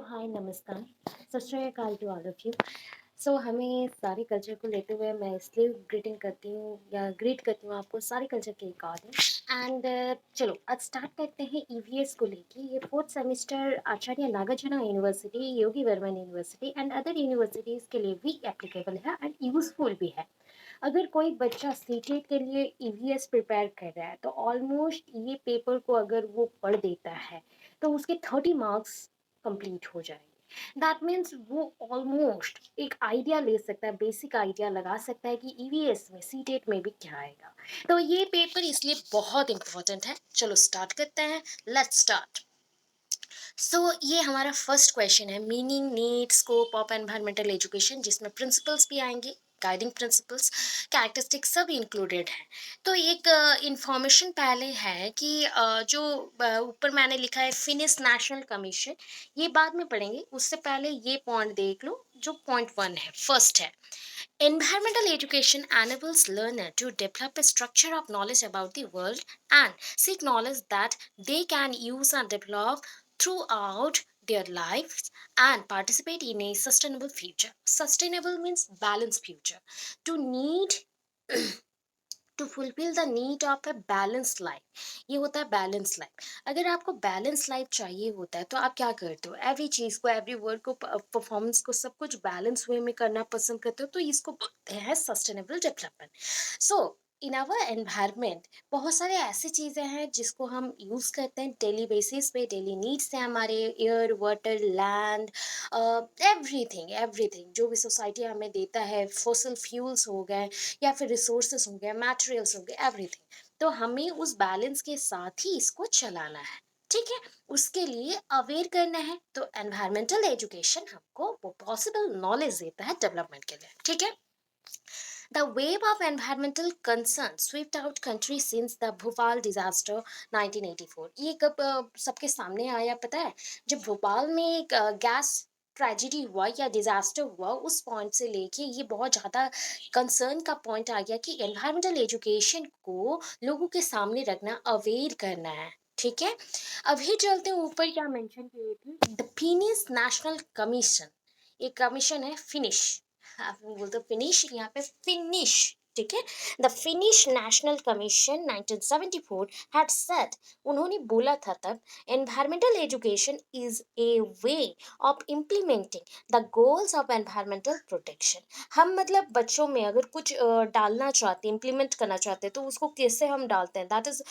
हाय नमस्कार, सत श्री अकाल टू ऑल ऑफ यू। सो हमें सारे कल्चर को लेते हुए मैं इसलिए ग्रीटिंग करती हूँ या ग्रीट करती हूँ आपको सारे कल्चर के अकॉर्डिंग। एंड चलो आज स्टार्ट करते हैं ईवीएस को लेके। ये fourth semester Acharya Nagarjuna university, Yogi Varman university and other universities के लिए भी एप्लीकेबल है एंड यूजफुल भी है। अगर कोई बच्चा सीटेट के लिए ईवीएस प्रिपेयर कर रहा है तो ऑलमोस्ट ये पेपर को अगर वो पढ़ देता है तो उसके 30 मार्क्स कंप्लीट हो जाएंगे। दैट मीन्स वो ऑलमोस्ट एक आइडिया ले सकता है, बेसिक आइडिया लगा सकता है कि ईवीएस में सीटेट में भी क्या आएगा। तो ये पेपर इसलिए बहुत इंपॉर्टेंट है। चलो स्टार्ट करते हैं, लेट्स स्टार्ट। ये हमारा फर्स्ट क्वेश्चन है, meaning, need, scope of environmental education, जिसमें प्रिंसिपल्स भी आएंगे, गाइडिंग प्रिंसिपल्स, कैरेक्टरिस्टिक्स सब इंक्लूडेड है। तो एक इंफॉर्मेशन पहले है कि जो ऊपर मैंने लिखा है फिनिश नेशनल कमीशन, ये बाद में पढ़ेंगे, उससे पहले ये पॉइंट देख लो जो पॉइंट 1 है, फर्स्ट है, environmental education enables learner to develop a structure of knowledge about the world and seek knowledge that they can use and develop throughout their lives and participate in a sustainable future. Sustainable means balanced future. To need to fulfil the need of a balance life, ये होता है balance life. अगर आपको balance life चाहिए होता है तो आप क्या करते हो, एवरी चीज़ को, एवरी वर्क को, परफॉर्मेंस को, सब कुछ बैलेंस वे में करना पसंद करते हो, तो इसको बोलते हैं sustainable development. So in our environment बहुत सारे ऐसी चीज़ें हैं जिसको हम यूज़ करते हैं डेली बेसिस पे, डेली नीड्स हैं हमारे, air, water, land, everything everything जो भी सोसाइटी हमें देता है, फॉसिल फ्यूल्स हो गए या फिर रिसोर्सेस हो गए, मटेरियल्स हो गए, एवरीथिंग। तो हमें उस बैलेंस के साथ ही इसको चलाना है, ठीक है। उसके लिए अवेयर करना है, तो एनवायरमेंटल एजुकेशन हमको वो पॉसिबल नॉलेज देता है डेवलपमेंट के लिए, ठीक है। The wave of environmental concern swept out country since the Bhopal disaster 1984। ये कब सबके सामने आया पता है? जब भोपाल में एक गैस ट्रेजिडी हुआ या डिजास्टर हुआ, उस पॉइंट से लेके ये बहुत ज़्यादा कंसर्न का पॉइंट आ गया कि एनवायरमेंटल एजुकेशन को लोगों के सामने रखना, अवेयर करना है, ठीक है। अभी चलते हैं ऊपर, क्या मेंशन किए थे, द फिनिश नेशनल कमीशन। ये कमीशन है फिनिश, आप बोलते हो फिनिश, यहाँ पे फिनिश, ठीक है। The Finnish national commission 1974 had said, उन्होंने बोला था तब, environmental education is A way of implementing the goals of environmental protection. हम मतलब बच्चों में अगर कुछ डालना चाहते हैं, इम्प्लीमेंट करना चाहते हैं, तो उसको कैसे हम डालते हैं, that is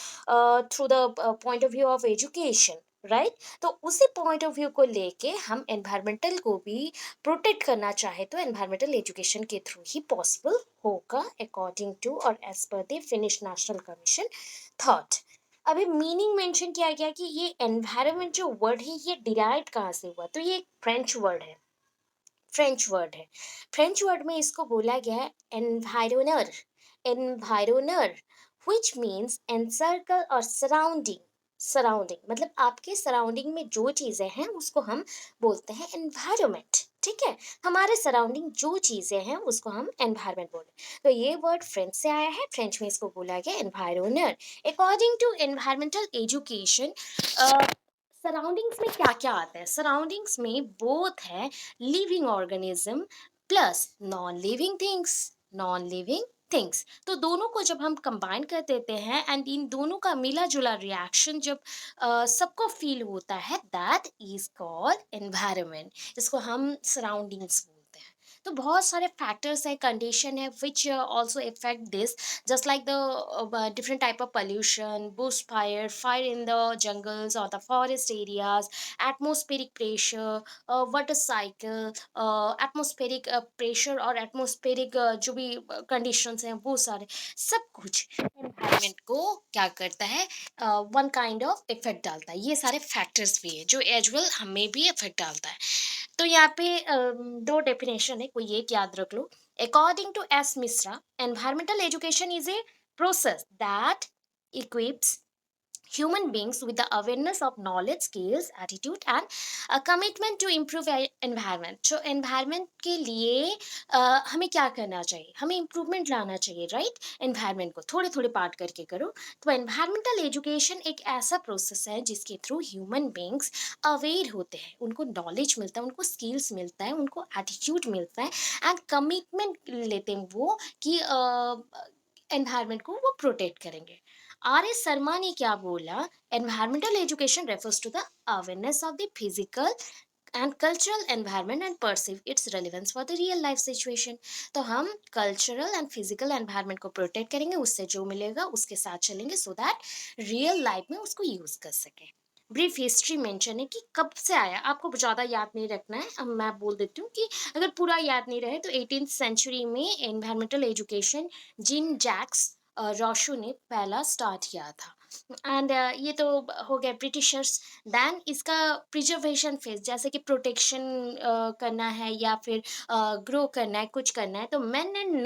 through the point of view of education, right. तो उसी पॉइंट ऑफ व्यू को लेके हम एनवायरमेंटल को भी प्रोटेक्ट करना चाहे तो एनवायरमेंटल एजुकेशन के थ्रू ही पॉसिबल होगा, अकॉर्डिंग टू और as per the Finnish national commission thought. अभी मीनिंग मेंशन किया गया कि ये एनवायरमेंट जो वर्ड है ये डिराइव कहाँ से हुआ, तो ये एक फ्रेंच वर्ड है, फ्रेंच वर्ड है। फ्रेंच वर्ड में इसको बोला गया है एनवायरोनर, एनवायरोनर, which means encircle और सराउंडिंग। सराउंडिंग मतलब आपके सराउंडिंग में जो चीजें हैं उसको हम बोलते हैं एनवायरमेंट, ठीक है। हमारे सराउंडिंग जो चीजें हैं उसको हम एनवायरमेंट बोलते हैं। तो ये वर्ड फ्रेंच से आया है, फ्रेंच में इसको बोला गया एनवायरोनर। According to environmental education, surroundings में क्या क्या आता है, सराउंडिंग्स में बोथ है living organism plus non living things, non living things. तो दोनों को जब हम कंबाइन कर देते हैं एंड इन दोनों का मिला जुला रिएक्शन जब सबको फील होता है, दैट इज कॉल्ड एनवायरनमेंट, इसको हम सराउंडिंग्स बोलते हैं। तो बहुत सारे फैक्टर्स है, कंडीशन है which also effect this, just like the different type of pollution, bushfire, fire in the jungles or the forest areas, atmospheric pressure, water cycle, atmospheric pressure और atmospheric जो भी conditions हैं वो सारे, सब कुछ environment को क्या करता है, वन काइंड ऑफ इफेक्ट डालता है। ये सारे फैक्टर्स भी है जो एज वेल हमें भी इफेक्ट डालता है। तो यहाँ पे दो डेफिनेशन है, कोई एक याद रख लो। According to S Mishra, environmental education is a process that equips human beings with the awareness of knowledge, skills, attitude and a commitment to improve environment. So environment के लिए हमें क्या करना चाहिए, हमें इम्प्रूवमेंट लाना चाहिए, राइट? एनवायरनमेंट को थोड़े थोड़े पार्ट करके करो। तो एनवायरमेंटल एजुकेशन एक ऐसा प्रोसेस है जिसके थ्रू ह्यूमन बींग्स अवेयर होते हैं, उनको नॉलेज मिलता है, उनको स्किल्स मिलता है, उनको एटीट्यूड मिलता है एंड कमिटमेंट लेते हैं वो कि एनवायरनमेंट को वो प्रोटेक्ट करेंगे। आर एस शर्मा ने क्या बोला, environmental education refers to the awareness of the physical and cultural environment and perceive its relevance for the real life situation. तो हम कल्चरल एंड फिजिकल एनवायरनमेंट को प्रोटेक्ट करेंगे, उससे जो मिलेगा उसके साथ चलेंगे सो दैट रियल लाइफ में उसको यूज कर सके। ब्रीफ हिस्ट्री मेंशन है कि कब से आया, आपको ज़्यादा याद नहीं रखना है, अब मैं बोल देती हूँ कि अगर पूरा याद नहीं रहे तो 18th सेंचुरी में एनवायरमेंटल एजुकेशन जिन जैक्स रोशो ने पहला स्टार्ट किया था। एंड ये तो हो गया ब्रिटिशर्स। देन इसका प्रिजर्वेशन फेज, जैसे कि प्रोटेक्शन करना है या फिर ग्रो करना है, कुछ करना है, तो मैन एंड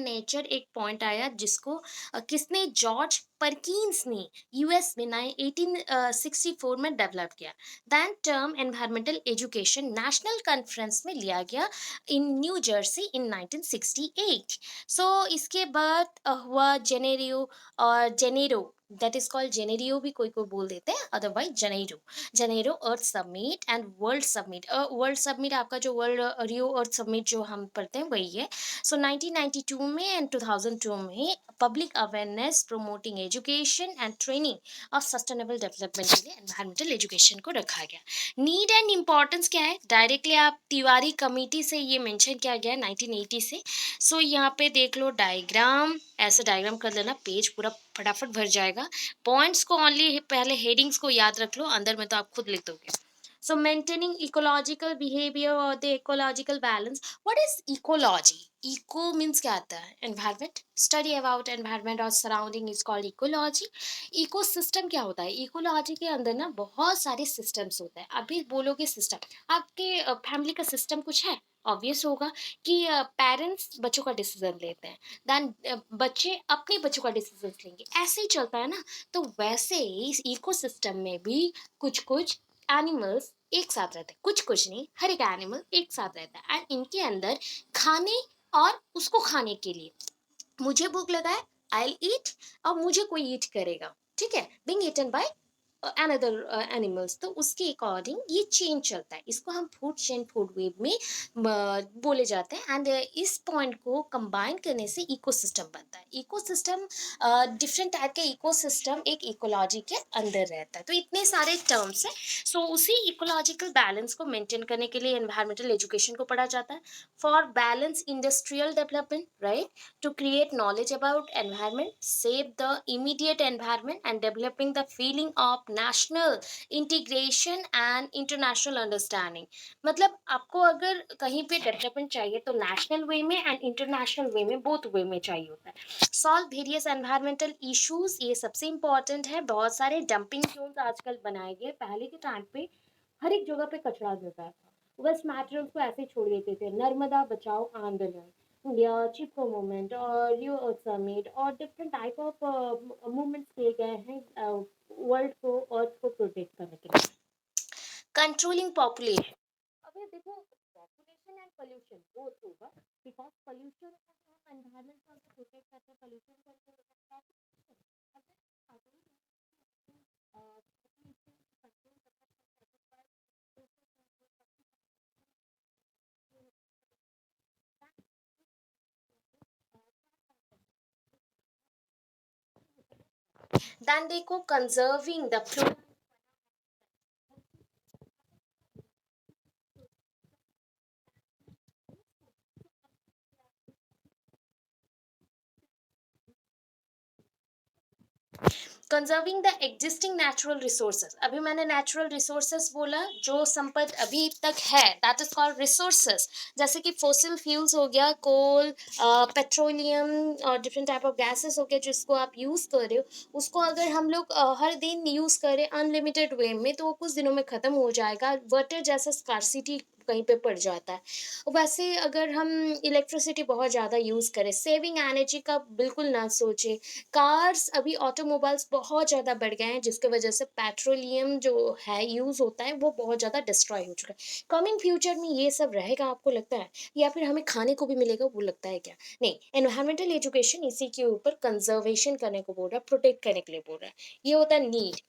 नेचर एक पॉइंट आया जिसको किसने, जॉर्ज परकिंस ने यूएस में 1864 में डेवलप किया। Then term environmental education national conference में लिया गया इन न्यू जर्सी इन 1968। सो इसके बाद हुआ जेनेरियो और Janeiro, that is called Janeiro भी कोई कोई बोल देते हैं, otherwise Janeiro. Janeiro earth summit and world summit. World summit आपका जो वर्ल्ड रियो अर्थ समिट जो हम पढ़ते हैं वही है। सो 1992 में एंड 2002 में public awareness promoting education and training of sustainable development के लिए एनवायरमेंटल एजुकेशन को रखा गया। नीड एंड इम्पोर्टेंस क्या है, डायरेक्टली आप तिवारी कमेटी से ये मेंशन किया गया है 1980 से। सो यहाँ पे देख लो डायग्राम, ऐसे डायग्राम कर लेना, पेज पूरा फटाफट भर जाएगा। पॉइंट्स को ओनली पहले हेडिंग्स को याद रख लो, अंदर में तो आप खुद लिख दोगे। So maintaining ecological behavior or the ecological balance. What is ecology? Eco means क्या आता है, environment. Study about environment or surrounding is called ecology. Ecosystem क्या होता है, ecology के अंदर ना बहुत सारे systems होते हैं। अभी बोलोगे system, आपके फैमिली का सिस्टम कुछ है, ऑब्वियस होगा कि पेरेंट्स बच्चों का डिसीजन लेते हैं, देन बच्चे अपने बच्चों का डिसीजन लेंगे, ऐसे ही चलता है ना। तो वैसे ही इस इकोसिस्टम में भी कुछ कुछ एनिमल्स एक साथ रहते हैं, कुछ कुछ नहीं, हर एक एनिमल एक साथ रहता है एंड इनके अंदर खाने और उसको खाने के लिए, मुझे भूख लगा है, आई ईट, और मुझे कोई ईट करेगा, ठीक है, being eaten by another animals, तो उसके अकॉर्डिंग ये चेन चलता है। इसको हम फूड चेन, फूड वेब में बोले जाते हैं एंड इस पॉइंट को कंबाइन करने से इकोसिस्टम बनता है। इकोसिस्टम डिफरेंट टाइप के इकोसिस्टम एक इकोलॉजी के अंदर रहता है, तो इतने सारे टर्म्स हैं। सो उसी इकोलॉजिकल बैलेंस को मेंटेन करने के लिए एनवायरमेंटल एजुकेशन को पढ़ा जाता है। For balance industrial development, right, to create knowledge about environment, save the immediate environment and developing the feeling of national integration and international understanding। मतलब आपको अगर कहीं पे डेवलपमेंट चाहिए तो नेशनल वे में एंड इंटरनेशनल वे में, बोथ वे में चाहिए होता है। सॉल्व वेरियस एनवायरमेंटल इश्यूज, ये सबसे इंपॉर्टेंट है। बहुत सारे डंपिंग जोन्स आजकल बनाए गए, पहले के टाइम पे हर एक जगह पे कचरा गिरता था, वेस्ट मटेरियल्स को ऐसे छोड़ देते थे। नर्मदा बचाओ आंदोलन या चिपको मूवमेंट और रियो अर्थ समिट और डिफरेंट टाइप ऑफ मूवमेंट्स किए गए हैं वर्ल्ड को, अर्थ को प्रोटेक्ट करने के लिए। कंट्रोलिंग पॉपुलेशन, अभी देखो पॉपुलेशन एंड पोल्यूशन बोथ होगा, बिकॉज पोल्यूशन हम एनवायरनमेंट को प्रोटेक्ट करते हैं, पोल्यूशन कंट्रोल करते हैं। अगर population control then they go conserving the flora। Conserving the existing natural resources, अभी मैंने नेचुरल रिसोर्सेज बोला, जो संपत्ति अभी तक है, दैट इज कॉल्ड रिसोर्सेज। जैसे कि फोसिल फ्यूल्स हो गया, कोल, पेट्रोलियम और डिफरेंट टाइप ऑफ गैसेस हो गया जिसको आप यूज़ कर रहे हो, उसको अगर हम लोग हर दिन यूज़ करें अनलिमिटेड वे में तो वो कुछ दिनों में ख़त्म हो जाएगा। वाटर जैसा स्कार्सिटी कहीं पे पड़ जाता है। वैसे अगर हम इलेक्ट्रिसिटी बहुत ज़्यादा यूज़ करें, सेविंग एनर्जी का बिल्कुल ना सोचें। कार्स अभी ऑटोमोबाइल्स बहुत ज़्यादा बढ़ गए हैं, जिसकी वजह से पेट्रोलियम जो है यूज़ होता है वो बहुत ज़्यादा डिस्ट्रॉय हो चुका है। कमिंग फ्यूचर में ये सब रहेगा आपको लगता है, या फिर हमें खाने को भी मिलेगा वो लगता है क्या? नहीं, एनवायरमेंटल एजुकेशन इसी के ऊपर कंजर्वेशन करने को बोल रहा है, प्रोटेक्ट करने के लिए बोल रहा है। ये होता है नीड।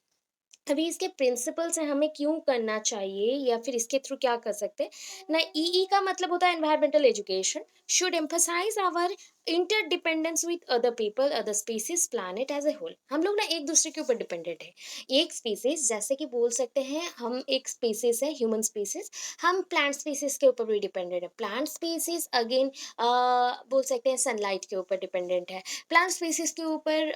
अभी इसके प्रिंसिपल्स हैं, हमें क्यों करना चाहिए या फिर इसके थ्रू क्या कर सकते हैं ना। ई का मतलब होता है environmental education should emphasise our interdependence with other people, other species, planet as a whole. हम लोग ना एक दूसरे के ऊपर डिपेंडेंट है। एक स्पीसीज जैसे कि बोल सकते हैं, हम एक स्पीसीज है ह्यूमन स्पीसीज, हम प्लांट स्पीसीज के ऊपर भी डिपेंडेंट है। प्लांट स्पीसीज अगेन बोल सकते हैं सनलाइट के ऊपर डिपेंडेंट है। प्लांट स्पीसीज के ऊपर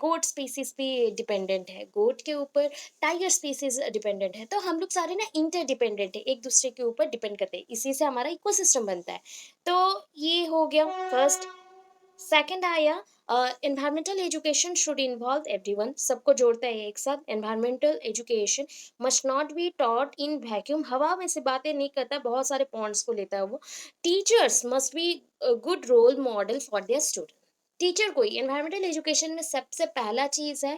गोट स्पीसीज भी डिपेंडेंट है, गोट के ऊपर टाइगर स्पीसीज डिपेंडेंट है। तो हम लोग सारे ना इंटरडिपेंडेंट है, एक दूसरे के ऊपर डिपेंड करते हैं, इसी से हमारा इकोसिस्टम बनता है। तो ये हो गया फर्स्ट। सेकंड आया environmental education should involve everyone, सबको जोड़ता है एक साथ। Environmental education must not be taught in vacuum, हवा में से बातें नहीं करता, बहुत सारे पॉइंट्स को लेता है वो। Teachers must be good role model for their student. Teacher को एनवायरमेंटल एजुकेशन में सबसे पहला चीज है,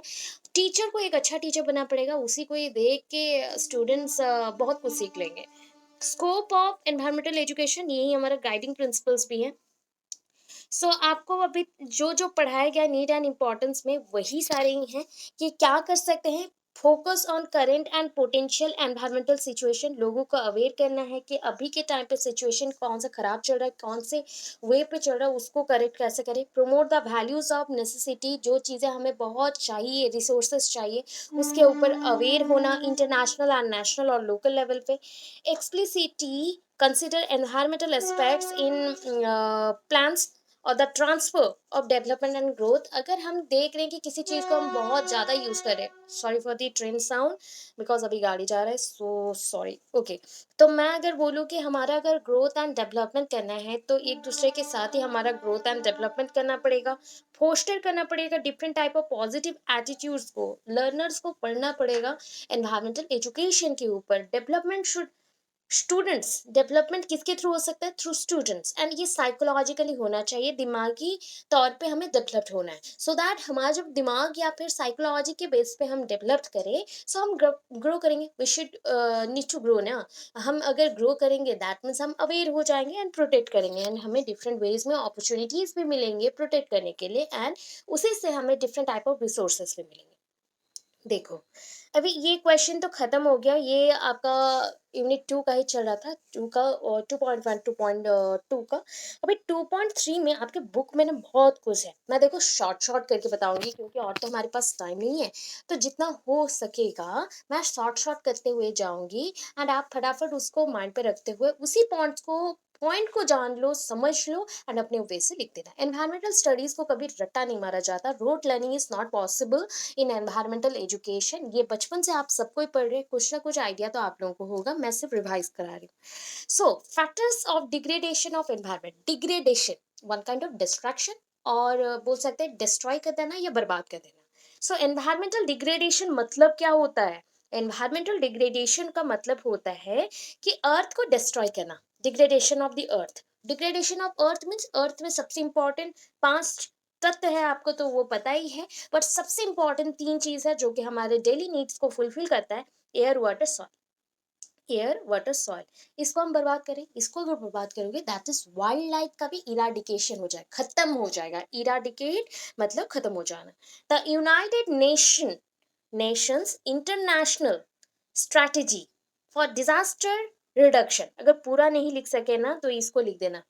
टीचर को एक अच्छा टीचर बनना पड़ेगा, उसी को ये देख के स्टूडेंट्स बहुत कुछ सीख लेंगे। स्कोप ऑफ एनवायरमेंटल एजुकेशन, यही हमारा गाइडिंग प्रिंसिपल्स भी है। सो आपको अभी जो जो पढ़ाया गया नीड एंड इम्पोर्टेंस में वही सारे ही हैं कि क्या कर सकते हैं। Focus on current and potential environmental situation, लोगों को अवेयर करना है कि अभी के टाइम पे सिचुएशन कौन सा खराब चल रहा है, कौन से वे पे चल रहा है, उसको करेक्ट कैसे करें। Promote the values of necessity, जो चीज़ें हमें बहुत चाहिए, रिसोर्सेज चाहिए, उसके ऊपर अवेयर होना इंटरनेशनल एंड नेशनल और लोकल लेवल पे। Explicitly consider environmental aspects in plans और the transfer of development and growth. अगर हम देख रहे हैं कि किसी चीज़ को हम बहुत ज़्यादा यूज़ कर रहे हैं, sorry for the train sound, because अभी गाड़ी जा रहा है, सो सॉरी। ओके, तो मैं अगर बोलूँ कि हमारा अगर ग्रोथ एंड डेवलपमेंट करना है तो एक दूसरे के साथ ही हमारा ग्रोथ एंड डेवलपमेंट करना पड़ेगा, फोस्टर करना पड़ेगा different type of positive attitudes को, लर्नर्स को पढ़ना पड़ेगा एनवायरमेंटल एजुकेशन के ऊपर। डेवलपमेंट शुड स्टूडेंट्स, डेवलपमेंट किसके थ्रू हो सकता है, थ्रू स्टूडेंट्स, एंड ये साइकोलॉजिकली होना चाहिए, दिमागी तौर पे हमें डेवलप्ड होना है, सो दैट हमारा जब दिमाग या फिर साइकोलॉजी के बेस पे हम डेवलप करें, सो हम ग्रो करेंगे। We should need to grow ना। हम अगर ग्रो करेंगे दैट मीन्स हम अवेयर हो जाएंगे एंड प्रोटेक्ट करेंगे, एंड हमें डिफरेंट वेज में अपॉर्चुनिटीज भी मिलेंगे प्रोटेक्ट करने के लिए, एंड उसी से हमें डिफरेंट टाइप ऑफ रिसोर्सेज भी मिलेंगे। देखो, अभी ये क्वेश्चन तो खत्म हो गया, ये आपका यूनिट 2 का ही चल रहा था, 2 का और 2.1 2.2 का। अभी 2.3 में आपके बुक में ना बहुत कुछ है, मैं देखो शॉर्ट शॉर्ट करके बताऊंगी क्योंकि और तो हमारे पास टाइम नहीं है। तो जितना हो सकेगा मैं शॉर्ट शॉर्ट करते हुए जाऊंगी, एंड आप फटाफट उसको माइंड पे रखते हुए उसी पॉइंट को जान लो, समझ लो, एंड अपने वे से लिख देना। एनवायरमेंटल स्टडीज को कभी रट्टा नहीं मारा जाता, rote learning is not possible in environmental education. ये बचपन से आप सबको ही पढ़ रहे हैं, कुछ ना कुछ आइडिया तो आप लोगों को होगा, मैं सिर्फ रिवाइज करा रही हूँ। सो factors of degradation of environment, degradation one kind of distraction, और बोल सकते हैं डिस्ट्रॉय कर देना या बर्बाद कर देना। सो एनवायरमेंटल डिग्रेडेशन मतलब क्या होता है? एनवायरमेंटल डिग्रेडेशन का मतलब होता है कि अर्थ को डिस्ट्रॉय करना, degradation of the earth. Degradation of earth means earth में सबसे इंपॉर्टेंट 5 तत्व है, आपको तो वो पता ही है, बट सबसे इंपॉर्टेंट 3 चीज है जो कि हमारे डेली नीड्स को फुलफिल करता है। Air water soil, air water soil, इसको हम बर्बाद करें, इसको अगर बर्बाद करोगे दैट इज वाइल्ड लाइफ का भी इराडिकेशन हो जाए, खत्म हो जाएगा। इराडिकेट मतलब खत्म हो जाना। The United Nations international strategy for disaster reduction, अगर पूरा नहीं लिख सके ना तो इसको लिख देना,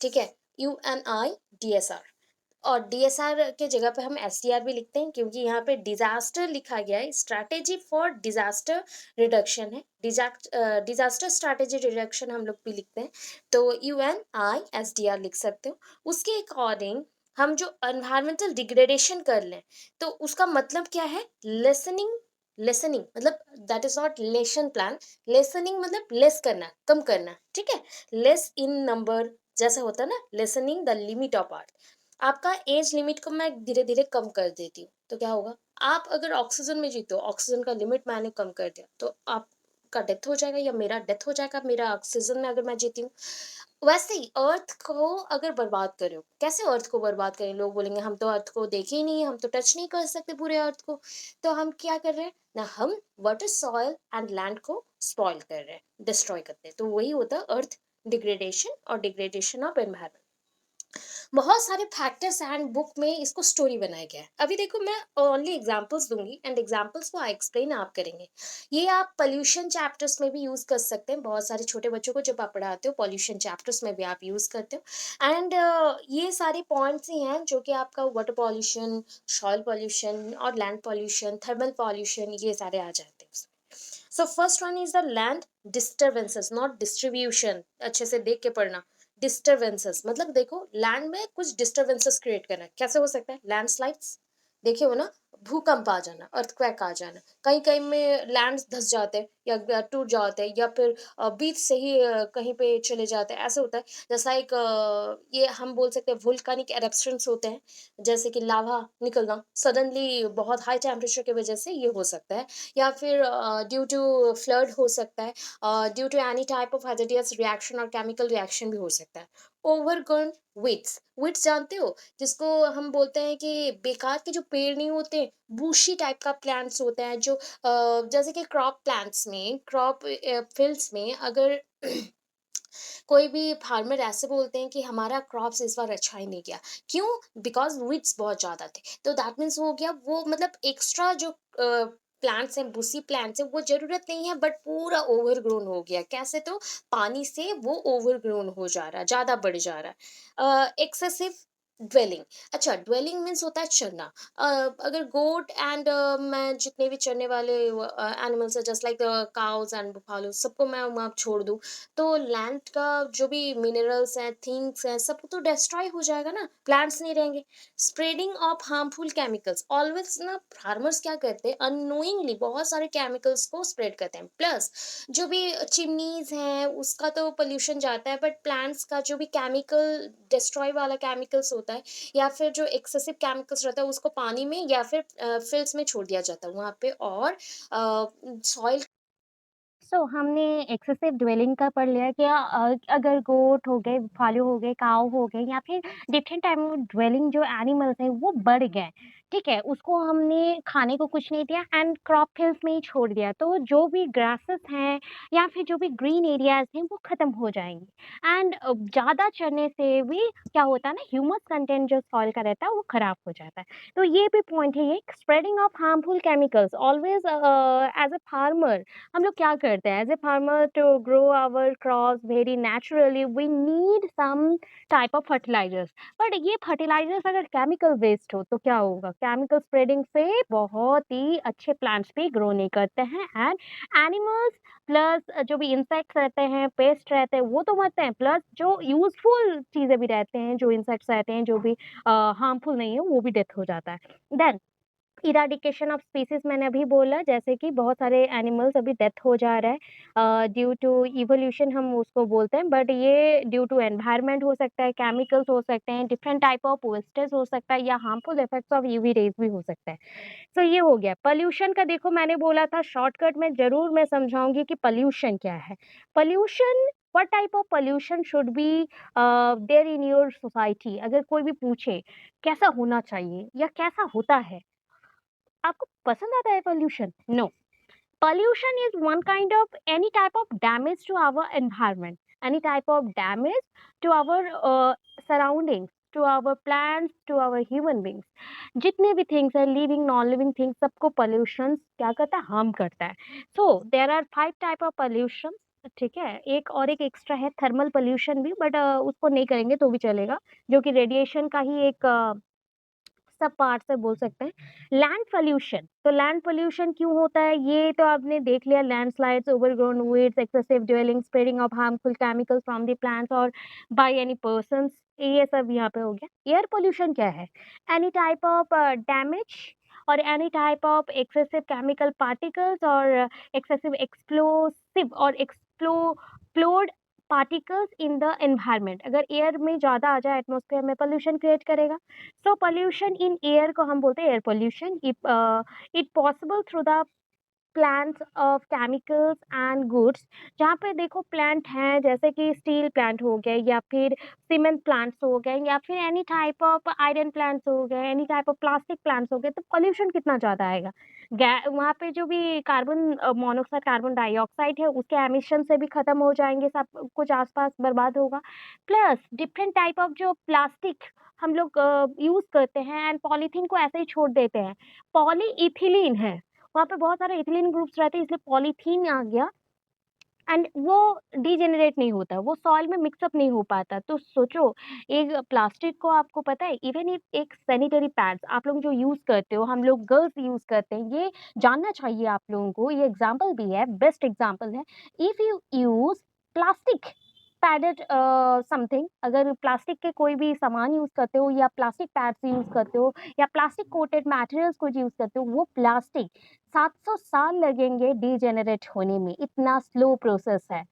ठीक है, UNIDSR। और डीएसआर के जगह पे हम एसडीआर भी लिखते हैं क्योंकि यहाँ पे डिजास्टर लिखा गया है, स्ट्रैटेजी फॉर डिजास्टर रिडक्शन है, डिजास्टर स्ट्रैटेजी रिडक्शन हम लोग भी लिखते हैं, तो UNISDR लिख सकते हो। उसके अकॉर्डिंग हम जो एनवायरमेंटल डिग्रेडेशन कर लें तो उसका मतलब क्या है, लेसनिंग। लेसनिंग मतलब that is not lesson plan, lessening मतलब लेस करना, कम करना, ठीक है, लेस इन नंबर, जैसा होता है ना, listening the limit of art. आपका एज लिमिट को मैं धीरे धीरे कम कर देती हूँ तो क्या होगा, आप अगर ऑक्सीजन में जीते हो, ऑक्सीजन का लिमिट मैंने कम कर दिया तो आप का डेथ हो जाएगा या मेरा डेथ हो जाएगा मेरा ऑक्सीजन में अगर मैं जीती हूँ। वैसे ही अर्थ को अगर बर्बाद कर रहे हो, कैसे अर्थ को बर्बाद करें? लोग बोलेंगे हम तो अर्थ को देखे ही नहीं है, हम तो टच नहीं कर सकते पूरे अर्थ को। तो हम क्या कर रहे हैं ना, हम वाटर, सॉइल एंड लैंड को स्पॉइल कर रहे हैं, डिस्ट्रॉय करते हैं। तो वही होता है अर्थ डिग्रेडेशन और डिग्रेडेशन ऑफ एनवायरनमेंट। बहुत सारे फैक्टर्स एंड बुक में इसको स्टोरी बनाया गया है। अभी देखो मैं ओनली एग्जांपल्स दूंगी एंड एग्जांपल्स को एक्सप्लेन आप करेंगे। ये आप पोल्यूशन चैप्टर्स में भी यूज कर सकते हैं। बहुत सारे छोटे बच्चों को जब आप पढ़ाते हो पोल्यूशन चैप्टर्स में भी आप यूज करते हो। एंड ये सारे पॉइंट्स ही हैं जो कि आपका वाटर पॉल्यूशन, सॉइल पॉल्यूशन और लैंड पॉल्यूशन, थर्मल पॉल्यूशन, ये सारे आ जाते हैं उसमें। So first one is the land disturbances, not distribution. अच्छे से देख के पढ़ना। डिस्टर्बेंसेस मतलब देखो लैंड में कुछ डिस्टर्बेंसेस क्रिएट करना है। कैसे हो सकता है? लैंडस्लाइड्स देखे हो ना, भूकंप आ जाना, अर्थक्वेक आ जाना, कहीं कहीं में लैंड धस जाते हैं या टूट जाते हैं या फिर बीच से ही कहीं पे चले जाते हैं, ऐसे होता है। जैसा एक ये हम बोल सकते हैं वुल्कानिक एरप्शंस होते हैं, जैसे कि लावा निकलना सडनली बहुत हाई टेम्परेचर की वजह से ये हो सकता है। या फिर ड्यू टू फ्लड हो सकता है, due to any type of hazardous reaction और केमिकल रिएक्शन भी हो सकता है। ओवरग्रोन वीड्स, वीड्स जानते हो जिसको हम बोलते हैं कि बेकार के जो पेड़ नहीं होते, बूशी टाइप का प्लांट्स होते हैं जो जैसे कि क्रॉप प्लांट्स में, क्रॉप फील्ड्स में अगर कोई भी फार्मर ऐसे बोलते हैं कि हमारा क्रॉप्स इस बार अच्छा ही नहीं गया। क्यों? बिकॉज़ वीड्स बहुत ज़्यादा थे। तो दैट मीन्स हो गया वो, मतलब एक्स्ट्रा जो प्लांट्स हैं, बुशी प्लांट्स हैं, वो ज़रूरत नहीं है बट पूरा ओवरग्रोन हो गया। कैसे? तो पानी से वो ओवरग्रोन हो जा रहा है, ज़्यादा बढ़ जा रहा है। एक्सेसिव ड्वेलिंग, अच्छा ड्वेलिंग मीन्स होता है चरना। अगर गोट एंड मैं जितने भी चरने वाले एनिमल्स हैं just like cows and buffalo, सबको मैं वहाँ छोड़ दूँ, तो लैंड का जो भी मिनरल्स हैं, थिंग्स हैं, सब तो डिस्ट्रॉय हो जाएगा ना, प्लांट्स नहीं रहेंगे। Spreading of harmful chemicals, always ना फार्मर्स क्या करते हैं, अननोइंगली बहुत सारे केमिकल्स को स्प्रेड करते हैं। प्लस जो भी चिमनीज हैं उसका तो पोल्यूशन जाता है, बट प्लांट्स का जो भी केमिकल डिस्ट्रॉय वाला केमिकल्स होता है या फिर जो एक्सेसिव केमिकल्स रहता है उसको पानी में या फिर फील्ड्स में छोड़ दिया जाता है वहाँ पे, और सॉइल। हमने एक्सेसिव ड्वेलिंग का पढ़ लिया कि अगर गोट हो गए, भालू हो गए, काऊ हो गए या फिर डिफरेंट टाइप ऑफ ड्वेलिंग जो एनिमल्स हैं वो बढ़ गए, ठीक है? उसको हमने खाने को कुछ नहीं दिया एंड क्रॉप फील्ड्स में ही छोड़ दिया। तो जो भी ग्रासेस हैं या फिर जो भी ग्रीन एरियाज़ हैं वो खत्म हो जाएँगे एंड ज़्यादा चरने से भी क्या होता है ना, ह्यूमस कंटेंट जो सॉइल का रहता है वो खराब हो जाता है। तो ये भी पॉइंट है, ये spreading of harmful chemicals always as a farmer हम लोग क्या करते हैं, as a farmer to grow our crops very naturally we need some type of fertilisers. But ये फर्टिलाइजर्स अगर केमिकल वेस्ट हो तो क्या होगा? केमिकल स्प्रेडिंग से बहुत ही अच्छे प्लांट्स भी ग्रो नहीं करते हैं एंड एनिमल्स प्लस जो भी इंसेक्ट्स रहते हैं, पेस्ट रहते हैं, वो तो मरते हैं, प्लस जो यूजफुल चीजें भी रहते हैं, जो इंसेक्ट्स रहते हैं, जो भी हार्मफुल नहीं है, वो भी डेथ हो जाता है। देन इराडिकेशन ऑफ स्पीसीज मैंने अभी बोला, जैसे कि बहुत सारे एनिमल्स अभी डेथ हो जा रहा है ड्यू टू इवोल्यूशन हम उसको बोलते हैं, बट ये ड्यू टू एनवायरनमेंट हो सकता है, केमिकल्स हो सकते हैं, डिफरेंट टाइप ऑफ वेस्टेज हो सकता है या harmful effects of UV rays भी हो सकता है। सो ये हो गया पॉल्यूशन का। देखो मैंने बोला था शॉर्टकट में जरूर मैं समझाऊंगी कि पॉल्यूशन क्या है। Pollution, what type of pollution should be there in your society? अगर कोई भी पूछे कैसा होना चाहिए या कैसा होता है, आपको पसंद आता है pollution? No. Pollution is one kind of any type of damage to our environment, any type of damage to our surroundings, to our plants, to our human beings. जितने भी थिंग्स है, लिविंग नॉन लिविंग थिंग्स, सबको pollution क्या करता है? Harm करता है। So there are 5 type of pollution, ठीक है? एक और एक एक्स्ट्रा है थर्मल पोल्यूशन भी, बट उसको नहीं करेंगे तो भी चलेगा, जो कि रेडिएशन का ही एक सब पार्ट से बोल सकते हैं। लैंड पोल्यूशन, तो लैंड पोल्यूशन क्यों होता है ये तो आपने देख लिया, landslides, overgrown weeds, excessive dwelling, spreading of harmful chemicals from the plants और बाय एनी पर्सन्स, ये सब यहाँ पे हो गया। एयर पोल्यूशन क्या है? एनी टाइप ऑफ डैमेज और any type of excessive chemical particles और एक्सेसिव एक्सप्लोसिव और explode particles in the environment, अगर एयर में ज़्यादा आ जाए एटमॉस्फेयर में, पोल्यूशन क्रिएट करेगा। So pollution in air को हम बोलते हैं air pollution. If it possible through the plants of chemicals and goods, जहाँ पे देखो प्लांट हैं जैसे कि स्टील प्लांट हो गए या फिर सीमेंट प्लांट्स हो गए या फिर any type of iron plants हो गए, any type of plastic plants हो गए, तो पॉल्यूशन कितना ज़्यादा आएगा। वहाँ पे जो भी कार्बन मोनोऑक्साइड, कार्बन डाइऑक्साइड है, उसके एमिशन से भी खत्म हो जाएंगे, सब कुछ आसपास बर्बाद होगा। प्लस डिफरेंट टाइप ऑफ जो प्लास्टिक हम लोग यूज करते हैं एंड पॉलीथीन को ऐसे ही छोड़ देते हैं। पॉलीइथिलीन है, वहाँ पे बहुत सारे इथिलीन ग्रुप्स रहते हैं, इसलिए पॉलीथीन आ गया एंड वो डीजेनरेट नहीं होता, वो सॉइल में मिक्सअप नहीं हो पाता। तो सोचो, एक प्लास्टिक को आपको पता है, इवन इफ एक सैनिटरी पैड्स आप लोग जो यूज़ करते हो, हम लोग गर्ल्स यूज़ करते हैं, ये जानना चाहिए आप लोगों को, ये एग्ज़ाम्पल भी है, बेस्ट एग्ज़ाम्पल है। If you use plastic padded something, अगर प्लास्टिक के कोई भी सामान यूज़ करते हो या प्लास्टिक पैड्स यूज़ करते हो या प्लास्टिक कोटेड मटेरियल्स को यूज़ करते हो, वो प्लास्टिक 700 साल लगेंगे डीजेनरेट होने में, इतना स्लो प्रोसेस है।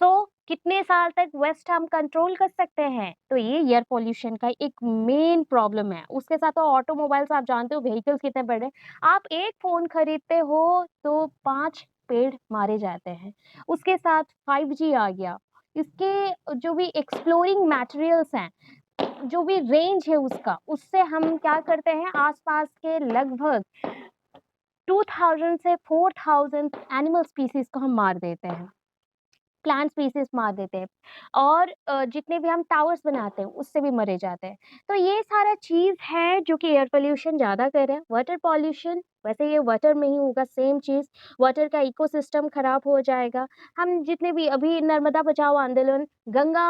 सो कितने साल तक वेस्ट हम कंट्रोल कर सकते हैं? तो ये एयर पॉल्यूशन का एक मेन प्रॉब्लम है। उसके साथ तो ऑटोमोबाइल्स, आप जानते हो व्हीकल्स कितने बढ़ रहे हैं। आप एक फ़ोन खरीदते हो तो 5 पेड़ मारे जाते हैं। उसके साथ 5G आ गया। इसके जो भी एक्सप्लोरिंग मटेरियल्स हैं, जो भी रेंज है उसका, उससे हम क्या करते हैं, आस-पास के लगभग 2000 से 4000 एनिमल स्पीशीज को हम मार देते हैं, प्लांट स्पीसीज मार देते हैं और जितने भी हम टावर्स बनाते हैं उससे भी मरे जाते हैं। तो ये सारा चीज़ है जो कि एयर पोल्यूशन ज़्यादा कर रहा है। वाटर पॉल्यूशन, वैसे ये वाटर में ही होगा सेम चीज़, वाटर का इकोसिस्टम खराब हो जाएगा। हम जितने भी अभी नर्मदा बचाओ आंदोलन, गंगा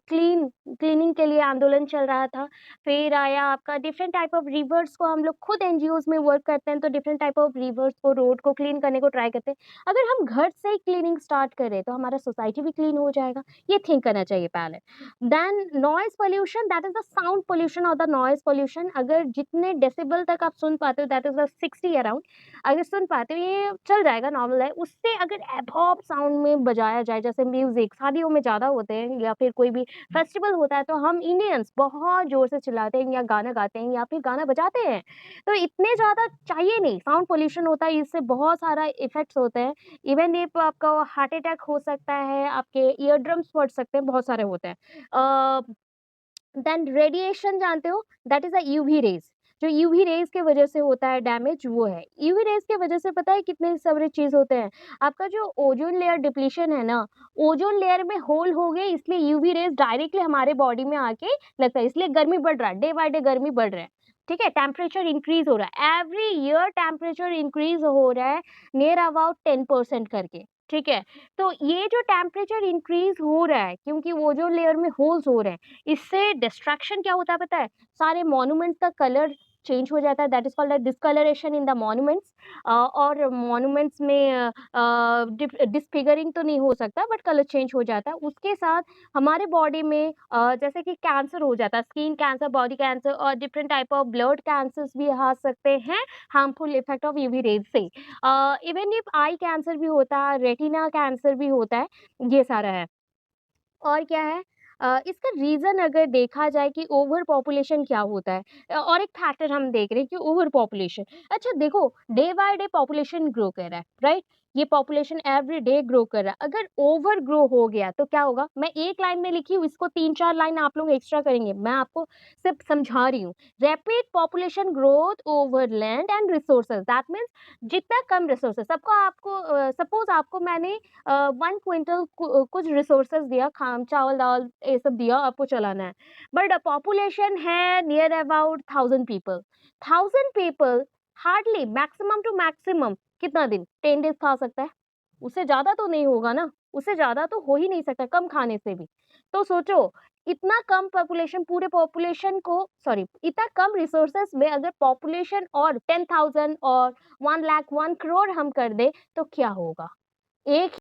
क्लीनिंग के लिए आंदोलन चल रहा था, फिर आया आपका डिफरेंट टाइप ऑफ रिवर्स को, हम लोग खुद एनजीओज़ में वर्क करते हैं, तो डिफरेंट टाइप ऑफ रिवर्स को, रोड को क्लीन करने को ट्राई करते हैं। अगर हम घर से ही क्लीनिंग स्टार्ट करें तो हमारा सोसाइटी भी क्लीन हो जाएगा, ये थिंक करना चाहिए पहले। Then noise pollution, that is the sound pollution और द नॉइज़ पॉल्यूशन। अगर जितने डेसिबल तक आप सुन पाते हो, दैट इज़ द 60 अराउंड, अगर सुन पाते हो ये चल जाएगा, नॉर्मल है। उससे अगर एबॉर्ब साउंड में बजाया जाए, जैसे म्यूज़िक शादियों में ज़्यादा होते हैं या फिर कोई भी फेस्टिवल होता है, तो हम इंडियंस बहुत ज़ोर से चिल्लाते हैं या गाना गाते हैं या फिर गाना बजाते हैं। तो इतने ज़्यादा चाहिए नहीं, साउंड पॉल्यूशन होता है, इससे बहुत सारा इफ़ेक्ट्स होते हैं। इवन इफ आपका हार्ट अटैक हो सकता है, आपके ईयर ड्रम्स फट सकते हैं, बहुत सारे होते हैं। देन रेडिएशन जानते हो, that is a UV rays, जो यूवी रेज़ के वजह से होता है डैमेज, वो है। यूवी रेज़ की वजह से पता है कितने सारे चीज़ होते हैं। आपका जो ओज़ोन लेयर डिप्लीशन है ना, ओज़ोन लेयर में होल हो गए, इसलिए यूवी रेज़ डायरेक्टली हमारे बॉडी में आके लगता है, इसलिए गर्मी बढ़ रहा है, डे बाय डे गर्मी बढ़ रहा है। ठीक है? टेम्परेचर इंक्रीज़ हो रहा है, एवरी ईयर टेम्परेचर इंक्रीज़ हो रहा है नियर अबाउट 10% करके। ठीक है? तो ये जो टेम्परेचर इंक्रीज़ हो रहा है क्योंकि ओज़ोन लेयर में होल्स हो रहे हैं, इससे डिस्ट्रैक्शन क्या होता है पता है? सारे मॉन्यूमेंट्स का कलर चेंज हो जाता है, that is called a discolouration in the monuments. और मॉन्यूमेंट्स में डिसफिगरिंग तो नहीं हो सकता बट कलर चेंज हो जाता है। उसके साथ हमारे बॉडी में जैसे कि कैंसर हो जाता है, स्किन कैंसर, बॉडी कैंसर और different type of blood cancers भी आ सकते हैं harmful effect of UV rays से। इवन इफ आई कैंसर भी होता है, रेटिना कैंसर भी होता है, ये सारा है। और क्या है, इसका रीज़न अगर देखा जाए कि ओवर पॉपुलेशन क्या होता है, और एक फैक्टर हम देख रहे हैं कि ओवर पॉपुलेशन। अच्छा देखो, day by day population grow कर रहा है, राइट? ये पॉपुलेशन एवरी डे ग्रो कर रहा है। अगर ओवर ग्रो हो गया तो क्या होगा? मैं एक लाइन में लिखी हूँ, इसको 3-4 लाइन आप लोग एक्स्ट्रा करेंगे। मैं आपको सिर्फ समझा रही हूँ। Rapid population growth over land and resources, that means जितना कम रिसोर्सेज, सबको आपको सपोज आपको मैंने 1 क्विंटल कुछ रिसोर्सेज दिया, खाम, चावल, दाल ये सब दिया, आपको चलाना है। बट पॉपुलेशन है near about 1000 people. 1000 people hardly maximum to maximum कितना दिन? 10 डेज़ खा सकता है। उससे ज़्यादा तो नहीं होगा ना, उससे ज़्यादा तो हो ही नहीं सकता कम खाने से भी। तो सोचो, इतना कम पॉपुलेशन, पूरे पॉपुलेशन को सॉरी इतना कम रिसोर्सेज में अगर पॉपुलेशन और 10,000 और 1 लाख 1 करोड़ हम कर दें, तो क्या होगा? एक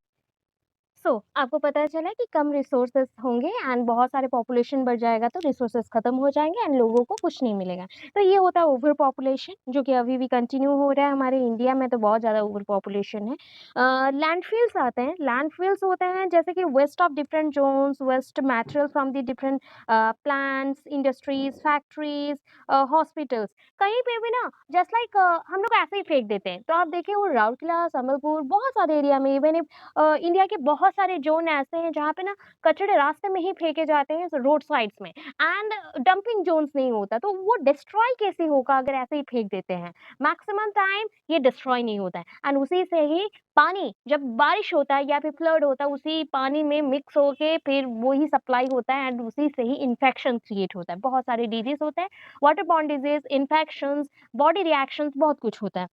आपको पता चला कि कम रिसोर्सेस होंगे एंड बहुत सारे पॉपुलेशन बढ़ जाएगा तो रिसोर्सेस खत्म हो जाएंगे एंड लोगों को कुछ नहीं मिलेगा। तो ये होता है ओवर पॉपुलेशन, जो कि अभी भी कंटिन्यू हो रहा है। हमारे इंडिया में तो बहुत ज़्यादा ओवर पॉपुलेशन है। लैंडफिल्स आते हैं, लैंडफिल्स होते हैं जैसे कि waste of different zones, waste material from the different plants, industries, factories, hospitals, कहीं पे भी ना जस्ट लाइक हम लोग ऐसे ही फेंक देते हैं। तो आप देखिए वो राउरकेला, संबलपुर, बहुत सारे एरिया में, इवन इंडिया के बहुत सारे जोन ऐसे हैं जहाँ पे ना कचड़े रास्ते में ही फेंके जाते हैं रोड साइड्स में एंड डंपिंग जोन्स नहीं होता। तो वो डिस्ट्रॉय कैसे होगा अगर ऐसे ही फेंक देते हैं? मैक्सिमम टाइम ये डिस्ट्रॉय नहीं होता है एंड उसी से ही पानी, जब बारिश होता है या फिर फ्लड होता है, उसी पानी में मिक्स होके फिर वो ही सप्लाई होता है एंड उसी से ही इन्फेक्शन क्रिएट होता है। बहुत सारे डिजीज होते हैं, water borne disease, infections, body reactions, बहुत कुछ होता है।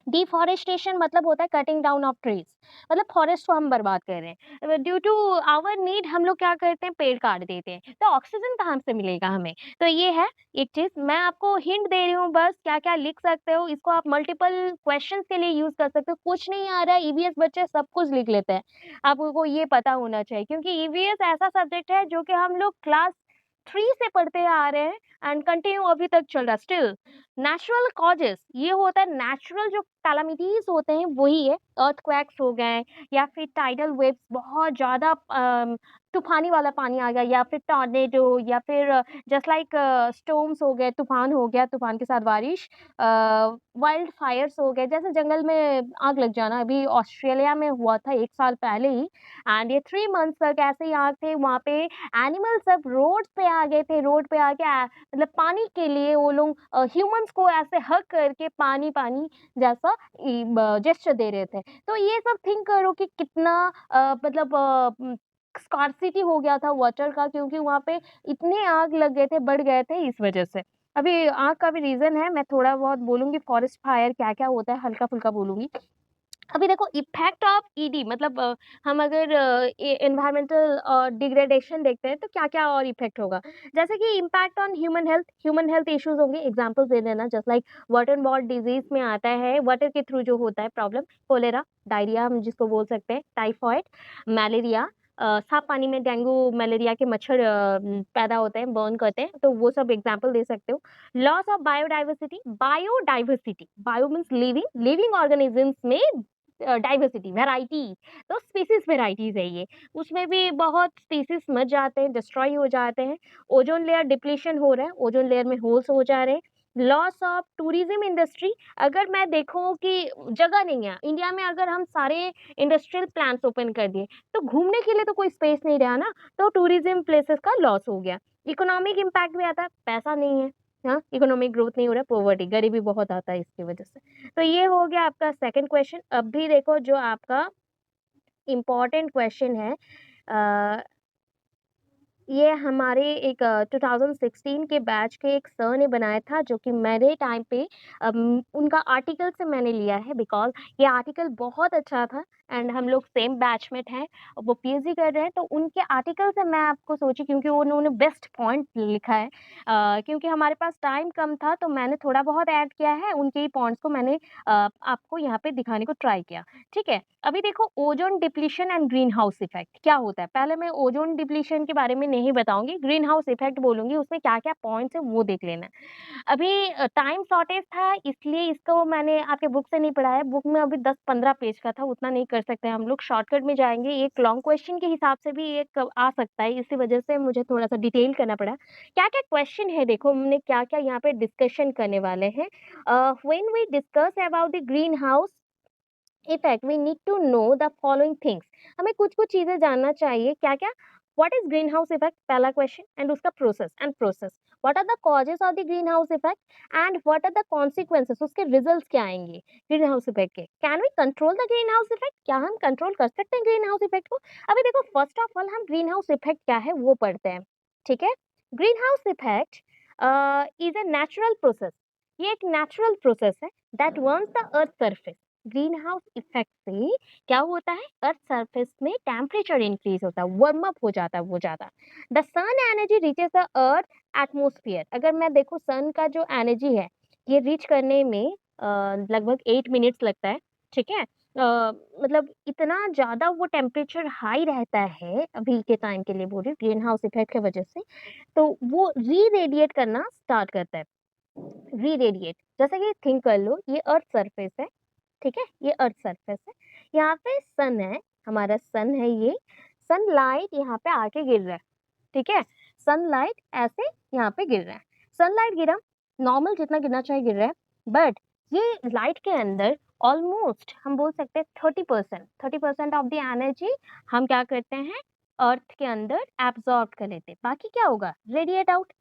डिफॉरेस्टेशन मतलब होता है कटिंग डाउन ऑफ ट्रीज, मतलब फॉरेस्ट को हम बर्बाद कर रहे हैं। ड्यू टू आवर नीड हम लोग क्या करते हैं, पेड़ काट देते हैं। तो ऑक्सीजन कहाँ से मिलेगा हमें? तो ये है एक चीज। मैं आपको हिंट दे रही हूँ बस, क्या क्या लिख सकते हो इसको आप मल्टीपल क्वेश्चंस के लिए यूज कर सकते हो। कुछ नहीं आ रहा है, ईवीएस बच्चे सब कुछ लिख लेते हैं। आपको ये पता होना चाहिए क्योंकि ईवीएस ऐसा सब्जेक्ट है जो कि हम लोग क्लास 3 से पढ़ते आ रहे हैं एंड कंटिन्यू अभी तक चल रहा है स्टिल। नेचुरल कॉजेस, ये होता है नेचुरल जो कैलामिटीज होते हैं वही है। अर्थक्वेक्स हो गए या फिर टाइडल वेव्स, बहुत ज्यादा तूफानी वाला पानी आ गया, या फिर टॉर्नेडो, या फिर जस्ट लाइक स्टॉर्म्स हो गए, तूफान हो गया, तूफान के साथ बारिश, वाइल्ड फायर्स हो गए, जैसे जंगल में आग लग जाना। अभी ऑस्ट्रेलिया में हुआ था 1 साल पहले ही एंड ये 3 मंथ्स तक ऐसे ही आग थे वहां पे। एनिमल सब रोड पे आ गए थे, रोड पे आके मतलब पानी के लिए वो लोग ह्यूमंस को ऐसे हक करके पानी पानी जैसा जेस्चर दे रहे थे। तो ये सब थिंक करो कि कितना मतलब स्कार्सिटी हो गया था वाटर का, क्योंकि वहाँ पे इतने आग लग गए थे, बढ़ गए थे इस वजह से। अभी आग का भी रीजन है, मैं थोड़ा बहुत बोलूंगी फॉरेस्ट फायर क्या क्या होता है, हल्का फुल्का बोलूंगी। अभी देखो इफेक्ट ऑफ ईडी, मतलब हम अगर एनवायरमेंटल डिग्रेडेशन देखते हैं तो क्या क्या और इफेक्ट होगा। जैसे कि impact on human health issues होंगे। एग्जांपल्स दे देना, just like water borne disease में आता है, वाटर के थ्रू जो होता है प्रॉब्लम, कोलेरा, डायरिया हम जिसको बोल सकते हैं, टाइफॉइड, मलेरिया, साफ पानी में डेंगू मलेरिया के मच्छर पैदा होते हैं, बर्न करते हैं, तो वो सब एग्जाम्पल दे सकते हो। Loss of biodiversity, biodiversity, bio means living, living organisms में डाइवर्सिटी, वैरायटी, तो स्पीसीज वेराइटीज है ये, उसमें भी बहुत स्पीसीज मर जाते हैं, डिस्ट्रॉय हो जाते हैं। ओजोन लेयर डिप्लीशन हो रहा है, ओजोन लेयर में होल्स हो जा रहे हैं। लॉस ऑफ टूरिज्म इंडस्ट्री, अगर मैं देखूं कि जगह नहीं है इंडिया में, अगर हम सारे इंडस्ट्रियल प्लांट्स ओपन कर दिए तो घूमने के लिए तो कोई स्पेस नहीं रहा ना, तो टूरिज्म प्लेसेस का लॉस हो गया। इकोनॉमिक इम्पैक्ट भी आता है, पैसा नहीं है, हाँ, इकोनॉमिक ग्रोथ नहीं हो रहा है, पॉवर्टी, गरीबी बहुत आता है इसकी वजह से। तो ये हो गया आपका सेकंड क्वेश्चन। अब भी देखो जो आपका इम्पोर्टेंट क्वेश्चन है, ये हमारे एक 2016 के बैच के एक सर ने बनाया था, जो कि मेरे टाइम पे उनका आर्टिकल से मैंने लिया है, बिकॉज ये आर्टिकल बहुत अच्छा था एंड हम लोग सेम बैचमेट हैं, वो पीएचडी कर रहे हैं, तो उनके आर्टिकल से मैं आपको सोची, क्योंकि उन्होंने बेस्ट पॉइंट लिखा है। क्योंकि हमारे पास टाइम कम था तो मैंने थोड़ा बहुत ऐड किया है, उनके ही पॉइंट्स को मैंने आपको यहाँ पे दिखाने को ट्राई किया। ठीक है, अभी देखो ozone depletion and green house effect क्या होता है। पहले मैं ओजोन डिप्लीशन के बारे में नहीं बताऊंगी, ग्रीन हाउस इफेक्ट बोलूंगी, उसमें क्या क्या पॉइंट्स है वो देख लेना। अभी टाइम शॉर्टेज था इसलिए इसको मैंने आपके बुक से नहीं पढ़ा है, बुक में अभी 10-15 पेज का था, उतना नहीं कर सकते हम लोग, शॉर्टकट में जाएंगे। एक लॉन्ग क्वेश्चन के हिसाब से भी एक आ सकता है, इसी वजह से मुझे थोड़ा सा डिटेल करना पड़ा। क्या क्या क्वेश्चन है देखो, हमने क्या क्या यहाँ पे डिस्कशन करने वाले हैं। When we discuss about the green house effect we need to know the following things, हमें कुछ कुछ चीजें जानना चाहिए। क्या क्या? What is green house effect, पहला क्वेश्चन, एंड उसका process, what are the causes of the green house effect and what are the consequences, उसके रिजल्ट्स क्या आएंगे ग्रीन हाउस इफेक्ट के। Can we control the green house effect, क्या हम control कर सकते हैं ग्रीन हाउस इफेक्ट को? अभी देखो फर्स्ट ऑफ ऑल हम ग्रीन हाउस इफेक्ट क्या है वो पढ़ते हैं। ठीक है, green house effect is a natural process, ये एक नेचुरल प्रोसेस है that warms the earth surface. Green house effect से क्या होता है, अर्थ सरफेस में टेम्परेचर इंक्रीज होता है, वार्म अप हो जाता है वो ज्यादा। The sun energy reaches the earth atmosphere, अगर मैं देखूं सन का जो एनर्जी है ये रीच करने में लगभग 8 मिनट्स लगता है। ठीक है, मतलब इतना ज़्यादा वो टेम्परेचर हाई रहता है, अभी के टाइम के लिए बोल रही हूँ, ग्रीन हाउस इफ़ेक्ट की वजह से, तो वो री-रेडिएट करना स्टार्ट करता है। री-रेडिएट, जैसे कि थिंक कर लो, ये अर्थ सरफेस है, ठीक है? ये अर्थ सरफेस है, यहाँ पे सन है, हमारा सन है ये, सनलाइट यहाँ पे आके गिर रहा है, ठीक है? सनलाइट ऐसे यहाँ पे गिर रहा है, सनलाइट गिरा, नॉर्मल जितना गिरना चाहिए गिर रहा है, बट ये लाइट के अंदर ऑलमोस्ट हम बोल सकते हैं 30% ऑफ द एनर्जी हम क्या करते हैं, अर्थ के अंदर एब्जॉर्ब कर लेते हैं, बाकी क्या होगा, रेडिएट आउट।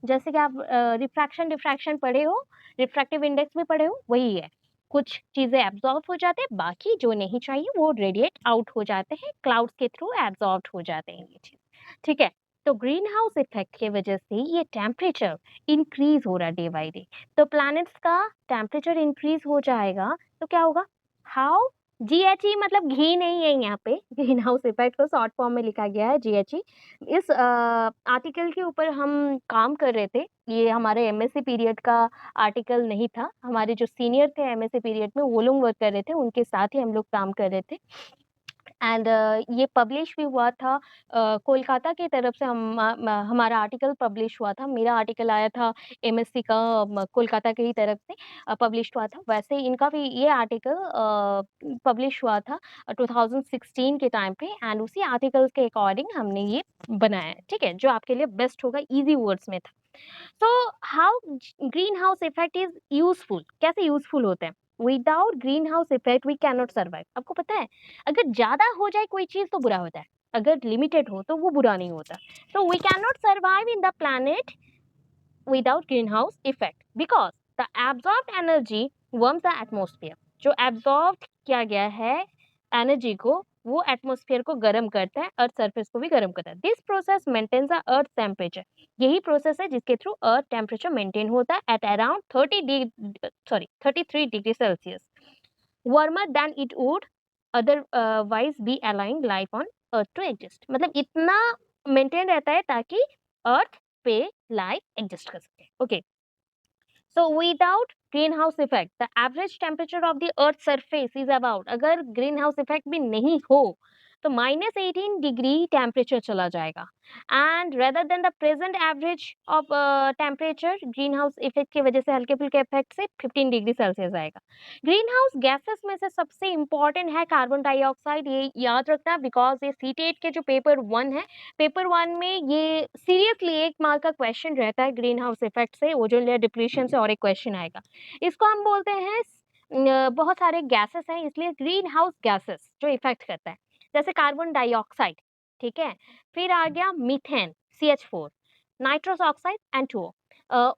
जैसे कि आप रिफ्रैक्शन डिफ्रैक्शन पढ़े हो, रिफ्रैक्टिव इंडेक्स भी पढ़े हो, वही है, कुछ चीजें एब्जॉर्ब हो जाते हैं, बाकी जो नहीं चाहिए वो रेडिएट आउट हो जाते हैं, क्लाउड्स के थ्रू एब्जॉर्ब हो जाते हैं ये चीज, ठीक है? तो ग्रीन हाउस इफेक्ट की वजह से ये टेम्परेचर इंक्रीज हो रहा है डे बाय डे, तो प्लैनेट्स का टेम्परेचर इंक्रीज हो जाएगा, तो क्या होगा, हाउ, GHE मतलब घी नहीं है, यहाँ पे ग्रीन हाउस इफेक्ट को शॉर्ट फॉर्म में लिखा गया है GHE। इस आर्टिकल के ऊपर हम काम कर रहे थे, ये हमारे एमएससी पीरियड का आर्टिकल नहीं था, हमारे जो सीनियर थे एमएससी पीरियड में वो लोग वर्क कर रहे थे, उनके साथ ही हम लोग काम कर रहे थे। एंड ये पब्लिश भी हुआ था कोलकाता की तरफ से, हमारा आर्टिकल पब्लिश हुआ था, मेरा आर्टिकल आया था एमएससी का, कोलकाता की ही तरफ से पब्लिश हुआ था। वैसे इनका भी ये आर्टिकल पब्लिश हुआ था 2016 के टाइम पे, एंड उसी आर्टिकल के अकॉर्डिंग हमने ये बनाया है, ठीक है, जो आपके लिए बेस्ट होगा, इजी वर्ड्स में था। तो how green house effect is useful, कैसे यूजफुल होते हैं, without green house effect we can not survive. आपको पता है, अगर ज्यादा हो जाए कोई चीज तो बुरा होता है, अगर लिमिटेड हो तो वो बुरा नहीं होता। तो we can not survive in the planet without greenhouse effect because the absorbed energy warms the atmosphere। जो absorbed किया गया है एनर्जी को, वो एटमोस्फेयर को गर्म करता है, अर्थ सरफेस को भी गर्म करता है। This process maintains the earth temperature, यही प्रोसेस है जिसके थ्रू अर्थ टेम्परेचर मेंटेन होता है at around 33 degree Celsius, warmer than it would otherwise be allowing life on earth to exist। मतलब इतना मेंटेन रहता है ताकि अर्थ पे लाइफ एग्जिस्ट कर सके, okay. So without greenhouse effect, the average temperature of the earth surface is about, अगर greenhouse effect भी नहीं हो तो -18 डिग्री टेम्परेचर चला जाएगा, and rather than the present average of temperature, green house effect की वजह से हल्के फुल्के इफेक्ट से 15 डिग्री सेल्सियस आएगा। ग्रीन हाउस गैसेस में से सबसे इंपॉर्टेंट है कार्बन डाइऑक्साइड, ये याद रखना, बिकॉज ये सीटेट के जो पेपर 1 है, पेपर 1 में ये सीरियसली 1 मार्क का क्वेश्चन रहता है, ग्रीन हाउस इफेक्ट से ओजोन लेयर डिप्लीशन से और एक क्वेश्चन आएगा। इसको हम बोलते हैं बहुत सारे गैसेस हैं, इसलिए ग्रीन हाउस गैसेस जो इफेक्ट करता है, जैसे कार्बन डाइऑक्साइड, ठीक है, फिर आ गया methane CH4, nitrous oxide N2O,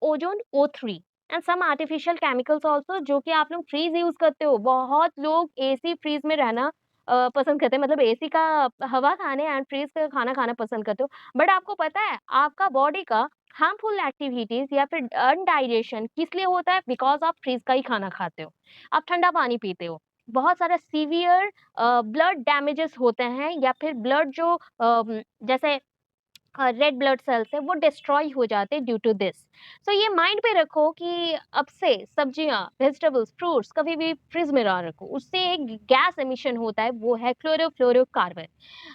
ozone O3 and some artificial chemicals also, जो कि आप लोग फ्रीज यूज करते हो, बहुत लोग एसी फ्रीज में रहना पसंद करते हैं, मतलब एसी का हवा खाने एंड फ्रीज का खाना खाना पसंद करते हो, बट आपको पता है आपका बॉडी का हार्मफुल एक्टिविटीज या फिर अनडाइजेशन किस लिए होता है, बिकॉज आप फ्रीज का ही खाना खाते हो, आप ठंडा पानी पीते हो, बहुत सारा सीवियर ब्लड डैमेजेस होते हैं, या फिर ब्लड जो जैसे रेड ब्लड सेल्स है वो डिस्ट्रॉय हो जाते हैं ड्यू टू दिस। सो ये माइंड पे रखो कि अब से सब्जियां, वेजिटेबल्स, फ्रूट्स कभी भी फ्रिज में ना रखो, उससे एक गैस एमिशन होता है, वो है क्लोरोफ्लोरोकार्बन।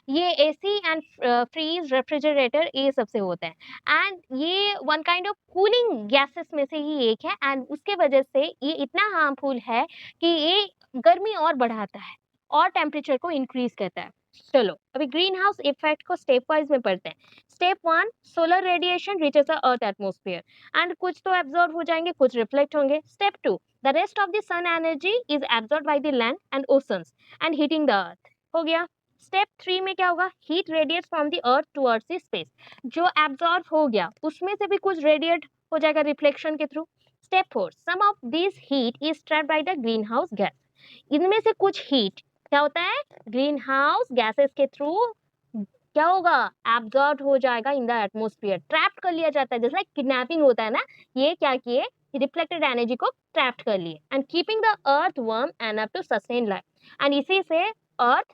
ये एसी एंड फ्रीज रेफ्रिजरेटर ये सबसे होता है, एंड ये one kind of cooling gases में से ही एक है, एंड उसके वजह से ये इतना हार्मफुल है कि ये गर्मी और बढ़ाता है और टेम्परेचर को इंक्रीज करता है। चलो अभी ग्रीन हाउस इफेक्ट को स्टेप वाइज में पढ़ते हैं। Step 1, solar radiation reaches the earth atmosphere, and कुछ तो एब्जॉर्ब हो जाएंगे, कुछ रिफ्लेक्ट होंगे। Step 2, the rest of the sun energy is absorb by the land and oceans and heating the earth, हो गया। स्टेप 3 में क्या होगा, heat radiates from the earth towards the space, जो एब्जॉर्ब हो गया उसमें से भी कुछ रेडिएट हो जाएगा रिफ्लेक्शन के through. Step 4, some of this heat is trapped by the green house gas, इनमें से कुछ हीट क्या होता है, ग्रीन हाउस गैसेस के थ्रू क्या होगा, एब्जॉर्ब हो जाएगा इन द एटमॉस्फेयर, ट्रैप्ड कर लिया जाता है, जैसे किडनैपिंग होता है ना, ये क्या किए, रिफ्लेक्टेड एनर्जी को ट्रैप्ड कर लिए, and keeping the earth warm enough to sustain life, and इसी से अर्थ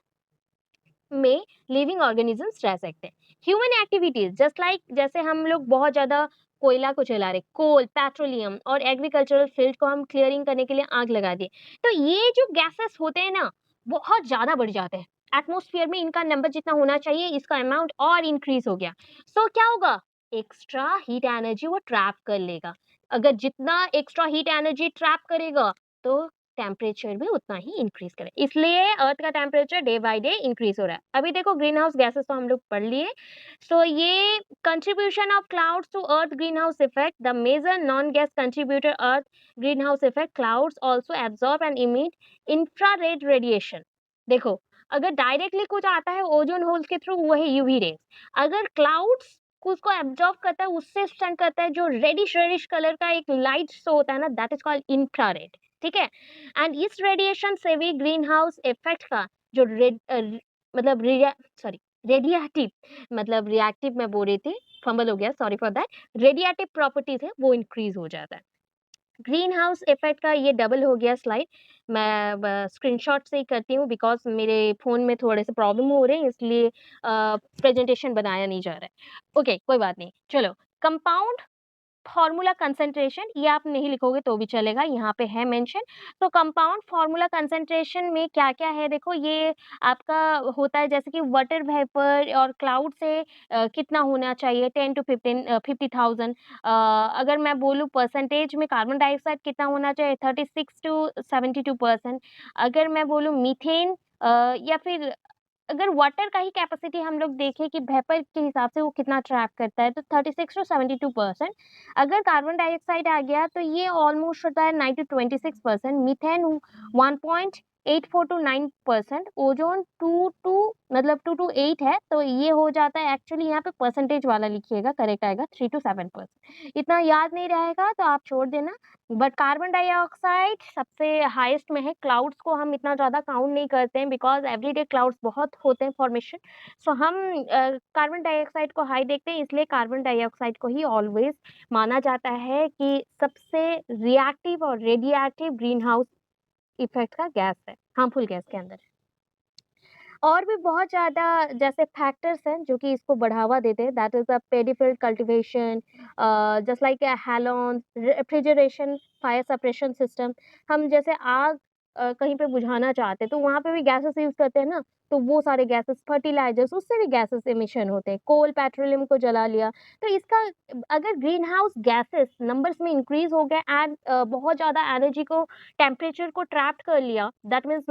में लिविंग ऑर्गेनिजम्स रह सकते हैं। ह्यूमन एक्टिविटीज जस्ट लाइक, जैसे हम लोग बहुत ज्यादा कोयला को जला रहे, कोल, पेट्रोलियम और एग्रीकल्चरल फील्ड को हम क्लियरिंग करने के लिए आग लगा दिए, तो ये जो गैसेस होते हैं ना, बहुत ज़्यादा बढ़ जाते हैं। एटमॉस्फेयर में इनका नंबर जितना होना चाहिए, इसका अमाउंट और इंक्रीज़ हो गया। सो क्या होगा? एक्स्ट्रा हीट एनर्जी वो ट्रैप कर लेगा। अगर जितना एक्स्ट्रा हीट एनर्जी ट्रैप करेगा, तो टेम्परेचर भी उतना ही इंक्रीज़ करेगा। इसलिए अर्थ का temperature day by day increase हो रहा है। अभी देखो ग्रीन हाउस गैसेज़ तो हम लोग पढ़ लिए। सो ये contribution of clouds to earth green house effect, the major non gas contributor earth green house effect, clouds also absorb and emit infrared radiation. देखो, अगर डायरेक्टली कुछ आता है ओजोन होल्स के थ्रू, वो है यूवी रेज। अगर क्लाउड्स उसको एब्जॉर्ब करता है, उससे स्टन करता है, जो रेडिश रेडिश कलर का एक लाइट शो होता है ना, दैट इज कॉल्ड इंफ्रारेड। ठीक है। एंड इस रेडिएशन से भी ग्रीन हाउस इफेक्ट का जो मतलब सॉरी रेडिएटिव, मतलब रिएक्टिव मैं बोल रही थी, फंबल हो गया, sorry for that. Radiative properties है वो इंक्रीज हो जाता है। ग्रीन हाउस इफेक्ट का ये डबल हो गया स्लाइड। मैं स्क्रीनशॉट से ही करती हूँ बिकॉज मेरे फ़ोन में थोड़े से प्रॉब्लम हो रहे हैं, इसलिए प्रेजेंटेशन बनाया नहीं जा रहा है। ओके, कोई बात नहीं। चलो, कंपाउंड फार्मूला कंसंट्रेशन, ये आप नहीं लिखोगे तो भी चलेगा, यहाँ पे है मेंशन। तो कंपाउंड फार्मूला कंसंट्रेशन में क्या क्या है, देखो ये आपका होता है जैसे कि वाटर वेपर और क्लाउड से कितना होना चाहिए, 10 to 50,000। अगर मैं बोलूँ परसेंटेज में, कार्बन डाइऑक्साइड कितना होना चाहिए, 36 to 72%। अगर मैं बोलूँ मीथेन या फिर अगर वाटर का ही कैपेसिटी हम लोग देखें कि वेपर के हिसाब से वो कितना ट्रैप करता है, तो 36 to 72%। अगर कार्बन डाइऑक्साइड आ गया तो ये ऑलमोस्ट होता है 9 to 26%। Methane 1.84 to 9%। Ozone 2 to 8 है, तो ये हो जाता है, एक्चुअली यहाँ पे परसेंटेज वाला लिखिएगा, करेक्ट आएगा 3 to 7%। इतना याद नहीं रहेगा तो आप छोड़ देना। बट कार्बन डाइऑक्साइड सबसे हाईएस्ट में है। क्लाउड्स को हम इतना ज़्यादा काउंट नहीं करते हैं बिकॉज़ एवरीडे क्लाउड्स बहुत होते हैं फॉर्मेशन। सो हम कार्बन डाइऑक्साइड को हाई देखते हैं, इसलिए कार्बन डाइऑक्साइड को ही ऑलवेज़ माना जाता है कि सबसे रिएक्टिव और रेडिएटिव ग्रीन हाउस इफ़ेक्ट का गैस है, हार्मफुल गैस के अंदर। और भी बहुत ज़्यादा जैसे फैक्टर्स हैं जो कि इसको बढ़ावा देते हैं, that is the paddy field cultivation, just like halons, refrigeration, fire suppression system. हम जैसे आग कहीं पे बुझाना चाहते हैं तो वहाँ पे भी गैसेस यूज़ करते हैं ना, तो वो सारे गैसेस, फर्टिलाइजर्स, उससे भी गैसेस एमिशन होते हैं। कोल, पेट्रोलियम को जला लिया, तो इसका अगर ग्रीन हाउस गैसेस नंबर्स में इंक्रीज हो गए एंड बहुत ज़्यादा एनर्जी को, टेम्परेचर को ट्रैप्ड कर लिया, दैट मीन्स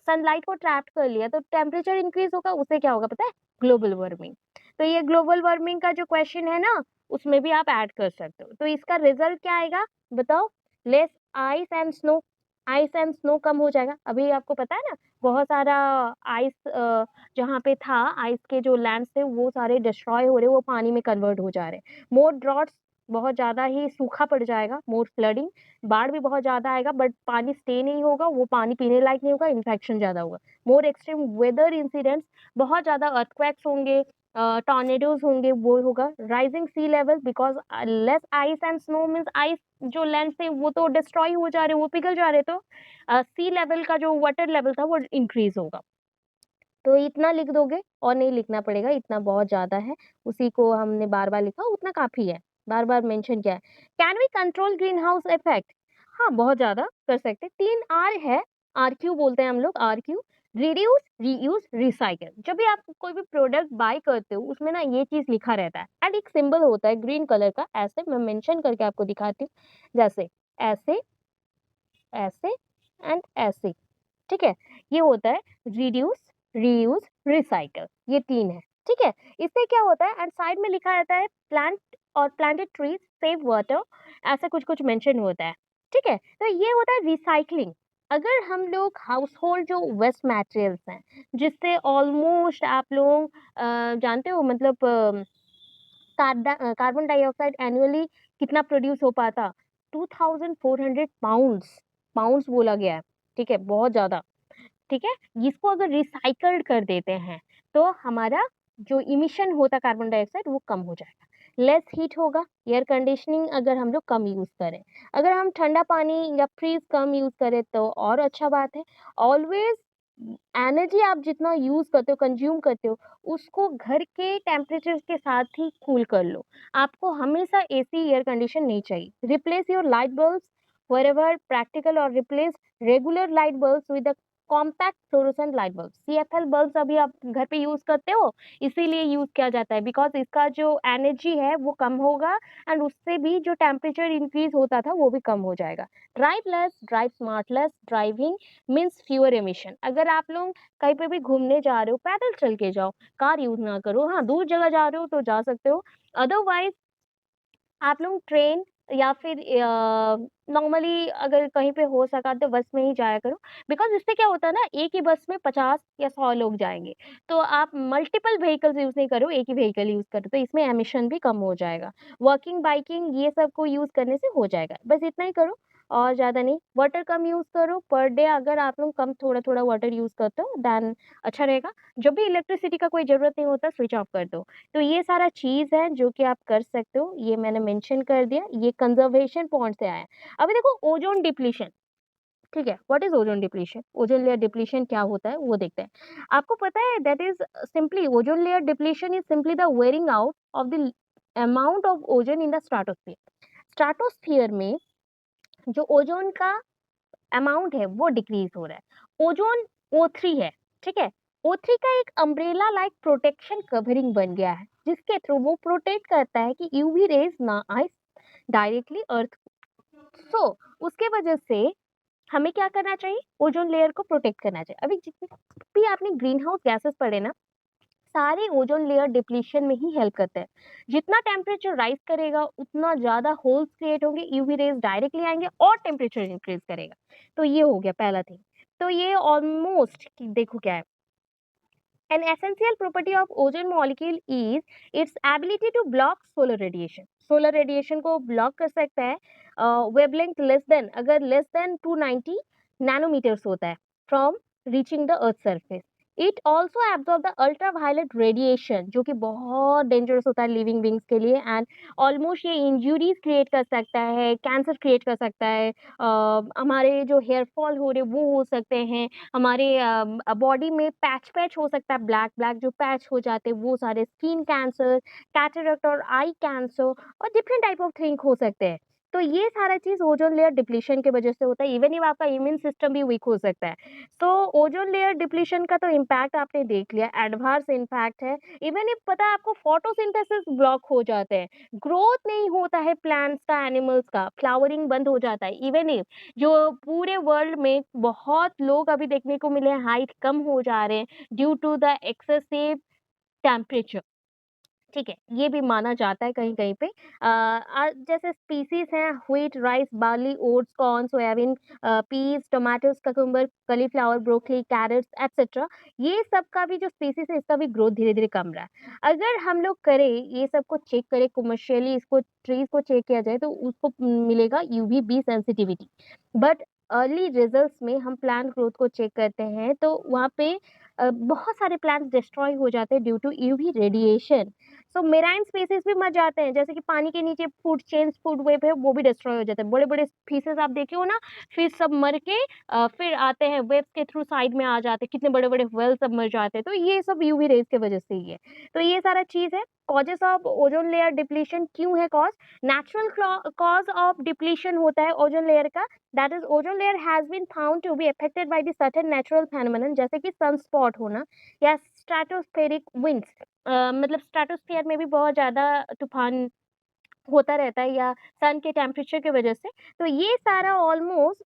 सनलाइट को ट्रैप्ड कर लिया, तो टेम्परेचर इंक्रीज होगा, उससे क्या होगा पता है? Global warming. तो ये ग्लोबल वार्मिंग का जो क्वेश्चन है ना, उसमें भी आप ऐड कर सकते हो। तो इसका रिजल्ट क्या आएगा बताओ? Less ice and snow. Ice and snow कम हो जाएगा। अभी आपको पता है ना, बहुत सारा आइस जहाँ पे था, आइस के जो लैंड्स थे वो सारे डिस्ट्रॉय हो रहे, वो पानी में कन्वर्ट हो जा रहे। मोर ड्रॉट्स, बहुत ज़्यादा ही सूखा पड़ जाएगा। मोर फ्लडिंग, बाढ़ भी बहुत ज़्यादा आएगा, बट पानी स्टे नहीं होगा, वो पानी पीने लायक नहीं होगा, इन्फेक्शन ज़्यादा होगा। मोर एक्सट्रीम वेदर इंसिडेंट्स, बहुत ज़्यादा अर्थक्वेक्स होंगे, टॉर्नेडोज़ होंगे, वो होगा। Rising sea level because less ice and snow means ice जो लैंड से वो तो डिस्ट्रॉय हो जा रहे, वो पिघल जा रहे, तो सी लेवल का जो वाटर लेवल था वो इंक्रीज़ होगा। तो इतना लिख दोगे और नहीं लिखना पड़ेगा, इतना बहुत ज़्यादा है। उसी को हमने बार-बार लिखा, उतना काफ़ी है। बार-बार मेंशन किया है। Can we control green house effect? हाँ, बहुत ज़्यादा कर सकते हैं। 3 आर है, आरक्यू बोलते हैं हम लोग, आरक्यू। Reduce, reuse, recycle. जब भी आप कोई भी प्रोडक्ट बाय करते हो, उसमें ना ये चीज़ लिखा रहता है एंड एक सिंबल होता है ग्रीन कलर का, ऐसे मैं मेंशन करके आपको दिखाती हूँ। जैसे ऐसे, ऐसे एंड ऐसे। ठीक है? ये होता है रिड्यूस, रीयूज़, रिसाइकिल, ये 3 है, ठीक है? इससे क्या होता है एंड साइड में लिखा रहता है प्लांट और प्लांटेड ट्रीज सेव वाटर, ऐसा कुछ-कुछ मेंशन होता है, ठीक है? तो ये होता है रिसाइक्लिंग। अगर हम लोग हाउसहोल्ड जो वेस्ट मटेरियल्स हैं, जिससे ऑलमोस्ट आप लोग जानते हो, मतलब कार्बन डाइऑक्साइड एनुअली कितना प्रोड्यूस हो पाता? 2400 पाउंड्स, पाउंड्स बोला गया है, ठीक है? बहुत ज़्यादा। ठीक है? इसको अगर रिसाइक्ल्ड कर देते हैं, तो हमारा जो इमिशन होता कार्बन डाइऑक्साइड वो कम हो जाएगा। लेस हीट होगा, एयर कंडीशनिंग अगर हम लोग कम यूज़ करें। अगर हम ठंडा पानी या फ्रिज कम यूज़ करें तो और अच्छा बात है। ऑलवेज़ एनर्जी आप जितना यूज़ करते हो, कंज़्यूम करते हो, उसको घर के टेम्परेचर के साथ ही कूल कर लो। आपको हमेशा एसी, एयर कंडीशन नहीं चाहिए। Replace your light bulbs wherever practical और replace regular light bulbs with the compact fluorescent light bulb. CFL bulbs अभी आप घर पे यूज़ करते हो, इसीलिए यूज़ किया जाता है बिकॉज़ इसका जो एनर्जी है वो कम होगा एंड उससे भी जो टेम्परेचर इंक्रीज़ होता था वो भी कम हो जाएगा। Drive less, drive smart, less driving means fewer emission. अगर आप लोग कहीं पे भी घूमने जा रहे हो, पैदल चल के जाओ, कार यूज़ ना करो। हाँ, दूर जगह जा रहे हो तो जा सकते हो, अदरवाइज़ आप लोग ट्रेन या फिर नॉर्मली अगर कहीं पे हो सका तो बस में ही जाया करो बिकॉज़ इससे क्या होता है ना, एक ही बस में 50 या 100 लोग जाएँगे, तो आप मल्टीपल व्हीकल्स यूज़ नहीं करो, एक ही व्हीकल यूज़ करो, तो इसमें एमिशन भी कम हो जाएगा। वॉकिंग, बाइकिंग ये सब को यूज़ करने से हो जाएगा, बस इतना ही करो और ज़्यादा नहीं। वाटर कम यूज़ करो, पर डे अगर आप लोग कम थोड़ा-थोड़ा वाटर यूज़ करते हो देन अच्छा रहेगा। जब भी इलेक्ट्रिसिटी का कोई ज़रूरत नहीं होता, स्विच ऑफ कर दो। तो ये सारा चीज़ है जो कि आप कर सकते हो, ये मैंने मेंशन कर दिया, ये कंज़र्वेशन पॉइंट से आया है। अभी देखो ओज़ोन डिप्लीशन, ठीक है? What is ozone depletion? Ozone layer depletion क्या होता है वो देखते हैं। आपको पता है that is simply ozone layer depletion is simply the wearing out of the amount of ozone in the stratosphere. Stratosphere में जो ओज़ोन का अमाउंट है वो डिक्रीज़ हो रहा है। ओज़ोन O3 है, ठीक है? O3 का एक अम्ब्रेला लाइक प्रोटेक्शन कवरिंग बन गया है, जिसके थ्रू वो प्रोटेक्ट करता है कि यूवी रेज़ ना आए डायरेक्टली अर्थ को। उसके वजह से हमें क्या करना चाहिए? ओज़ोन लेयर को प्रोटेक्ट करना चाहिए। अभी जितने भी आपने ग्रीन हाउस गैसेस पढ़े ना, सारे ओज़ोन लेयर डिप्लीशन में ही हेल्प करते हैं। जितना टेम्परेचर राइज़ करेगा, उतना ज़्यादा होल्स क्रिएट होंगे, यूवी रेज़ डायरेक्टली आएँगे और टेम्परेचर इंक्रीज़ करेगा। तो ये हो गया पहला थिंग। तो ये ऑलमोस्ट कि देखो क्या है, an essential property of ozone molecule is its ability to block solar radiation. Solar radiation को block कर सकता है wavelength less than, अगर less than 290 nanometers होता है from reaching the earth surface. It also absorb the ultraviolet radiation जो कि बहुत dangerous होता है living beings के लिए and almost ये injuries create कर सकता है, cancer create कर सकता है, हमारे जो hair fall हो रहे वो हो सकते हैं, हमारे बॉडी में पैच पैच हो सकता है, ब्लैक ब्लैक जो पैच हो जाते हैं वो सारे, स्किन कैंसर, कैटरेक्ट और आई कैंसर और डिफरेंट टाइप ऑफ थिंग हो सकते हैं। तो ये सारा चीज़ ओजोन लेयर डिप्लीशन की वजह से होता है, इवन इफ आपका इम्यून सिस्टम भी वीक हो सकता है। तो ओजोन लेयर डिप्लीशन का तो इम्पैक्ट आपने देख लिया, एडवर्स इम्पैक्ट है। इवन इफ पता है आपको, फोटोसिंथेसिस ब्लॉक हो जाते हैं, ग्रोथ नहीं होता है प्लांट्स का, एनिमल्स का, फ्लावरिंग बंद हो जाता है। इवन इफ जो पूरे वर्ल्ड में बहुत लोग अभी देखने को मिले हैं हाइट कम हो जा रहे हैं due to the excessive temperature, ठीक है, ये भी माना जाता है कहीं-कहीं पे। जैसे स्पीशीज़ हैं wheat, rice, barley, oats, corn, soybean, peas, tomatoes, cucumber, cauliflower, broccoli, carrots etcetera, ये सब का भी जो स्पीशीज़ है इसका भी ग्रोथ धीरे-धीरे कम रहा है। अगर हम लोग करें, ये सब को चेक करें कमर्शियली, इसको ट्रीज़ को चेक किया जाए तो उसको मिलेगा UVB sensitivity. But early results में हम प्लांट ग्रोथ को चेक करते हैं तो वहाँ पे बहुत सारे प्लांट्स डिस्ट्रॉय हो जाते हैं due to UV radiation. So marine species भी मर जाते हैं, जैसे कि पानी के नीचे फूड चेन्स, फूड वेब है वो भी डिस्ट्रॉय हो जाते हैं। बड़े-बड़े पीसेस आप देखे हो ना, फिश सब मर के फिर आते हैं वेब्स के थ्रू साइड में आ जाते हैं, कितने बड़े-बड़े व्हेल सब मर जाते हैं। तो ये सब यूवी रेज़ की वजह से ही है। तो ये सारा चीज़ है। Causes of ozone layer depletion क्यों है cause? Natural cause of depletion होता है ओज़ोन लेयर का, that is ozone layer has been found to be affected by the certain natural phenomenon, जैसे कि सनस्पॉट होना या स्ट्रेटोस्फेरिक विंड्स। मतलब स्ट्रेटोस्फीयर में भी बहुत ज़्यादा तूफ़ान होता रहता है या सन के टेम्परेचर की वजह से। तो ये सारा ऑलमोस्ट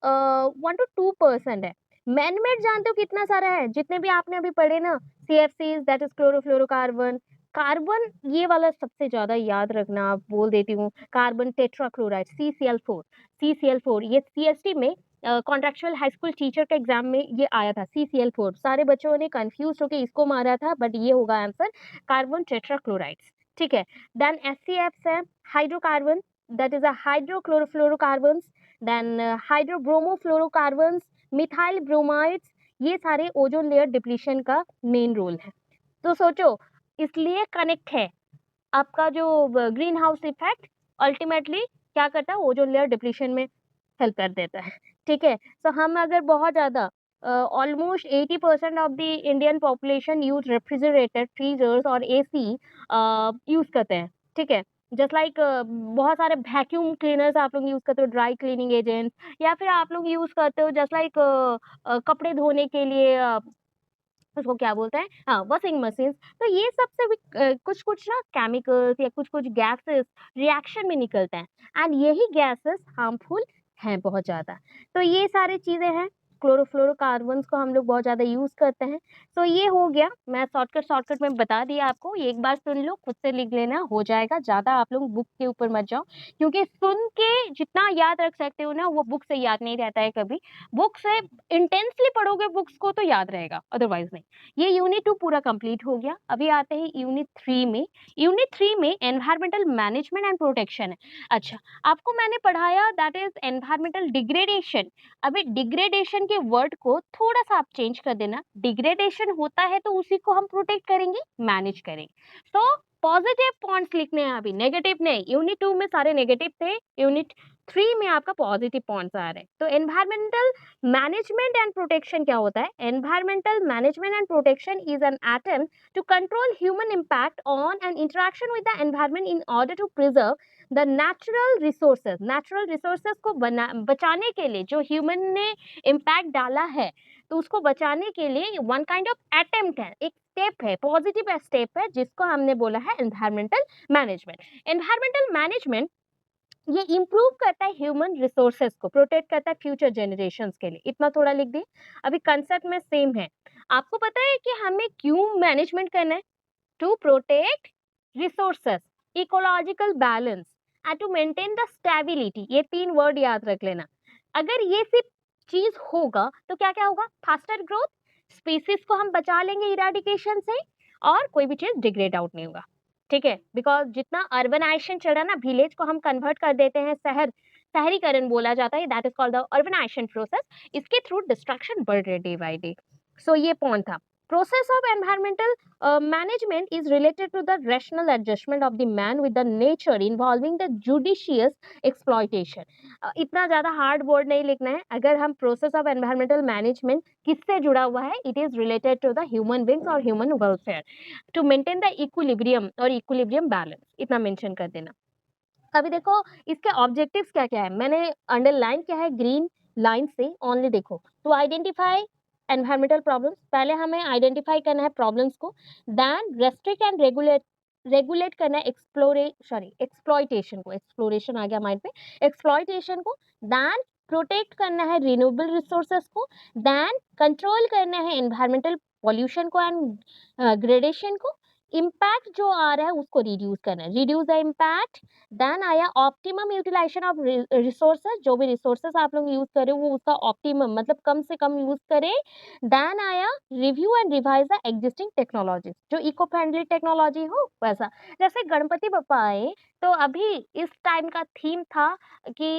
1 टू 2% है। मैन मेड जानते हो कितना सारा है? जितने भी आपने अभी पढ़े ना, सीएफसीज़ दैट इज़ क्लोरोफ्लोरोकार्बन, कार्बन ये वाला सबसे ज़्यादा याद रखना, आप बोल देती हूँ, कार्बन टेट्राक्लोराइड CCl4, CCl4 ये सीएसटी में कॉन्ट्रेक्चुअल हाई स्कूल टीचर के एग्ज़ाम में ये आया था CCl4। सारे बच्चों ने कन्फ्यूज़ होके इसको मारा था बट ये होगा आंसर, कार्बन टेट्राक्लोराइड्स, ठीक है? Then HCFs है hydrocarbon, that is a hydrochlorofluorocarbons, then hydrobromofluorocarbons, methyl bromides, ये सारे ओजोन लेयर डिप्लीशन का मेन रोल है। तो सोचो, इसलिए कनेक्ट है आपका जो ग्रीन हाउस इफेक्ट अल्टीमेटली क्या करता है, ओजोन लेयर डिप्लीशन में हेल्प कर देता है, ठीक है? तो हम अगर बहुत ज़्यादा almost 80% of the Indian population use refrigerator, freezers और एसी यूज़ करते हैं, ठीक है? जस्ट लाइक बहुत सारे वैक्यूम क्लीनर्स आप लोग यूज़ करते हो, ड्राई क्लीनिंग एजेंट्स, या फिर आप लोग यूज़ करते हो जस्ट लाइक कपड़े धोने के लिए उसको क्या बोलते हैं? हाँ, वॉशिंग मशीन्स। तो ये सब से भी कुछ-कुछ ना केमिकल्स या कुछ-कुछ गैसेस रिएक्शन में निकलते हैं, एंड यही गैसेस हार्मफुल हैं बहुत ज़्यादा। तो ये सारी चीज़ें हैं, क्लोरोफ्लोरोकार्बन्स को हम लोग बहुत ज़्यादा यूज़ करते हैं। तो ये हो गया, मैं शॉर्टकट में बता दिया आपको, ये एक बार सुन लो, खुद से लिख लेना, हो जाएगा। ज़्यादा आप लोग बुक के ऊपर मत जाओ, क्योंकि सुन के जितना याद रख सकते हो ना, वो बुक से याद नहीं रहता है कभी। बुक से इंटेंसली पढ़ोगे बुक्स को तो याद रहेगा, अदरवाइज़ नहीं। ये यूनिट 2 पूरा कंप्लीट हो गया। अभी आते हैं यूनिट 3 में। यूनिट 3 में एनवायरमेंटल मैनेजमेंट एंड प्रोटेक्शन है। अच्छा, आपको मैंने पढ़ाया दैट इज़ एनवायरमेंटल डिग्रेडेशन। अभी डिग्रेडेशन के वर्ड को थोड़ा-सा आप चेंज कर देना। डिग्रेडेशन होता है तो उसी को हम प्रोटेक्ट करेंगे, मैनेज करेंगे। तो पॉजिटिव पॉइंट्स लिखने हैं अभी, नेगेटिव नहीं। यूनिट 2 में सारे नेगेटिव थे, यूनिट 3 में आपका पॉजिटिव पॉइंट्स आ रहे हैं। तो एनवायरमेंटल मैनेजमेंट एंड प्रोटेक्शन क्या होता है? Environmental management and protection is an attempt to control human impact on and interaction with the environment in order to preserve the natural resources. natural resources को बचाने के लिए जो ह्यूमन ने impact डाला है, तो उसको बचाने के लिए वन काइंड ऑफ अटेम्प्ट है, एक स्टेप है, पॉजिटिव स्टेप है, जिसको हमने बोला है एनवायरमेंटल मैनेजमेंट। एनवायरमेंटल मैनेजमेंट ये इम्प्रूव करता है ह्यूमन रिसोर्सेज को, प्रोटेक्ट करता है फ्यूचर जनरेशंस के लिए। इतना थोड़ा लिख दिए। अभी कंसेप्ट में सेम है। आपको पता है कि हमें क्यों मैनेजमेंट करना है? To protect resources, ecological balance and to maintain the stability. ये 3 वर्ड याद रख लेना। अगर ये सिर्फ चीज होगा तो क्या क्या होगा? फास्टर ग्रोथ, स्पीसीज को हम बचा लेंगे इराडिकेशन से, और कोई भी चीज डिग्रेड आउट नहीं होगा। ठीक है, बिकॉज जितना अर्बनाइजेशन चढ़ा ना, विलेज को हम कन्वर्ट कर देते हैं शहरीकरण बोला जाता है, that is called the urbanisation process. इसके थ्रू डिस्ट्रक्शन बढ़ रहे डे बाय डे। सो ये पॉइंट था। Process of environmental management is related to the rational adjustment of the man with the nature involving the judicious exploitation. इतना ज्यादा hard word नहीं लिखना है। अगर हम प्रोसेस ऑफ एनवायरमेंटल मैनेजमेंट किससे जुड़ा हुआ है, it is related to the human beings और human welfare to maintain the equilibrium और इक्विलिब्रियम बैलेंस, इतना मेंशन कर देना। अभी देखो इसके ऑब्जेक्टिव्स क्या क्या है, मैंने अंडरलाइन किया है ग्रीन लाइन से, ओनली देखो। टू आइडेंटिफाई एनवायरमेंटल प्रॉब्लम्स, पहले हमें आइडेंटिफाई करना है प्रॉब्लम्स को, देन रेस्ट्रिक्ट एंड रेगुलेट करना है एक्सप्लॉइटेशन को, एक्सप्लोरेशन आ गया माइंड पे, एक्सप्लॉइटेशन को, देन प्रोटेक्ट करना है रिन्यूएबल रिसोर्सेस को, देन कंट्रोल करना है एनवायरमेंटल पॉल्यूशन को एंड ग्रेडेशन को, इम्पैक्ट जो आ रहा है उसको रिड्यूस करना है, रिड्यूस द इम्पैक्ट। देन आया ऑप्टिमम यूटिलाइजेशन ऑफ रिसोर्सेज, जो भी रिसोर्सेज आप लोग यूज कर रहे हो वो उसका ऑप्टिमम मतलब कम से कम यूज करें। देन आया review and revise the existing technologies, जो इको फ्रेंडली टेक्नोलॉजी हो वैसा। जैसे गणपति बप्पा आए तो अभी इस टाइम का थीम था कि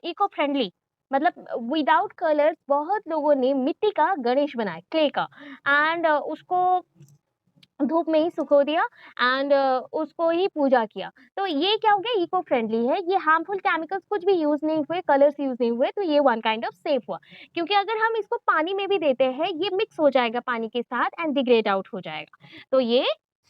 इको फ्रेंडली, मतलब विदाउट कलर्स बहुत लोगों ने मिट्टी का गणेश बनाया, क्ले का, एंड उसको धूप में ही सुखो दिया, एंड उसको ही पूजा किया। तो ये क्या हो गया? इको फ्रेंडली है, ये हार्मफुल केमिकल्स कुछ भी यूज नहीं हुए, कलर्स यूज नहीं हुए, तो ये वन काइंड ऑफ सेफ हुआ। क्योंकि अगर हम इसको पानी में भी देते हैं, ये मिक्स हो जाएगा पानी के साथ एंड डिग्रेड आउट हो जाएगा, तो ये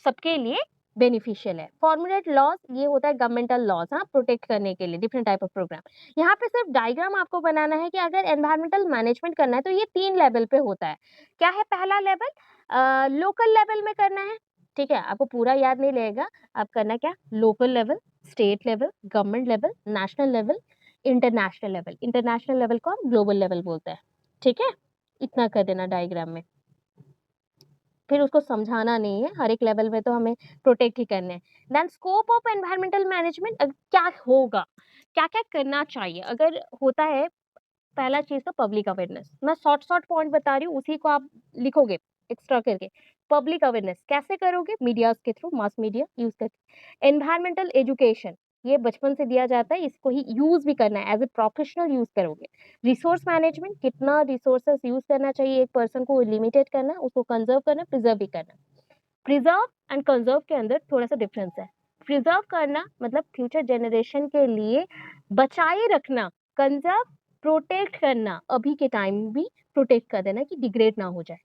सबके लिए बेनिफिशियल है। फॉर्मुलेट लॉज, ये होता है गवर्नमेंटल लॉज, हाँ, प्रोटेक्ट करने के लिए डिफरेंट टाइप ऑफ प्रोग्राम। यहाँ पे सिर्फ डायग्राम आपको बनाना है कि अगर एनवायरमेंटल मैनेजमेंट करना है तो ये 3 लेवल पे होता है। क्या है पहला लेवल? लोकल लेवल में करना है। ठीक है, आपको पूरा याद नहीं रहेगा। आप करना क्या? Local level, state level, government level, national level, international level. International level को हम ग्लोबल लेवल बोलते हैं। ठीक है, इतना कर देना डायग्राम में। फिर उसको समझाना नहीं है, हर एक लेवल में तो हमें प्रोटेक्ट ही करने हैं। Then scope of environmental management, क्या होगा, क्या क्या करना चाहिए अगर होता है। पहला चीज तो पब्लिक अवेयरनेस, मैं शॉर्ट पॉइंट बता रही हूँ, उसी को आप लिखोगे एक्स्ट्रा करके। पब्लिक अवेयरनेस कैसे करोगे? मीडिया के थ्रू, मास मीडिया यूज करके। एनवायरमेंटल एजुकेशन, ये बचपन से दिया जाता है, इसको ही यूज भी करना है, एज ए प्रोफेशनल यूज करोगे। रिसोर्स मैनेजमेंट, कितना रिसोर्सेस यूज करना चाहिए, एक पर्सन को लिमिटेड करना, उसको कंजर्व करना, प्रिजर्व भी करना। प्रिजर्व एंड कंजर्व के अंदर थोड़ा सा डिफरेंस है। प्रिजर्व करना मतलब फ्यूचर जनरेशन के लिए बचाए रखना, कंजर्व प्रोटेक्ट करना, अभी के टाइम भी प्रोटेक्ट कर देना कि डिग्रेड ना हो जाए।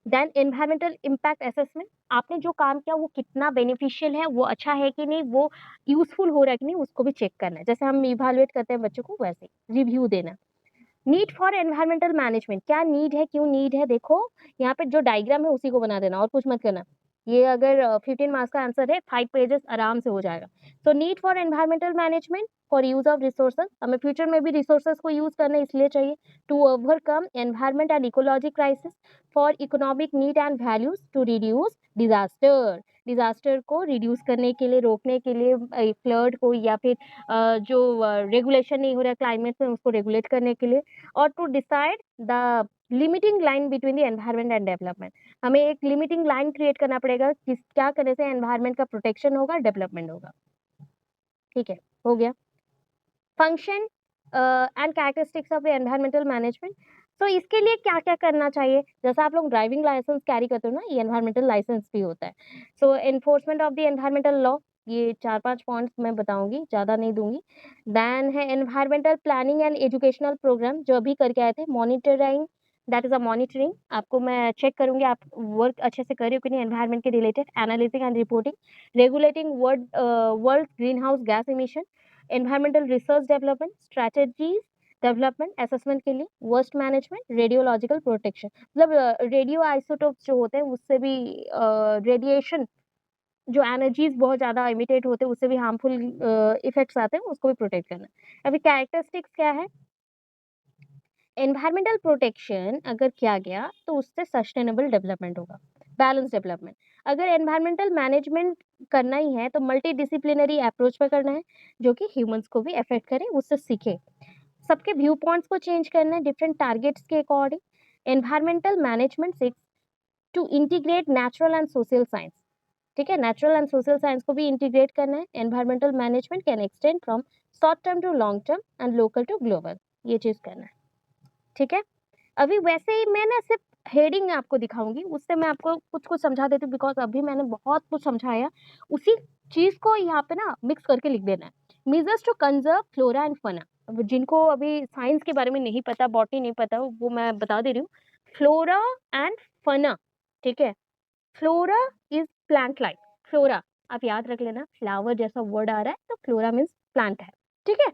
देन एनवायरमेंटल इम्पैक्ट असेसमेंट, आपने जो काम किया वो कितना बेनिफिशियल है, वो अच्छा है कि नहीं, वो यूज़फुल हो रहा है कि नहीं, उसको भी चेक करना है। जैसे हम इवैल्यूएट करते हैं बच्चों को, वैसे रिव्यू देना। नीड फॉर एनवायरमेंटल मैनेजमेंट, क्या नीड है, क्यों नीड है, देखो यहाँ पे जो डायग्राम है उसी को बना देना और कुछ मत करना। ये अगर 15 मार्क्स का आंसर है, 5 पेजेस आराम से हो जाएगा। So need for environmental management for use of resources, हमें फ्यूचर में भी रिसोर्सेज को यूज करना इसलिए चाहिए to overcome environment and ecology crisis, for economic need and values to reduce disaster, disaster को रिड्यूस करने के लिए, रोकने के लिए, फ्लड को या फिर जो रेगुलेशन नहीं हो रहा है क्लाइमेट में उसको रेगुलेट करने के लिए, और to decide the limiting line between the environment and development, हमें एक लिमिटिंग लाइन क्रिएट करना पड़ेगा किस क्या करने से एनवायरमेंट का प्रोटेक्शन होगा, डेवलपमेंट होगा। ठीक है, हो गया। Function and characteristics of the environmental management, तो इसके लिए क्या क्या करना चाहिए, जैसा आप लोग ड्राइविंग लाइसेंस कैरी करते हो ना, ये एनवायरमेंटल लाइसेंस भी होता है। So enforcement of the environmental law, ये 4-5 पॉइंट्स मैं बताऊंगी, ज़्यादा नहीं दूंगी। देन है environmental planning and educational programme, जो अभी करके आए थे, monitoring, that is a monitoring, आपको मैं चेक करूंगी आप वर्क अच्छे से कर रहे हो कि नहीं एनवायरमेंट के related, analysing and reporting, regulating world green house gas emission, environmental research development, strategies development assessment के लिए, वर्स्ट मैनेजमेंट, रेडियोलॉजिकल प्रोटेक्शन, मतलब रेडियो आइसोटोप्स जो होते हैं उससे भी रेडिएशन, जो एनर्जीज बहुत ज़्यादा इमिटेट होते हैं उससे भी हार्मफुल इफेक्ट्स आते हैं, उसको भी प्रोटेक्ट करना है। अभी कैरेक्टरिस्टिक्स क्या है, एनवायरमेंटल प्रोटेक्शन अगर किया गया तो उससे सस्टेनेबल डेवलपमेंट होगा, बैलेंस डेवलपमेंट। अगर एनवायरमेंटल मैनेजमेंट करना ही है तो मल्टी डिसिप्लिनरी अप्रोच पे करना है, जो कि ह्यूमंस को भी अफेक्ट करे, उससे सीखे, सबके व्यू पॉइंट्स को चेंज करना है डिफरेंट टारगेट्स के according. Environmental management seeks to integrate natural and social science, ठीक है, नेचुरल एंड सोशल साइंस को भी इंटीग्रेट करना है। Environmental management can extend from short term to long term and local to global, ये चीज करना है। ठीक है, अभी वैसे ही मैं ना सिर्फ हेडिंग आपको दिखाऊंगी, उससे मैं आपको कुछ कुछ समझा देती हूँ, बिकॉज अभी मैंने बहुत कुछ समझाया, उसी चीज को यहाँ पे ना मिक्स करके लिख देना है। Measures to conserve flora and fauna, अब जिनको अभी साइंस के बारे में नहीं पता, बॉटनी नहीं पता, वो मैं बता दे रही हूँ। फ्लोरा एंड फना, ठीक है, flora is plant life, flora आप याद रख लेना, फ्लावर जैसा वर्ड आ रहा है तो फ्लोरा मीन्स प्लांट है, ठीक है।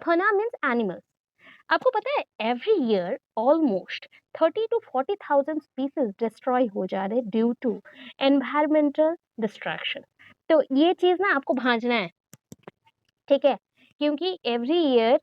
फना मीन्स एनिमल, आपको पता है every year almost 30 to 40,000 species destroy हो जा रहे ड्यू टू एनवायरमेंटल डिस्ट्रैक्शन। तो ये चीज ना आपको भांजना है, ठीक है, क्योंकि एवरी ईयर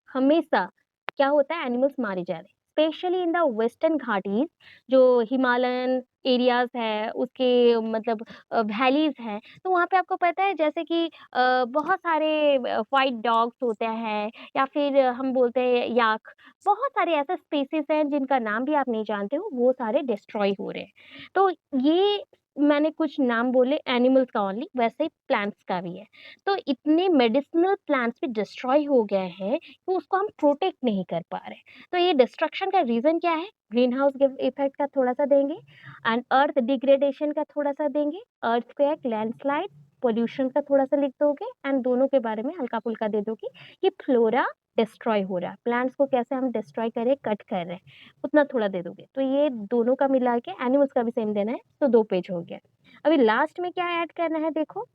हमेशा क्या होता है, एनिमल्स मारे जा रहे हैं, स्पेशली इन द वेस्टर्न घाटीज, जो हिमालयन एरियाज है उसके, मतलब वैलीज हैं, तो वहाँ पे आपको पता है जैसे कि बहुत सारे वाइट डॉग्स होते हैं, या फिर हम बोलते हैं याक, बहुत सारे ऐसे स्पीसीज हैं जिनका नाम भी आप नहीं जानते हो, वो सारे डिस्ट्रॉय हो रहे हैं। तो ये मैंने कुछ नाम बोले एनिमल्स का ओनली, वैसे ही प्लांट्स का भी है। तो इतने मेडिसिनल प्लांट्स भी डिस्ट्रॉय हो गए हैं, तो उसको हम प्रोटेक्ट नहीं कर पा रहे। तो ये डिस्ट्रक्शन का रीजन क्या है, ग्रीन हाउस इफेक्ट का थोड़ा सा देंगे, एंड अर्थ डिग्रेडेशन का थोड़ा सा देंगे, अर्थक्वेक, लैंडस्लाइड, पोल्यूशन का थोड़ा सा लिख दोगे, एंड दोनों के बारे में हल्का फुल्का दे दोगे कि फ्लोरा डिस्ट्रॉय हो रहा है, प्लांट्स को कैसे हम डिस्ट्रॉय कर रहे, कट कर रहे हैं, उतना थोड़ा दे दोगे। तो ये दोनों का मिला के एनिमल्स का भी सेम देना है, तो 2 पेज हो गया। अभी लास्ट में क्या ऐड करना है, देखो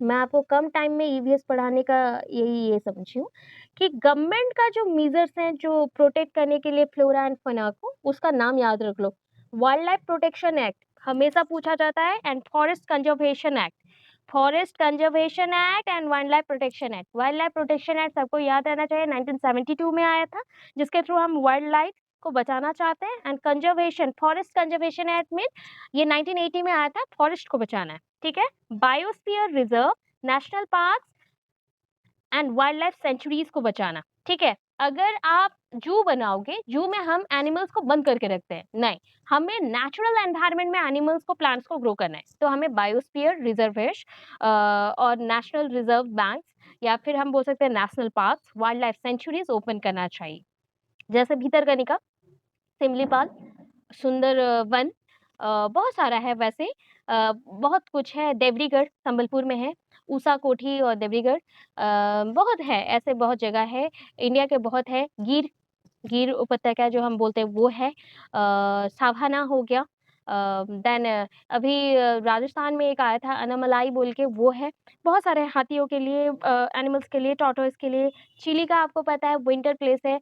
मैं आपको कम टाइम में ईवीएस पढ़ाने का यही ये समझी हूँ कि गवर्नमेंट का जो मेजर्स हैं जो प्रोटेक्ट करने के लिए फ्लोरा एंड फना को, उसका नाम याद रख लो, वाइल्ड लाइफ प्रोटेक्शन एक्ट हमेशा पूछा जाता है, and forest conservation act, forest conservation act and wild life protection act. Wild life protection act सबको याद रहना चाहिए, 1972 में आया था, जिसके थ्रू हम वाइल्ड लाइफ को बचाना चाहते हैं। And conservation, forest conservation act में ये 1980 में आया था, फॉरेस्ट को बचाना है, ठीक है। Biosphere reserve, national park and wild life sanctuaries को बचाना, ठीक है। अगर आप जू बनाओगे, जू में हम एनिमल्स को बंद करके रखते हैं, नहीं, हमें नेचुरल एनवायरनमेंट में एनिमल्स को, प्लांट्स को ग्रो करना है, तो हमें बायोस्फीयर रिजर्वेश और नेशनल रिजर्व बैंक्स, या फिर हम बोल सकते हैं national park, wild life sanctuaries open करना चाहिए, जैसे भीतरकनिका, सिमलीपाल, सुंदर वन, बहुत सारा है वैसे, बहुत कुछ है, देवरीगढ़ संबलपुर में है, ऊषा कोठी और देवरीगढ़, बहुत है, ऐसे बहुत जगह है, इंडिया के बहुत है, गिर गिर उपत्यका जो हम बोलते हैं वो है, साभाना हो गया, देन अभी राजस्थान में एक आया था अनामलाई बोल के, वो है। बहुत सारे हाथियों के लिए, एनिमल्स के लिए, टॉर्टोइस के लिए। चिली का आपको पता है विंटर प्लेस है,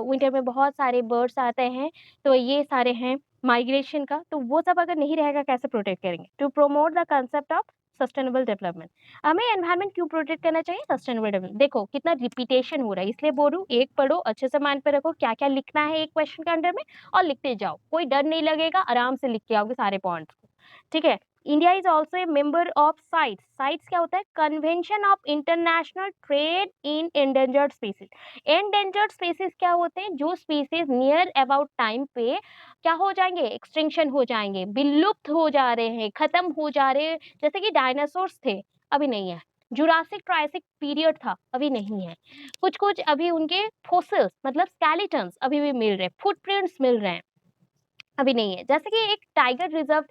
विंटर में बहुत सारे बर्ड्स आते हैं, तो ये सारे हैं माइग्रेशन का। तो वो सब अगर नहीं रहेगा कैसे प्रोटेक्ट करेंगे? To promote the concept of sustainable development. हमें एनवायरनमेंट क्यों प्रोटेक्ट करना चाहिए? Sustainable development. देखो कितना रिपीटेशन हो रहा है, इसलिए बोल रही हूँ, एक पढ़ो, अच्छे से माइंड पे रखो क्या-क्या लिखना है एक क्वेश्चन के अंडर में, और लिखते जाओ। कोई डर नहीं लगेगा, आराम से लिख के आओगे सारे पॉइंट्स को। ठीक है? India is also a member of sites. Sites क्या होता है? Convention of international trade in endangered species. Endangered species क्या होते हैं? जो स्पीसीज नियर अबाउट टाइम पे क्या हो जाएंगे? एक्सटिंक्शन हो जाएंगे, विलुप्त हो जा रहे हैं, खत्म हो जा रहे हैं। जैसे कि डायनासोर्स थे, अभी नहीं है। जुरासिक ट्रायसिक पीरियड था, अभी नहीं है। कुछ कुछ अभी उनके फोसिल्स मतलब स्केलेटन्स अभी भी मिल रहे हैं, फुटप्रिंट्स मिल रहे हैं, अभी नहीं है। जैसे कि एक टाइगर रिजर्व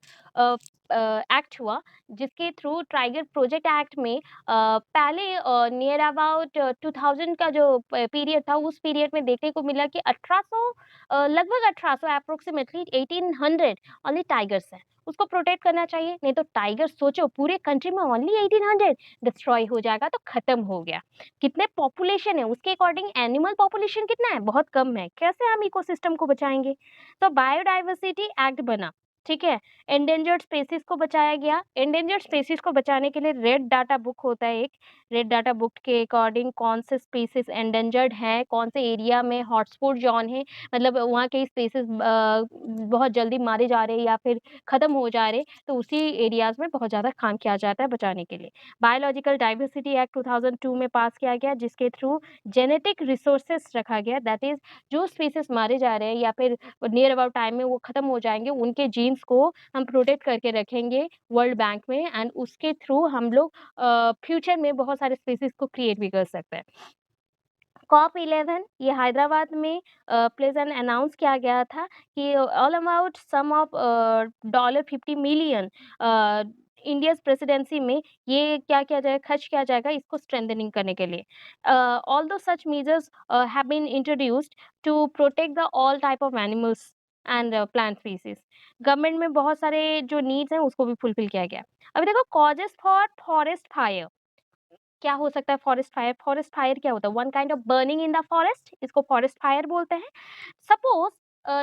एक्ट हुआ, जिसके थ्रू टाइगर प्रोजेक्ट एक्ट में पहले नियर अबाउट 2000 का जो पीरियड था, उस पीरियड में देखने को मिला कि 1800 लगभग 1800 अप्रोक्सीमेटली 1800 ओनली टाइगर्स हैं। उसको प्रोटेक्ट करना चाहिए, नहीं तो टाइगर सोचो पूरे कंट्री में ओनली 1800 डिस्ट्रॉय हो जाएगा तो खत्म हो गया। कितने पॉपुलेशन है उसके अकॉर्डिंग, एनिमल पॉपुलेशन कितना है? बहुत कम है। कैसे हम इकोसिस्टम को बचाएंगे? तो बायोडाइवर्सिटी एक्ट बना, ठीक है। एंडेंजर्ड स्पेसीज को बचाया गया। एंडेंजर्ड स्पेसीज को बचाने के लिए रेड डाटा बुक होता है एक। रेड डाटा बुक के अकॉर्डिंग कौन से स्पीसीज एंडेंजर्ड हैं, कौन से एरिया में हॉटस्पॉट जोन है, मतलब वहाँ के स्पीसीज बहुत जल्दी मारे जा रहे हैं या फिर खत्म हो जा रहे, तो उसी एरियाज में बहुत ज़्यादा काम किया जाता है बचाने के लिए। बायोलॉजिकल डाइवर्सिटी एक्ट 2002 में पास किया गया, जिसके थ्रू जेनेटिक रिसोर्सेस रखा गया, दैट इज जो स्पीसीज मारे जा रहे हैं या फिर नियर अबाउट टाइम में वो खत्म हो जाएंगे, उनके जीन्स को हम प्रोटेक्ट करके रखेंगे वर्ल्ड बैंक में, एंड उसके थ्रू हम लोग फ्यूचर में बहुत सारे स्पीसीज को क्रिएट भी कर सकते हैं। कॉप 11 ये हैदराबाद में प्लेजेंट अनाउंस किया गया था कि all about some of $50 million India's presidency में ये क्या किया जाएगा, खर्च किया जाएगा इसको स्ट्रेंथनिंग करने के लिए। Although such measures have been introduced to protect the all type of animals and plant species. Government में बहुत सारे जो नीड्स हैं उसको भी फुलफिल किया गया। अभी देखो कॉजेस फॉर फॉरेस्ट फायर, क्या हो सकता है फॉरेस्ट फायर? फॉरेस्ट फायर क्या होता है? One kind of burning in the forest, इसको फॉरेस्ट फायर बोलते हैं। सपोज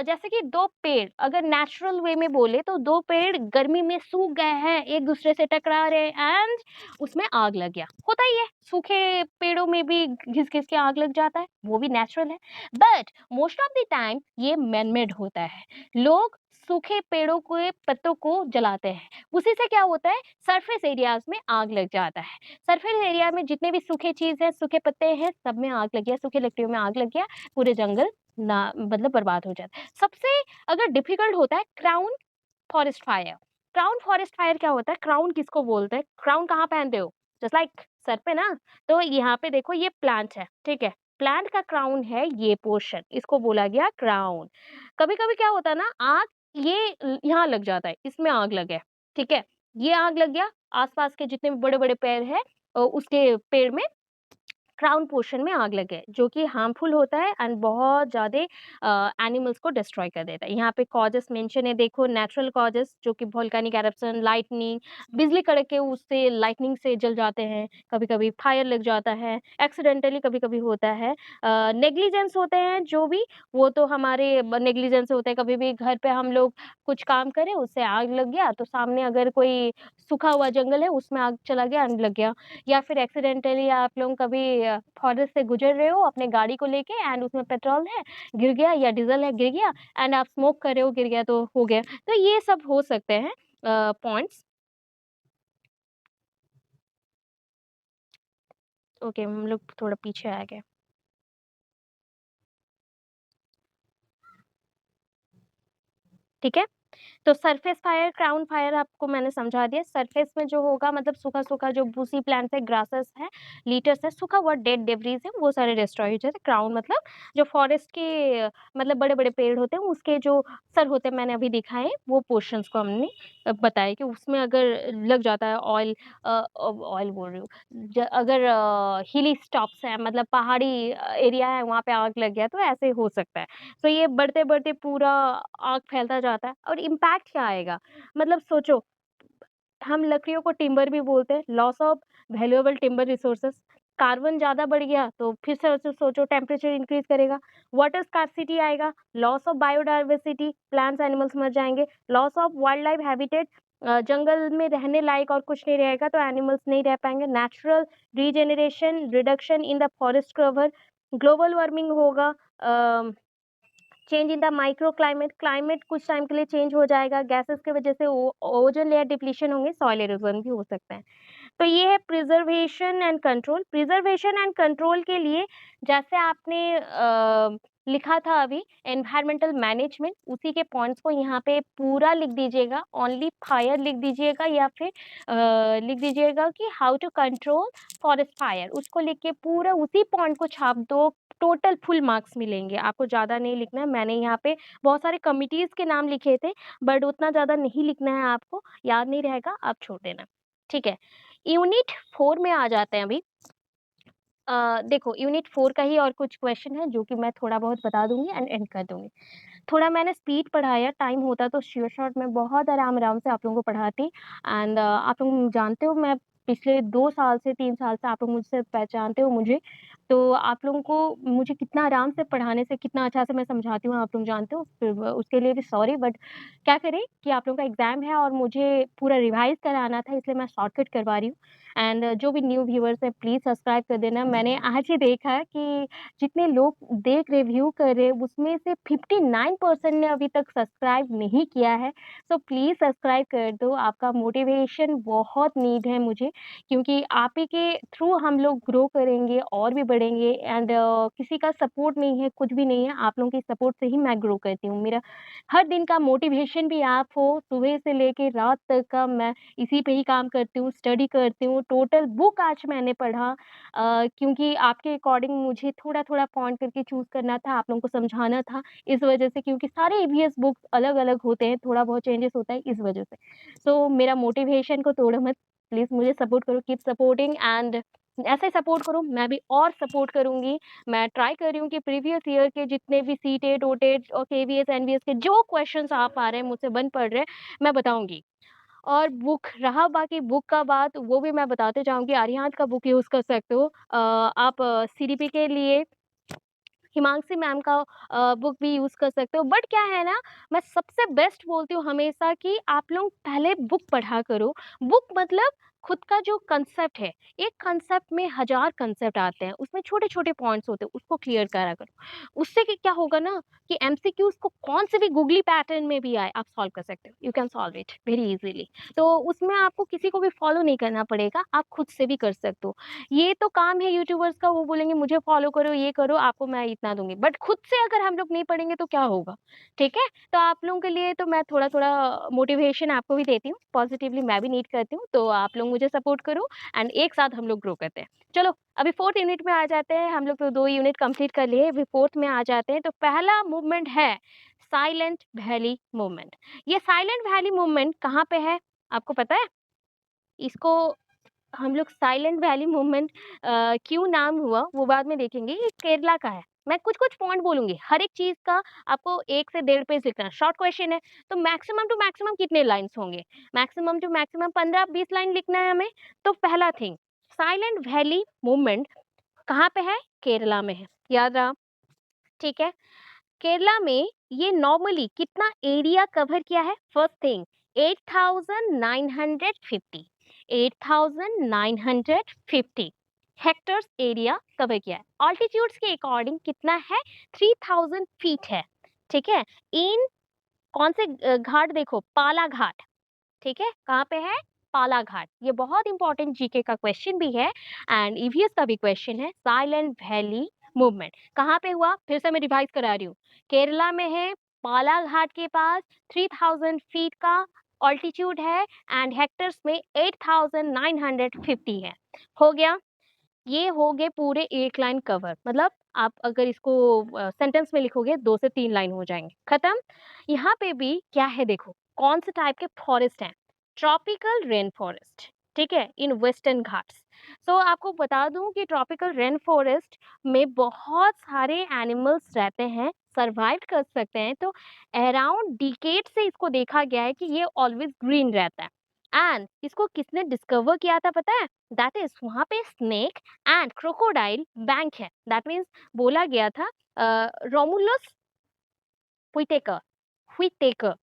जैसे कि दो पेड़ अगर नेचुरल वे में बोले तो दो पेड़ गर्मी में सूख गए हैं, एक दूसरे से टकरा रहे एंड उसमें आग लग गया, होता ही है, सूखे पेड़ों में भी घिस घिस के आग लग जाता है, वो भी नेचुरल है। But most of the time ये मैनमेड होता है। लोग सूखे पेड़ों के पत्तों को जलाते हैं, उसी से क्या होता है, सरफेस एरियाज में आग लग जाता है। सरफेस एरिया में जितने भी सूखे चीज है, सूखे पत्ते हैं, सब में आग लग गया, सूखे लकड़ियों में आग लग गया, पूरे जंगल ना मतलब बर्बाद हो जाता है। सबसे अगर डिफिकल्ट होता है crown forest fire. Crown forest fire क्या होता है? क्राउन किसको बोलते हैं? क्राउन कहाँ पहनते हो? जस्ट लाइक सर पे ना। तो यहाँ पे देखो ये प्लांट है, ठीक है। प्लांट का क्राउन है ये पोर्शन, इसको बोला गया क्राउन। कभी कभी क्या होता है ना, आग ये यहाँ लग जाता है, इसमें आग लगे, ठीक है। ये आग लग गया, आसपास के जितने भी बड़े बड़े पेड़ है उसके पेड़ में क्राउन पोर्शन में आग लगे, जो कि हार्मफुल होता है एंड बहुत ज़्यादा एनिमल्स को डिस्ट्रॉय कर देता है। यहाँ पे कॉजेस मेंशन है, देखो नेचुरल कॉजेस जो कि वोल्केनिक एरप्शन, लाइटनिंग, बिजली कड़क के उससे लाइटनिंग से जल जाते हैं, कभी-कभी फायर लग जाता है, एक्सीडेंटली कभी-कभी होता है। नेग्लिजेंस होते हैं जो भी, वो तो हमारे नेग्लिजेंस होते हैं, कभी भी घर पे हम लोग कुछ काम करें उससे आग लग गया, तो सामने अगर कोई सूखा हुआ जंगल है उसमें आग चला गया, आग लग गया। या फिर एक्सीडेंटली आप लोग कभी फॉरेस्ट से गुजर रहे हो अपने गाड़ी को लेके एंड उसमें पेट्रोल है गिर गया या डीजल है गिर गया, एंड आप स्मोक कर रहे हो गिर गया तो हो गया। तो ये सब हो सकते हैं पॉइंट्स। ओके, हम लोग थोड़ा पीछे आ गए। ठीक है। तो सरफेस फायर, क्राउन फायर आपको मैंने समझा दिया। सरफेस में जो होगा मतलब सूखा-सूखा जो बूसी प्लांट्स है, ग्रासेस है, लीटर्स है, सूखा हुआ डेड डेब्रीज़ है, वो सारे डिस्ट्रॉय हो जाते हैं। क्राउन मतलब जो फॉरेस्ट के मतलब बड़े-बड़े पेड़ होते हैं, उसके जो सर होते हैं, मैंने अभी दिखाए, वो पोर्शंस को हमने बताया कि उसमें अगर लग जाता है ऑयल ऑयल बोल रही हूँ, अगर हिली स्टॉप्स हैं, मतलब पहाड़ी एरिया है, वहाँ पे आग लग गया, तो ऐसे हो सकता है। तो ये बढ़ते-बढ़ते पूरा आग फैलता जाता है और इम्पैक्ट क्या आएगा? मतलब सोचो, हम लकड़ियों को टिम्बर भी बोलते हैं, loss of valuable timber resources. Carbon ज़्यादा बढ़ गया तो फिर से सोचो टेम्परेचर इंक्रीज़ करेगा। वाटर स्कार्सिटी आएगा, loss of biodiversity, plants animals मर जाएँगे, loss of wild life habitat, जंगल में रहने लायक और कुछ नहीं रहेगा तो एनिमल्स नहीं रह पाएँगे। Natural regeneration, reduction in the forest cover, global warming होगा, change in the micro climate, climate कुछ टाइम के लिए चेंज हो जाएगा, गैसेस की वजह से ओजोन लेयर डिप्लीशन होंगे, सॉइल इरोजन भी हो सकता है। तो ये है preservation and control. Preservation and control के लिए जैसे आपने लिखा था अभी एनवायरमेंटल मैनेजमेंट, उसी के पॉइंट्स को यहाँ पे पूरा लिख दीजिएगा, ओनली फायर लिख दीजिएगा या फिर लिख दीजिएगा कि how to control forest fire, उसको लिख के पूरा उसी पॉइंट को छाप दो, टोटल फुल मार्क्स मिलेंगे। आपको ज़्यादा नहीं लिखना है, मैंने यहाँ पे बहुत सारे कमिटीज़ के नाम लिखे थे, बट उतना ज़्यादा नहीं लिखना है आपको, याद नहीं रहेगा, आप छोड़ देना, ठीक है? यूनिट 4 में आ जाते हैं अभी। देखो यूनिट 4 का ही और कुछ क्वेश्चन है जो कि मैं थोड़ा बहुत बता दूँगी एंड एंड कर दूँगी। थोड़ा मैंने स्पीड पढ़ाया, टाइम होता तो श्योर शॉट मैं बहुत आराम-आराम से आप लोगों को पढ़ाती एंड आप लोग जानते हो मैं पिछले 2 साल से 3 साल से आप लोग मुझसे पहचानते हो मुझे, तो आप लोगों को मुझे कितना आराम से पढ़ाने से कितना अच्छा से मैं समझाती हूँ आप लोग जानते हो, फिर उसके लिए भी सॉरी बट क्या करें कि आप लोगों का एग्ज़ाम है और मुझे पूरा रिवाइज़ कराना था इसलिए मैं शॉर्टकट करवा रही हूँ एंड जो भी न्यू व्यूअर्स हैं प्लीज़ सब्सक्राइब कर देना। मैंने आज ही देखा कि जितने लोग देख रिव्यू कर रहे हैं उसमें से 59% ने अभी तक सब्सक्राइब नहीं किया है। सो प्लीज़ सब्सक्राइब कर दो, आपका मोटिवेशन बहुत नीड है मुझे क्योंकि आप ही के थ्रू हम लोग ग्रो करेंगे और भी बढ़ेंगे एंड किसी का सपोर्ट नहीं है, कुछ भी नहीं है, आप लोगों की सपोर्ट से ही मैं ग्रो करती हूँ। मेरा हर दिन का मोटिवेशन भी आप हो, सुबह से लेके रात तक का मैं इसी पे ही काम करती हूँ, स्टडी करती हूँ। टोटल बुक आज मैंने पढ़ा क्योंकि आपके अकॉर्डिंग मुझे थोड़ा-थोड़ा पॉइंट करके चूज़ करना था, आप लोगों को समझाना था, इस वजह से क्योंकि सारे ईवीएस बुक्स अलग-अलग होते हैं, थोड़ा बहुत चेंजेस होता है इस वजह से। सो मेरा मोटिवेशन को तोड़ो मत, प्लीज़ मुझे सपोर्ट करो, कीप सपोर्टिंग एंड ऐसे ही सपोर्ट करो, मैं भी और सपोर्ट करूँगी। मैं ट्राई कर रही हूँ कि प्रीवियस ईयर के जितने भी सीटेट, ओटेट और केवीएस, एनवीएस के जो क्वेश्चन्स आ पा रहे हैं, मुझसे बन पड़ रहे हैं, मैं बताऊँगी। और बुक रहा बाकी बुक का बात, वो भी मैं बताते जाऊँगी, आर्यहाट का बुक यूज़ कर सकते हो। आप सीडीपी के लिए हिमांशी मैम का बुक भी यूज़ कर सकते हो। बट क्या है ना, मैं सबसे बेस्ट बोलती हूँ हमेशा कि आप लोग पहले बुक पढ़ा करो। बुक मतलब खुद का जो कंसेप्ट है, एक कंसेप्ट में हज़ार कंसेप्ट आते हैं, उसमें छोटे-छोटे पॉइंट्स होते हैं, उसको क्लियर करा करो। उससे कि क्या होगा ना कि एमसीक्यूज़ को कौन से भी गूगली पैटर्न में भी आए, आप सॉल्व कर सकते हो। You can solve it very easily. तो उसमें आपको किसी को भी फॉलो नहीं करना पड़ेगा, आप खुद से भी कर सकते हो। ये तो काम है यूट्यूबर्स का, वो बोलेंगे मुझे फॉलो करो, ये करो, आपको मैं इतना दूँगी। बट खुद से अगर हम लोग नहीं पढ़ेंगे तो क्या होगा, ठीक है? तो आप लोगों के लिए तो मैं थोड़ा-थोड़ा मोटिवेशन आपको भी देती हूँ, पॉज़िटिवली मैं भी नीड करती हूँ, तो आप लोग मुझे सपोर्ट करो एंड एक साथ हम लोग ग्रो करते हैं। चलो, अभी 4th यूनिट में आ जाते हैं, हम लोग तो 2 यूनिट कंप्लीट कर लिए, अभी 4th में आ जाते हैं। तो पहला मूवमेंट है साइलेंट वैली मूवमेंट। ये साइलेंट वैली मूवमेंट कहाँ पे है, आपको पता है? इसको हम लोग साइलेंट वैली मूवमेंट क्यों नाम हुआ वो बाद में देखेंगे, ये केरला का है। मैं कुछ-कुछ पॉइंट बोलूँगी, हर एक चीज़ का आपको 1 से डेढ़ पेज लिखना है, शॉर्ट क्वेश्चन है, तो मैक्सिमम टू मैक्सिमम कितने लाइन्स होंगे? मैक्सिमम टू मैक्सिमम 15-20 लाइन लिखना है हमें। तो पहला थिंग, साइलेंट वैली मूवमेंट कहाँ पे है? केरला में है, याद रहा, ठीक है? केरला में ये नॉर्मली कितना एरिया कवर किया है? First thing 8,950 8,950 hectares area cover किया है। ऑल्टीट्यूड्स के अकॉर्डिंग कितना है? 3,000 फीट है, ठीक है? इन कौन से घाट देखो, पाला घाट, ठीक है? कहाँ पे है? पाला घाट। ये बहुत इंपॉर्टेंट जीके का क्वेश्चन भी है एंड ईवीएस का भी क्वेश्चन है। साइलेंट वैली मूवमेंट कहाँ पे हुआ? फिर से मैं रिवाइज करा रही हूँ। केरला में है, बालाघाट के पास 3000 फीट का ऑल्टीट्यूड है एंड हेक्टर्स में 8950 है। हो गया। ये हो गए पूरे एक लाइन कवर, मतलब आप अगर इसको सेंटेंस में लिखोगे 2 से 3 लाइन हो जाएंगे, खत्म। यहाँ पे भी क्या है देखो, कौन से टाइप के फॉरेस्ट हैं। ट्रॉपिकल रेन फॉरेस्ट, ठीक है, इन वेस्टर्न घाट्स। सो आपको बता दूं कि ट्रॉपिकल रेन फॉरेस्ट में बहुत सारे एनिमल्स रहते हैं, सरवाइव कर सकते हैं। तो अराउंड डिकेड से इसको देखा गया है कि ये ऑलवेज ग्रीन रहता है। एंड इसको किसने डिस्कवर किया था पता है? दैट इज वहां पे स्नेक एंड क्रोकोडाइल बैंक है। दैट मीन्स बोला गया था Romulus Whittaker, Whittaker,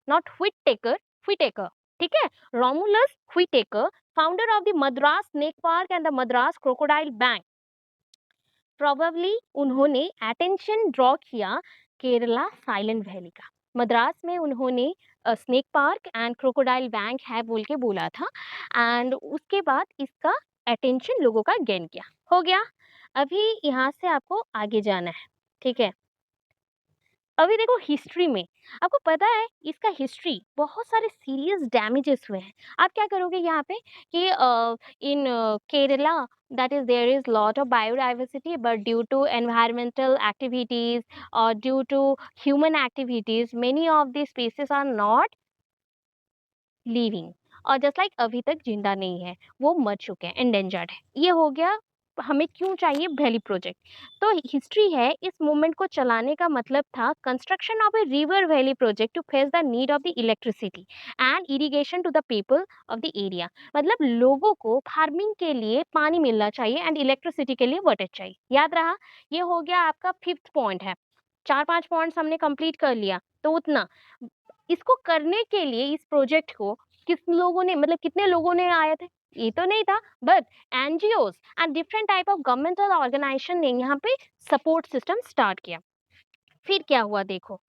not Whittaker, Whittaker, ठीक है। Romulus Whittaker, founder of the Madras snake park and the Madras crocodile bank. Probably उन्होंने अटेंशन ड्रॉ किया केरला साइलेंट वैली का। मद्रास में उन्होंने snake park and crocodile bank है बोल के बोला था एंड उसके बाद इसका अटेंशन लोगों का गेन किया। हो गया। अभी यहाँ से आपको आगे जाना है, ठीक है। अभी देखो हिस्ट्री में, आपको पता है इसका हिस्ट्री बहुत सारे सीरियस डैमेजेस हुए हैं। आप क्या करोगे यहाँ पे कि इन Kerala that is there is lot of biodiversity but due to environmental activities or due to human activities many of these species are not living, और जस्ट लाइक अभी तक जिंदा नहीं है, वो मर चुके हैं, एंडेंजर्ड है। ये हो गया। हमें क्यों चाहिए वैली प्रोजेक्ट? तो हिस्ट्री है, इस मूवमेंट को चलाने का मतलब था construction of a river valley project to face the need of the electricity and irrigation to the people of the area. मतलब लोगों को फार्मिंग के लिए पानी मिलना चाहिए एंड इलेक्ट्रिसिटी के लिए वाटर चाहिए। याद रहा? ये हो गया आपका 5th पॉइंट है। 4-5 पॉइंट्स हमने कंप्लीट कर लिया, तो उतना। इसको करने के लिए इस प्रोजेक्ट को किस लोगों ने, मतलब कितने लोगों ने आए थे? ये तो नहीं था, but NGOs and different type of governmental organisation ने यहाँ पे सपोर्ट सिस्टम स्टार्ट किया। फिर क्या हुआ देखो।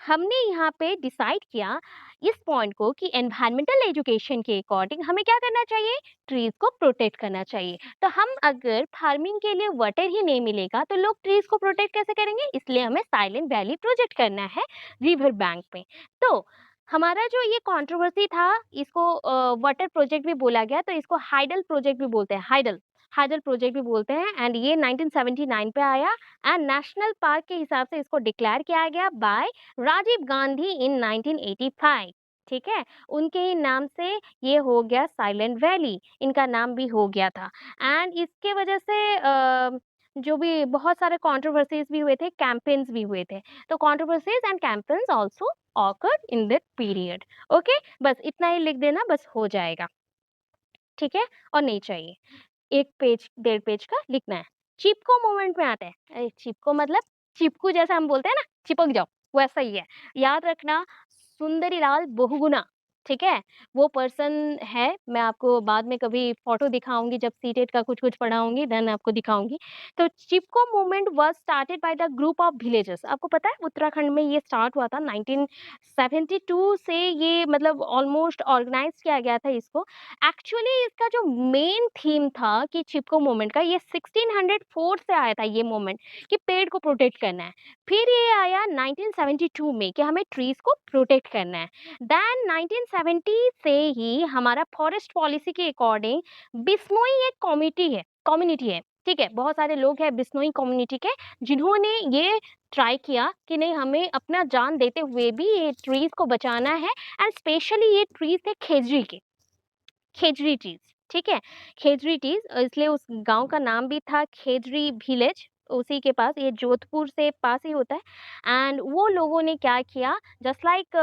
हमने यहाँ पे डिसाइड किया इस पॉइंट को कि एनवायरमेंटल एजुकेशन के अकॉर्डिंग हमें क्या करना चाहिए, ट्रीज को प्रोटेक्ट करना चाहिए। तो हम अगर फार्मिंग के लिए वाटर ही नहीं मिलेगा तो लोग ट्रीज को प्रोटेक्ट कैसे करेंगे, इसलिए हमें साइलेंट वैली प्रोजेक्ट करना है रिवर बैंक पे। तो हमारा जो ये कंट्रोवर्सी था, इसको वाटर प्रोजेक्ट भी बोला गया, तो इसको हाइडल प्रोजेक्ट भी बोलते हैं, हाइडल, हाइडल प्रोजेक्ट भी बोलते हैं। एंड ये 1979 पे आया एंड नेशनल पार्क के हिसाब से इसको डिक्लेयर किया गया बाय राजीव गांधी इन 1985, ठीक है। उनके ही नाम से ये हो गया साइलेंट वैली, इनका नाम भी हो गया था। एंड इसके वजह से जो भी बहुत सारे कंट्रोवर्सीज भी हुए थे, कैंपेन्स भी हुए थे। तो controversies and campaigns also occurred in that period. Okay, बस इतना ही लिख देना, बस हो जाएगा, ठीक है। और नहीं चाहिए, 1 पेज 1.5 पेज का लिखना है। चिपको मूवमेंट में आता है। अरे चिपको मतलब चिपकू, जैसा हम बोलते हैं ना, चिपक जाओ, वैसा ही है। याद रखना, सुंदरीलाल बहुगुणा, ठीक है, वो पर्सन है। मैं आपको बाद में कभी फोटो दिखाऊंगी, जब सीटेट का कुछ कुछ पढ़ाऊंगी देन आपको दिखाऊंगी। तो Chipko movement was started by the group of villagers. आपको पता है उत्तराखंड में ये स्टार्ट हुआ था 1972 से, ये मतलब ऑलमोस्ट ऑर्गेनाइज किया गया था इसको। एक्चुअली इसका जो मेन थीम था कि चिपको मूवमेंट का, ये 1604 से आया था ये मूवमेंट, कि पेड़ को प्रोटेक्ट करना है। फिर ये आया 1972 में कि हमें ट्रीज को प्रोटेक्ट करना है। देन 1970 से ही हमारा फॉरेस्ट पॉलिसी के अकॉर्डिंग बिश्नोई एक कम्युनिटी है, ठीक है। बहुत सारे लोग हैं बिश्नोई कम्युनिटी के, जिन्होंने ये ट्राई किया कि नहीं, हमें अपना जान देते हुए भी ये ट्रीज को बचाना है। एंड स्पेशली ये ट्रीज थे खेजरी के, खेजरी ट्रीज, ठीक है, खेजरी ट्रीज, इसलिए उस गांव का नाम भी था खेजरी विलेज। उसी के पास, ये जोधपुर से पास ही होता है। एंड वो लोगों ने क्या किया, जस्ट लाइक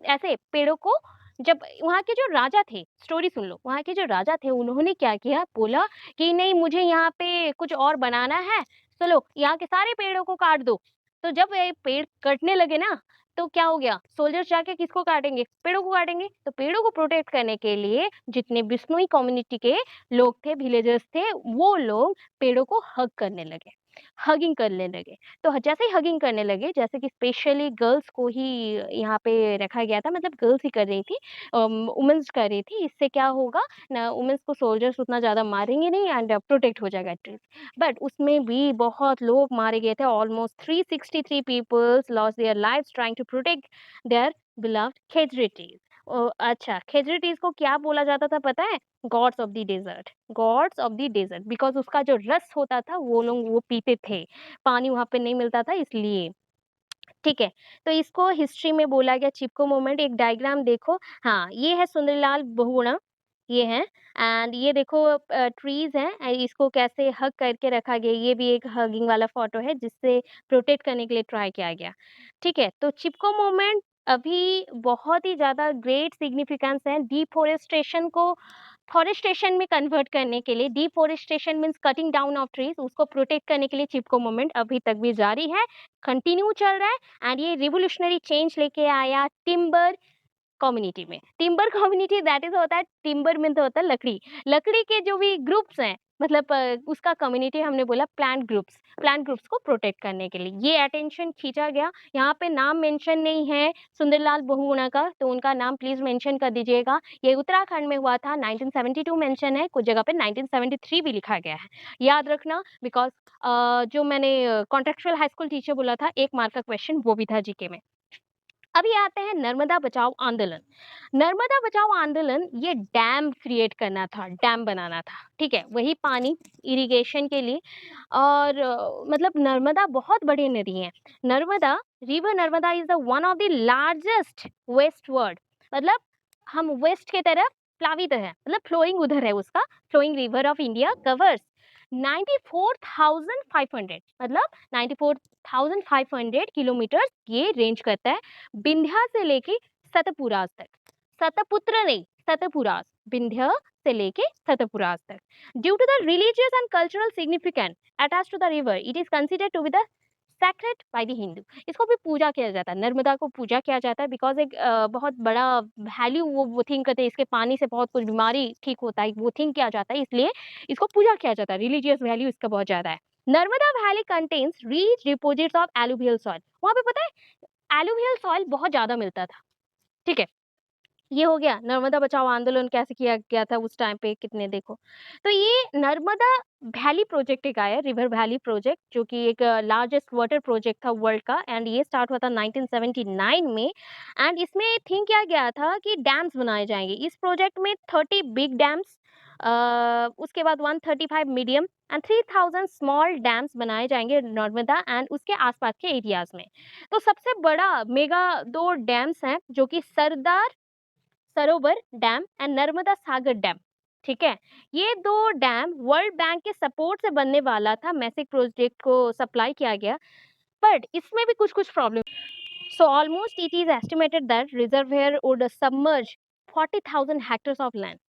ऐसे पेड़ों को, जब वहाँ के जो राजा थे, स्टोरी सुन लो, वहाँ के जो राजा थे उन्होंने क्या किया, बोला कि नहीं मुझे यहाँ पे कुछ और बनाना है, चलो यहाँ के सारे पेड़ों को काट दो। तो जब ये पेड़ कटने लगे ना, तो क्या हो गया, सोल्जर्स जाके किसको काटेंगे, पेड़ों को काटेंगे। तो पेड़ों को प्रोटेक्ट करने के लिए जितने बिश्नोई कम्युनिटी के लोग थे, विलेजर्स थे, वो लोग पेड़ों को हग करने लगे। हगिंग करने लगे। तो जैसे ही हगिंग करने लगे, जैसे कि स्पेशली गर्ल्स को ही यहाँ पे रखा गया था, मतलब गर्ल्स ही कर रही थी, वुमेन्स कर रही थी। इससे क्या होगा ना, वुमेन्स को सोल्जर्स उतना ज़्यादा मारेंगे नहीं एंड प्रोटेक्ट हो जाएगा एटलीस्ट। बट उसमें भी बहुत लोग मारे गए थे, almost 363 peoples lost their lives trying to protect their beloved khejri trees. अच्छा, खेजड़ी ट्रीज को क्या बोला जाता था पता है? Gods of the desert. Gods of the desert, because उसका जो रस होता था वो लोग वो पीते थे। पानी वहाँ पे नहीं मिलता था इसलिए। ठीक है, तो इसको हिस्ट्री में बोला गया चिपको मूवमेंट। एक डायग्राम देखो, हाँ, ये है सुंदरलाल बहुगुणा, ये है, एंड ये देखो ट्रीज़ हैं, इसको कैसे हग करके रखा गया, ये भी एक हगिंग वाला फ़ोटो है जिससे प्रोटेक्ट करने के लिए ट्राई किया गया। ठीक है, तो चिपको मूवमेंट अभी बहुत ही ज़्यादा ग्रेट सिग्निफिकेंस है डिफ़ॉरेस्टेशन को फ़ॉरेस्टेशन में कन्वर्ट करने के लिए। Deforestation means cutting down of trees, उसको प्रोटेक्ट करने के लिए चिपको मूवमेंट अभी तक भी जारी है, कंटिन्यू चल रहा है एंड ये रिवॉल्यूशनरी चेंज लेके आया टिम्बर कम्युनिटी में। टिम्बर कम्युनिटी दैट इज़ होता है, टिम्बर मीन्स होता है लकड़ी। लकड़ी के जो भी ग्रुप्स हैं, मतलब उसका कम्युनिटी हमने बोला प्लांट ग्रुप्स को प्रोटेक्ट करने के लिए। ये अटेंशन खींचा गया। यहाँ पे नाम मेंशन नहीं है सुंदरलाल बहुगुणा का, तो उनका नाम प्लीज़ मेंशन कर दीजिएगा। ये उत्तराखंड में हुआ था, 1972 मेंशन है, कुछ जगह पे 1973 भी लिखा गया है। याद रखना, बिकॉज़ जो मैंने कॉन्टेक्चुअल हाई स्कूल टीचर बोला था, 1 मार्क का क्वेश्चन वो भी था जीके में। अभी आते हैं नर्मदा बचाओ आंदोलन। नर्मदा बचाओ आंदोलन ये डैम क्रिएट करना था, डैम बनाना था, ठीक है? वही पानी इरिगेशन के लिए, और मतलब नर्मदा बहुत बड़ी नदी है। Narmada, river Narmada is the one of the largest westward, मतलब हम वेस्ट के तरफ प्लावित है, मतलब फ्लोइंग उधर है उसका, flowing river of India covers 94,500, मतलब 94,500 किलोमीटर ये रेंज करता है, विंध्या से लेके सतपुरास तक। सतपुत्र नहीं, सतपुरास, विंध्य से लेके सतपुरास तक। Due to the religious and cultural significance attached to the river, it is considered to be the sacred by the Hindu. इसको भी पूजा किया जाता है, नर्मदा को पूजा किया जाता है, बिकॉज एक बहुत बड़ा वैल्यू वो थिंक करते हैं, इसके पानी से बहुत कुछ बीमारी ठीक होता है, वो थिंक किया जाता है, इसलिए इसको पूजा किया जाता है। रिलीजियस वैल्यू इसका बहुत ज्यादा है। Narmada valley contains rich deposits of alluvial soil. वहां पे पता है एलुवियल सॉइल बहुत ज्यादा मिलता था। ठीक है, ये हो गया नर्मदा बचाओ आंदोलन कैसे किया गया था उस टाइम पे, कितने देखो। तो ये नर्मदा वैली प्रोजेक्ट एक आया, रिवर वैली प्रोजेक्ट, जो कि एक लार्जेस्ट वाटर प्रोजेक्ट था वर्ल्ड का, एंड ये स्टार्ट हुआ था 1979 में। एंड इसमें थिंक किया गया था कि डैम्स बनाए जाएंगे। इस प्रोजेक्ट में 30 बिग डैम्स, उसके बाद 135 मीडियम एंड 3000 स्मॉल डैम्स बनाए जाएंगे नर्मदा एंड उसके आसपास के एरियाज में। तो सबसे बड़ा मेगा दो डैम्स हैं, जो कि Sardar Sarovar dam and Narmada Sagar dam. ठीक है, ये दो डैम वर्ल्ड बैंक के सपोर्ट से बनने वाला था, मैसिक प्रोजेक्ट को सप्लाई किया गया, बट इसमें भी कुछ कुछ problem. So almost it is estimated that reservoir would submerge 40,000 hectares of land.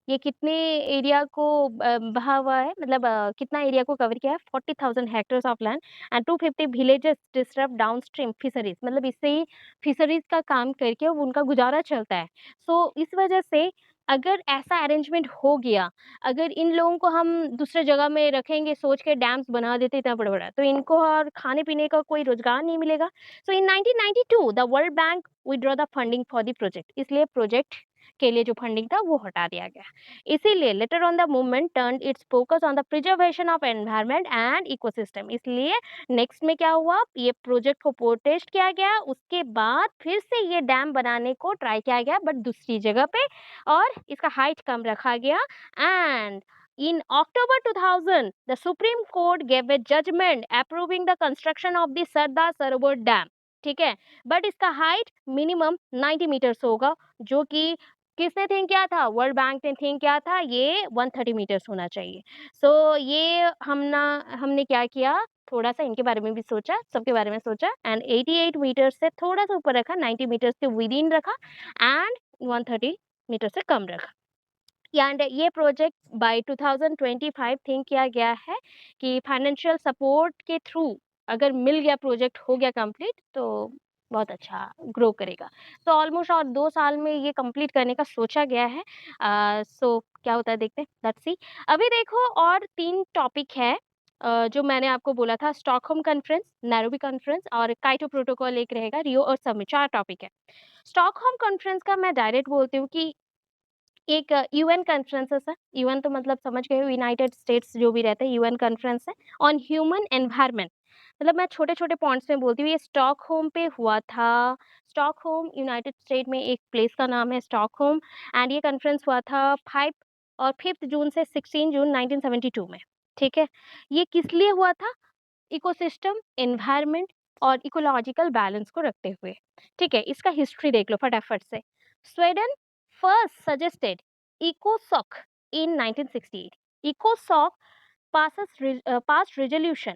ये कितने एरिया को बहा हुआ है, मतलब कितना एरिया को कवर किया है? 40,000 hectares of land and 250 villages disturb downstream fisheries, मतलब इससे ही फिशरीज का काम करके वो उनका गुजारा चलता है। सो इस वजह से अगर ऐसा अरेंजमेंट हो गया, अगर इन लोगों को हम दूसरे जगह में रखेंगे सोच के डैम्स बना देते इतना बड़ा-बड़ा, तो इनको और खाने-पीने का कोई रोजगार नहीं मिलेगा। सो इन 1992 the world bank withdraw the funding for the project, इसलिए प्रोजेक्ट के लिए जो फंडिंग था वो हटा दिया गया। इसीलिए later on the movement turned it's focus on the preservation of environment and ecosystem. इसलिए नेक्स्ट में क्या हुआ, ये प्रोजेक्ट को प्रोटेस्ट किया गया, उसके बाद फिर से ये डैम बनाने को ट्राई किया गया बट दूसरी जगह पे, और इसका हाइट कम रखा गया। And in October 2000 the Supreme Court gave a judgment approving the construction of the Sardar Sarovar Dam। ठीक है, बट इसका हाइट मिनिमम 90 मीटर्स होगा, जो कि किसने थिंक किया था? वर्ल्ड बैंक ने थिंक किया था ये 130 मीटर्स होना चाहिए। सो ये हमने क्या किया, थोड़ा सा इनके बारे में भी सोचा, सबके बारे में सोचा, एंड 88 मीटर्स से थोड़ा सा ऊपर रखा, 90 मीटर्स के विद इन रखा, एंड 130 मीटर से कम रखा। एंड ये प्रोजेक्ट बाय 2025 थिंक किया गया है कि फाइनेंशियल सपोर्ट के थ्रू अगर मिल गया, प्रोजेक्ट हो गया कंप्लीट, तो बहुत अच्छा ग्रो करेगा। तो ऑलमोस्ट और 2 साल में ये कंप्लीट करने का सोचा गया है। सो क्या होता है देखते हैं, लेट्स सी। अभी देखो और 3 टॉपिक है जो मैंने आपको बोला था स्टॉकहोम कॉन्फ्रेंस, नैरोबी कॉन्फ्रेंस और काइटो प्रोटोकॉल एक रहेगा, रियो और समिट 4 टॉपिक है। स्टॉकहोम कॉन्फ्रेंस का मैं डायरेक्ट बोलती हूँ कि एक यूएन कॉन्फ्रेंसेस है। यूएन तो मतलब समझ गए हो, यूनाइटेड स्टेट्स जो भी रहते हैं, यूएन कॉन्फ्रेंस है ऑन ह्यूमन एनवायरनमेंट। मतलब मैं छोटे-छोटे पॉइंट्स में बोलती हूँ, ये स्टॉकहोम पे हुआ था। स्टॉकहोम यूनाइटेड स्टेट में एक प्लेस का नाम है स्टॉकहोम एंड ये कॉन्फ्रेंस हुआ था 5 और 5 जून से 16 जून 1972 में, ठीक है? ये किस लिए हुआ था? इकोसिस्टम, एनवायरनमेंट और इकोलॉजिकल बैलेंस को रखते हुए। ठीक है, इसका हिस्ट्री देख लो फटाफट से। Sweden first suggested इकोसॉक in 1968। इकोसॉक passed resolution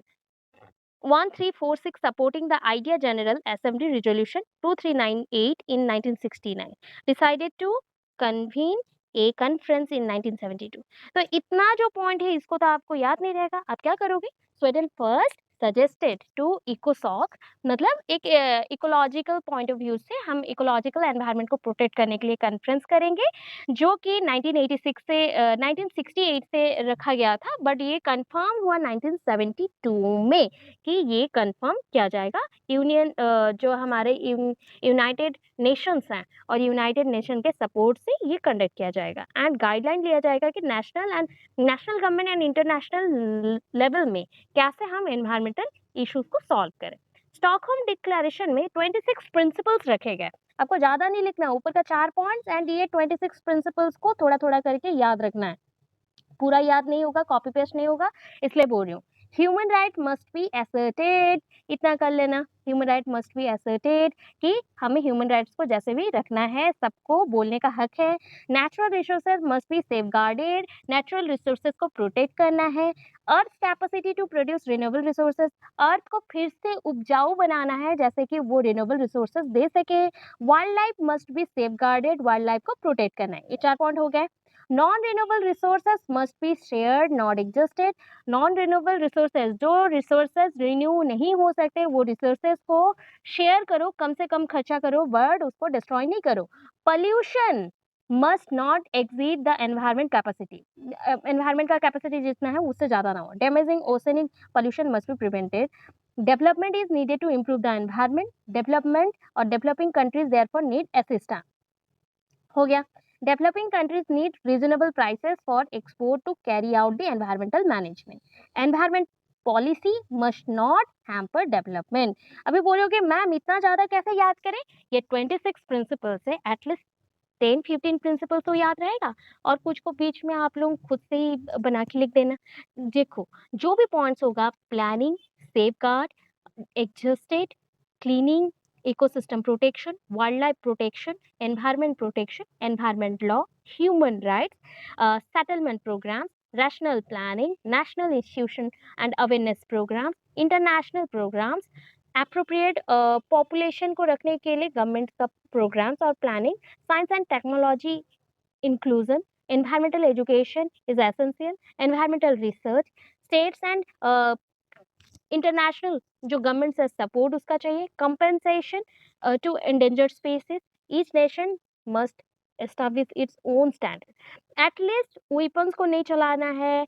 1346 supporting the Idea General Assembly Resolution 2398 in 1969, decided to convene a conference in 1972। तो इतना जो पॉइंट है इसको तो आपको याद नहीं रहेगा, आप क्या करोगे? स्वीडन फर्स्ट सजेस्टेड टू इकोसॉक, मतलब एक इकोलॉजिकल पॉइंट ऑफ व्यू से हम इकोलॉजिकल एनवायरनमेंट को प्रोटेक्ट करने के लिए कॉन्फ्रेंस करेंगे, जो कि 1986 से 1968 से रखा गया था, बट ये कंफर्म हुआ 1972 में कि ये कंफर्म किया जाएगा। यूनियन जो हमारे यूनाइटेड नेशंस हैं और यूनाइटेड नेशन के सपोर्ट से ये कंडक्ट किया जाएगा एंड गाइडलाइन लिया जाएगा कि national government and international level में कैसे हम एनवायरमेंटल इश्यूज को सॉल्व करें। स्टॉकहोम डिक्लेरेशन में 26 प्रिंसिपल्स रखे गए। आपको ज्यादा नहीं लिखना, ऊपर का 4 पॉइंट्स एंड ये 26 प्रिंसिपल्स को थोड़ा थोड़ा करके याद रखना है। पूरा याद नहीं होगा, कॉपी पेस्ट नहीं होगा, इसलिए बोल रही हूँ। Human right must be asserted, इतना कर लेना। Human right must be asserted कि हमें ह्यूमन राइट्स को जैसे भी रखना है, सबको बोलने का हक है। Natural resources must be safeguarded, natural resources को प्रोटेक्ट करना है। Earth capacity to produce renewable resources, earth को फिर से उपजाऊ बनाना है जैसे कि वो रिन्यूएबल रिसोर्सेज दे सके। Wild life must be safeguarded, wild life को प्रोटेक्ट करना है। ये 4 पॉइंट हो गए। Non renewable resources must be shared not existed, non renewable resources जो रिसोर्सेज रिन्यू नहीं हो सकते वो रिसोर्सेज को शेयर करो, कम से कम खर्चा करो, बट उसको डिस्ट्रॉय नहीं करो। Pollution must not exceed the environment capacity, environment का कैपेसिटी जितना है उससे ज्यादा ना हो। Damaging oceanic pollution must be prevented. Development is needed to improve the environment, development और developing countries therefore need assistance. हो गया। Developing countries need reasonable prices for export to carry out the environmental management. Environment policy must not hamper development. अभी बोलोगे ma'am इतना ज्यादा कैसे याद करें? ये 26 प्रिंसिपल्स है, एटलीस्ट 10-15 प्रिंसिपल तो याद रहेगा और कुछ को बीच में आप लोग खुद से ही बना के लिख देना। देखो, जो भी पॉइंट्स होगा, planning, safeguard, exhausted, cleaning, ecosystem protection, wildlife protection, environment protection, environment law, human rights, settlement programs, rational planning, national institution and awareness programs, international programs, appropriate population को रखने के लिए गवर्नमेंट का programs और planning, science and technology inclusion, environmental education is essential, environmental research, states and international जो government से support उसका चाहिए। Compensation to endangered species, each nation must establish its own standard. At least weapons को नहीं चलाना है,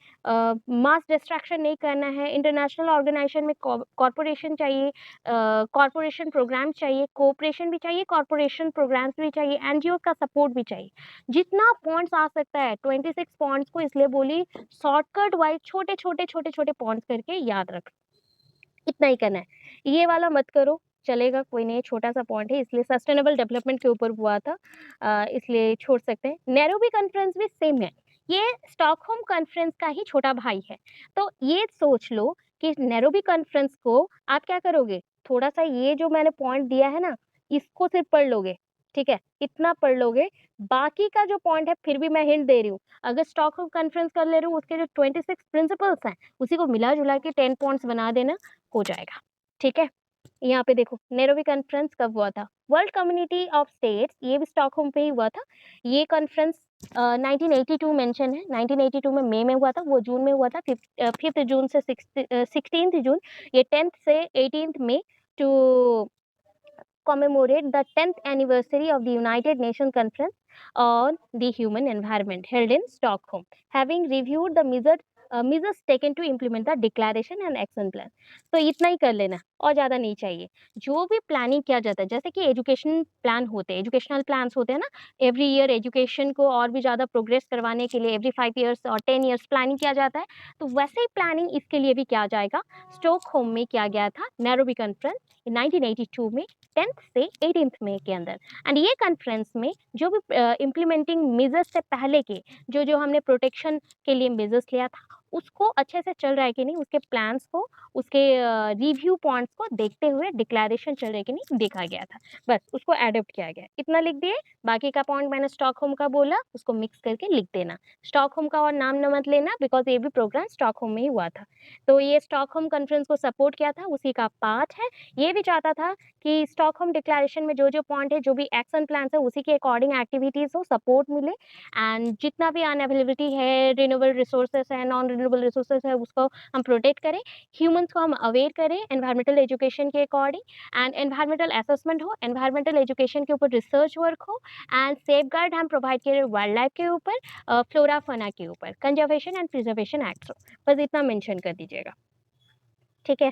मास डिस्ट्रैक्शन नहीं करना है। इंटरनेशनल ऑर्गेनाइजेशन में कॉरपोरेशन चाहिए, कॉरपोरेशन प्रोग्राम चाहिए, कोऑपरेशन भी चाहिए, कॉरपोरेशन प्रोग्राम्स भी चाहिए, एनजीओ का सपोर्ट भी चाहिए। जितना पॉइंट्स आ सकता है 26 पॉइंट्स को इसलिए बोली शॉर्टकट वाइज छोटे छोटे छोटे छोटे पॉइंट्स करके याद रख, इतना ही करना है। ये वाला मत करो, चलेगा, कोई नहीं, छोटा-सा पॉइंट है इसलिए सस्टेनेबल डेवलपमेंट के ऊपर हुआ था, इसलिए छोड़ सकते हैं। नैरोबी कॉन्फ्रेंस भी सेम है, ये स्टॉकहोम कॉन्फ्रेंस का ही छोटा भाई है। तो ये सोच लो कि नैरोबी कॉन्फ्रेंस को आप क्या करोगे, थोड़ा-सा ये जो मैंने पॉइंट दिया है ना, इसको सिर्फ पढ़ लोगे, ठीक है? इतना पढ़ लोगे, बाकी का जो पॉइंट है फिर भी मैं हिंट दे रही हूँ, अगर स्टॉकहोम कॉन्फ्रेंस कर ले रही हूँ, उसके जो 26 प्रिंसिपल्स हैं, उसी को मिला-जुला के 10 पॉइंट्स बना देना, हो जाएगा, ठीक है? यहाँ पे देखो नैरोबी कॉन्फ्रेंस कब हुआ था, वर्ल्ड कम्युनिटी ऑफ स्टेट्स, ये भी स्टॉकहोम पे ही हुआ था। ये कॉन्फ्रेंस 1982 मेंशन है, 1982 में मई में हुआ था, वो जून में हुआ था, 5th जून से 16th जून, ये 10th से 18th मई to commemorate the 10th anniversary of the United Nations Conference on the Human Environment held in Stockholm. Having reviewed the measures measures taken to implement the declaration and action plan। तो इतना ही कर लेना और ज़्यादा नहीं चाहिए। जो भी प्लानिंग किया जाता है जैसे कि एजुकेशन प्लान होते हैं, एजुकेशनल प्लान्स होते हैं ना, एवरी ईयर एजुकेशन को और भी ज़्यादा प्रोग्रेस करवाने के लिए एवरी 5 ईयर्स और 10 ईयर्स प्लानिंग किया जाता है, तो वैसे ही प्लानिंग इसके लिए भी किया जाएगा। स्टॉकहोम में किया गया था नैरोबी कॉन्फ्रेंस 1982 में 10th से 18th मई के अंदर। एंड ये कॉन्फ्रेंस में जो भी इम्प्लीमेंटिंग मेजर्स से पहले के जो हमने प्रोटेक्शन के लिए मेजर्स लिया था उसको अच्छे से चल रहा है कि नहीं, उसके प्लान्स को, उसके रिव्यू पॉइंट्स को देखते हुए डिक्लेरेशन चल रहा है कि नहीं देखा गया था। बस उसको एडॉप्ट किया गया, इतना लिख दिए। बाकी का पॉइंट मैंने स्टॉकहोम का बोला, उसको मिक्स करके लिख देना। स्टॉकहोम का और नाम न मत लेना बिकॉज ये भी प्रोग्राम स्टॉकहोम में ही हुआ था। तो ये स्टॉकहोम कॉन्फ्रेंस को सपोर्ट किया था, उसी का पार्ट है। ये भी चाहता था कि स्टॉकहोम डिक्लेरेशन में जो पॉइंट है, जो भी एक्शन प्लान है, उसी के अकॉर्डिंग एक्टिविटीज हो, सपोर्ट मिले एंड जितना भी अनअवेलेबिलिटी है, रिन्यूएबल रिसोर्सेस है, नॉन रिन्यूएबल रिसोर्सेस है, उसको हम प्रोटेक्ट करें, ह्यूमंस को हम अवेयर करें एनवायरमेंटल एजुकेशन के अकॉर्डिंग एंड एनवायरमेंटल असेसमेंट हो, एनवायरमेंटल एजुकेशन के ऊपर रिसर्च वर्क हो एंड सेफ गार्ड हम प्रोवाइड करें वाइल्ड लाइफ के ऊपर, फ्लोरा फना के ऊपर, कंजर्वेशन एंड प्रिजर्वेशन एक्ट हो। बस इतना मेंशन कर दीजिएगा, ठीक है।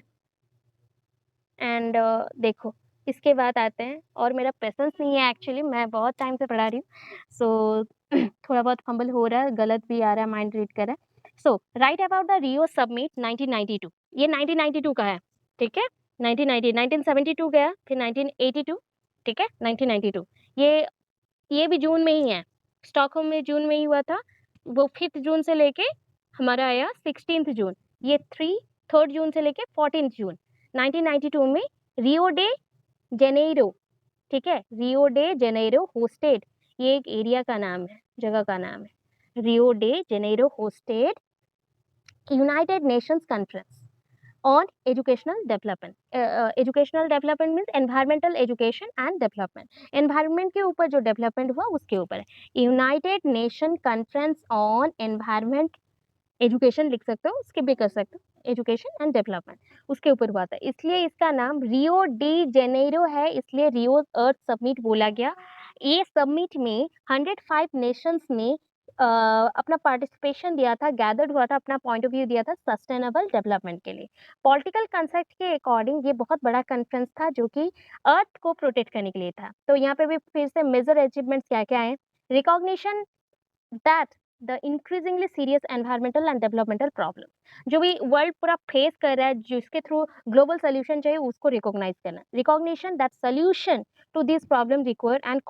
एंड देखो इसके बाद आते हैं, और मेरा पेशेंस नहीं है एक्चुअली, मैं बहुत टाइम से पढ़ा रही हूँ, सो थोड़ा बहुत फंबल हो रहा है, गलत भी आ रहा है, माइंड रीड कर रहा है। So write about the Rio summit 1992, ये 1992 का है, ठीक है। 1972 गया, फिर 1982, ठीक है, 1992, ये भी जून में ही है, स्टॉकहोम में जून में ही हुआ था। वो 5th जून से लेके हमारा आया 16th जून, ये 3rd जून से लेके 14th जून 1992 में रियो डे जेनेरो, ठीक है, रियो डे जेनेरो होस्टेड, ये एक एरिया का नाम है, जगह का नाम है, Rio de Janeiro hosted United Nations conference on educational development. Educational development means environmental education and development, environment के ऊपर जो डेवलपमेंट हुआ उसके ऊपर है। United nation conference on environment education लिख सकते हो, स्किप भी कर सकते हो, एजुकेशन एंड डेवलपमेंट उसके ऊपर हुआ था, इसलिए इसका नाम रियो डी जेनेरो है, इसलिए रियो अर्थ समिट बोला गया। ये समिट में 105 नेशंस ने अपना पार्टिसिपेशन दिया था, गैदर्ड हुआ था, अपना पॉइंट ऑफ व्यू दिया था सस्टेनेबल डेवलपमेंट के लिए। पॉलिटिकल कंसेप्ट के अकॉर्डिंग ये बहुत बड़ा कॉन्फ्रेंस था जो कि अर्थ को प्रोटेक्ट करने के लिए था। तो यहाँ पे भी फिर से मेजर अचीवमेंट्स क्या क्या है, recognition that the increasingly serious environmental and developmental problem जो भी वर्ल्ड पूरा फेस कर रहा है, जिसके थ्रू ग्लोबल सोल्यूशन चाहिए, उसको रिकॉग्नाइज करना। Recognition that solution to this problem require and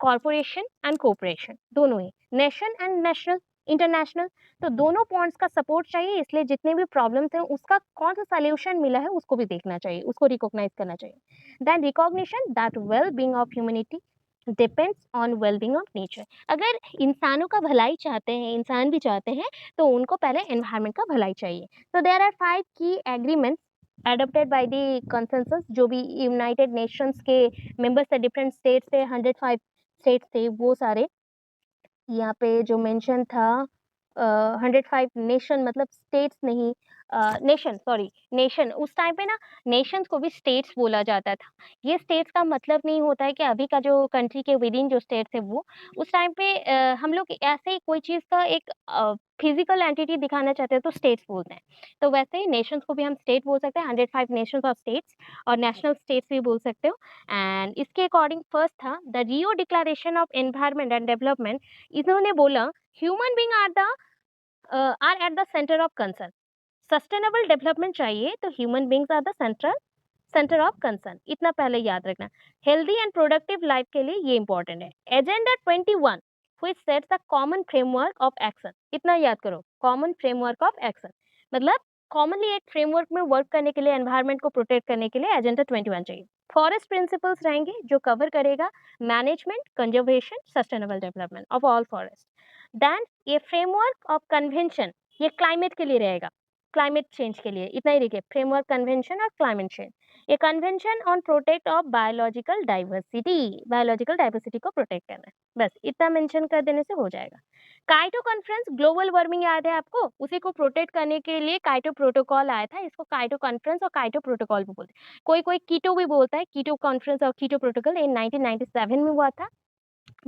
corporation and cooperation, दोनों ही, नेशन एंड नेशनल, इंटरनेशनल, तो दोनों पॉइंट्स का सपोर्ट चाहिए, इसलिए जितने भी प्रॉब्लम्स हैं उसका कौन सा सोल्यूशन मिला है उसको भी देखना चाहिए, उसको रिकॉग्नाइज करना चाहिए। Then recognition that well being of humanity depends on well being of nature. अगर इंसानों का भलाई चाहते हैं, इंसान भी चाहते हैं, तो उनको पहले एनवायरनमेंट का भलाई चाहिए। तो देयर आर 5 की agreements adopted by the consensus, जो भी यूनाइटेड नेशंस के मेंबर्स थे, डिफरेंट स्टेट्स थे, 105 स्टेट्स थे, वो सारे यहाँ पे जो मेंशन था 105 नेशन, मतलब स्टेट्स नहीं, नेशन, सॉरी, नेशन, उस टाइम पे ना नेशंस को भी स्टेट्स बोला जाता था। ये स्टेट्स का मतलब नहीं होता है कि अभी का जो कंट्री के विद इन जो स्टेट्स है वो, उस टाइम पे हम लोग ऐसे ही कोई चीज़ का एक फिजिकल एंटिटी दिखाना चाहते हैं तो स्टेट्स बोलते हैं। तो वैसे ही नेशंस को भी हम स्टेट बोल सकते हैं, 105 नेशंस ऑफ स्टेट्स, और नेशनल स्टेट्स भी बोल सकते हो। एंड इसके अकॉर्डिंग फर्स्ट था the Rio declaration of environment and development. इन्होंने बोला human being are at the centre of concern. Sustainable development चाहिए तो human beings are the centre of concern, इतना पहले याद रखना। हेल्दी एंड प्रोडक्टिव लाइफ के लिए ये इंपॉर्टेंट है। Agenda 21 which sets the common framework of action, इतना याद करो, कॉमन फ्रेमवर्क ऑफ एक्शन, मतलब कॉमनली एक फ्रेमवर्क में वर्क करने के लिए, एनवायरनमेंट को प्रोटेक्ट करने के लिए एजेंडा 21 चाहिए। फॉरेस्ट प्रिंसिपल्स रहेंगे जो कवर करेगा management, conservation, sustainable development of all forest. Then ये फ्रेमवर्क ऑफ कन्वेंशन, ये क्लाइमेट के लिए रहेगा, क्लाइमेट चेंज के लिए, इतना ही लिखे, फ्रेमवर्क कन्वेंशन और क्लाइमेट चेंज। ये convention on protect of biological diversity, biological diversity को प्रोटेक्ट करना है, बस इतना मेंशन कर देने से हो जाएगा। काइटो कॉन्फ्रेंस, ग्लोबल वार्मिंग याद है आपको, उसी को प्रोटेक्ट करने के लिए काइटो प्रोटोकॉल आया था, इसको काइटो कॉन्फ्रेंस और काइटो प्रोटोकॉल भी बोलते हैं, कोई कोई कीटो भी बोलता है, कीटो कॉन्फ्रेंस और कीटो प्रोटोकॉल, ये 1997 में हुआ था।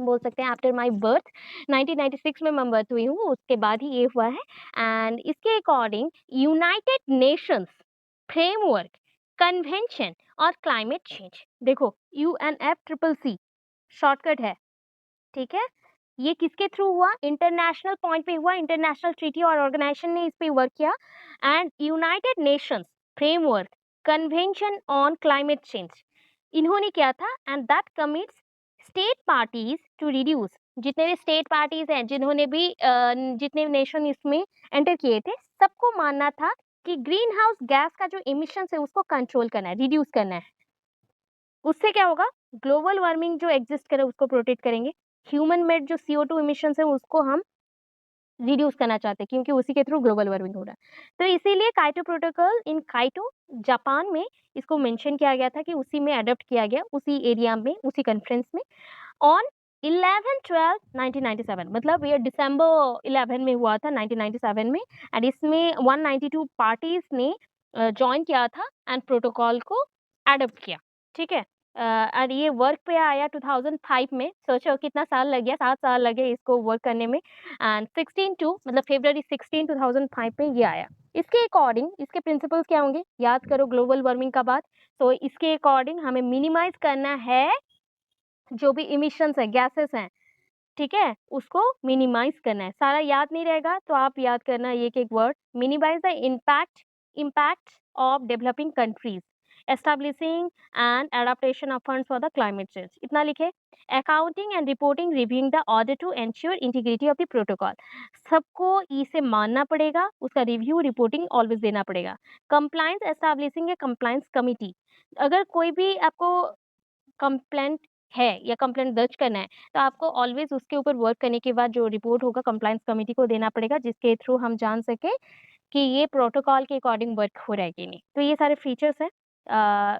बोल सकते हैं आफ्टर माय बर्थ 1996 में मैं बर्थ हुई हूँ, उसके बाद ही ये हुआ है। एंड इसके according United Nations framework convention और क्लाइमेट चेंज, देखो UNFCCC शॉर्टकट है, ठीक है। ये किसके थ्रू हुआ? इंटरनेशनल पॉइंट पे हुआ, इंटरनेशनल ट्रीटी और ऑर्गेनाइजेशन ने इस पे वर्क किया। And United Nations framework convention on climate change, इन्होंने किया था। And that commits state parties to reduce, जितने भी स्टेट पार्टीज हैं, जिन्होंने भी जितने नेशन इसमें एंटर किए थे, सबको मानना था कि ग्रीन हाउस गैस का जो इमिशन है उसको कंट्रोल करना है, रिड्यूस करना है। उससे क्या होगा? ग्लोबल वार्मिंग जो एग्जिस्ट करे उसको प्रोटेक्ट करेंगे। ह्यूमन मेड जो CO2 इमिशन है उसको हम रिड्यूस करना चाहते हैं, क्योंकि उसी के थ्रू ग्लोबल वार्मिंग हो रहा है। तो इसीलिए काइटो प्रोटोकॉल इन काइटो जापान में इसको मेंशन किया गया था कि उसी में अडॉप्ट किया गया, उसी एरिया में, उसी कॉन्फ्रेंस में ऑन 11/12/1997, मतलब ये दिसंबर 11 में हुआ था 1997 में। एंड इसमें 192 पार्टीज ने ज्वाइन किया था एंड प्रोटोकॉल को एडॉप्ट किया, ठीक है। और ये वर्क पे आया 2005 में। सोचो कितना साल लग गया, 7 साल लगे इसको वर्क करने में। एंड 16 टू मतलब February 16 2005 में ये आया। इसके अकॉर्डिंग इसके प्रिंसिपल्स क्या होंगे? याद करो ग्लोबल वार्मिंग का बात। तो इसके अकॉर्डिंग हमें मिनिमाइज करना है जो भी इमिशंस है, गैसेस हैं, ठीक है, उसको मिनिमाइज करना है। सारा याद नहीं रहेगा तो आप याद करना ये एक word, minimise the impact of developing countries, establishing and adaptation of funds for the climate change, इतना लिखे। Accounting and reporting reviewing the order to ensure integrity of the protocol, सबको इसे मानना पड़ेगा, उसका रिव्यू रिपोर्टिंग ऑलवेज देना पड़ेगा। Compliance establishing ए compliance committee, अगर कोई भी आपको कंप्लेंट है या कंप्लेंट दर्ज करना है, तो आपको ऑलवेज उसके ऊपर वर्क करने के बाद जो रिपोर्ट होगा कंप्लायंस कमिटी को देना पड़ेगा, जिसके थ्रू हम जान सके कि ये प्रोटोकॉल के अकॉर्डिंग वर्क हो रहा है कि नहीं। तो ये सारे फीचर्स हैं।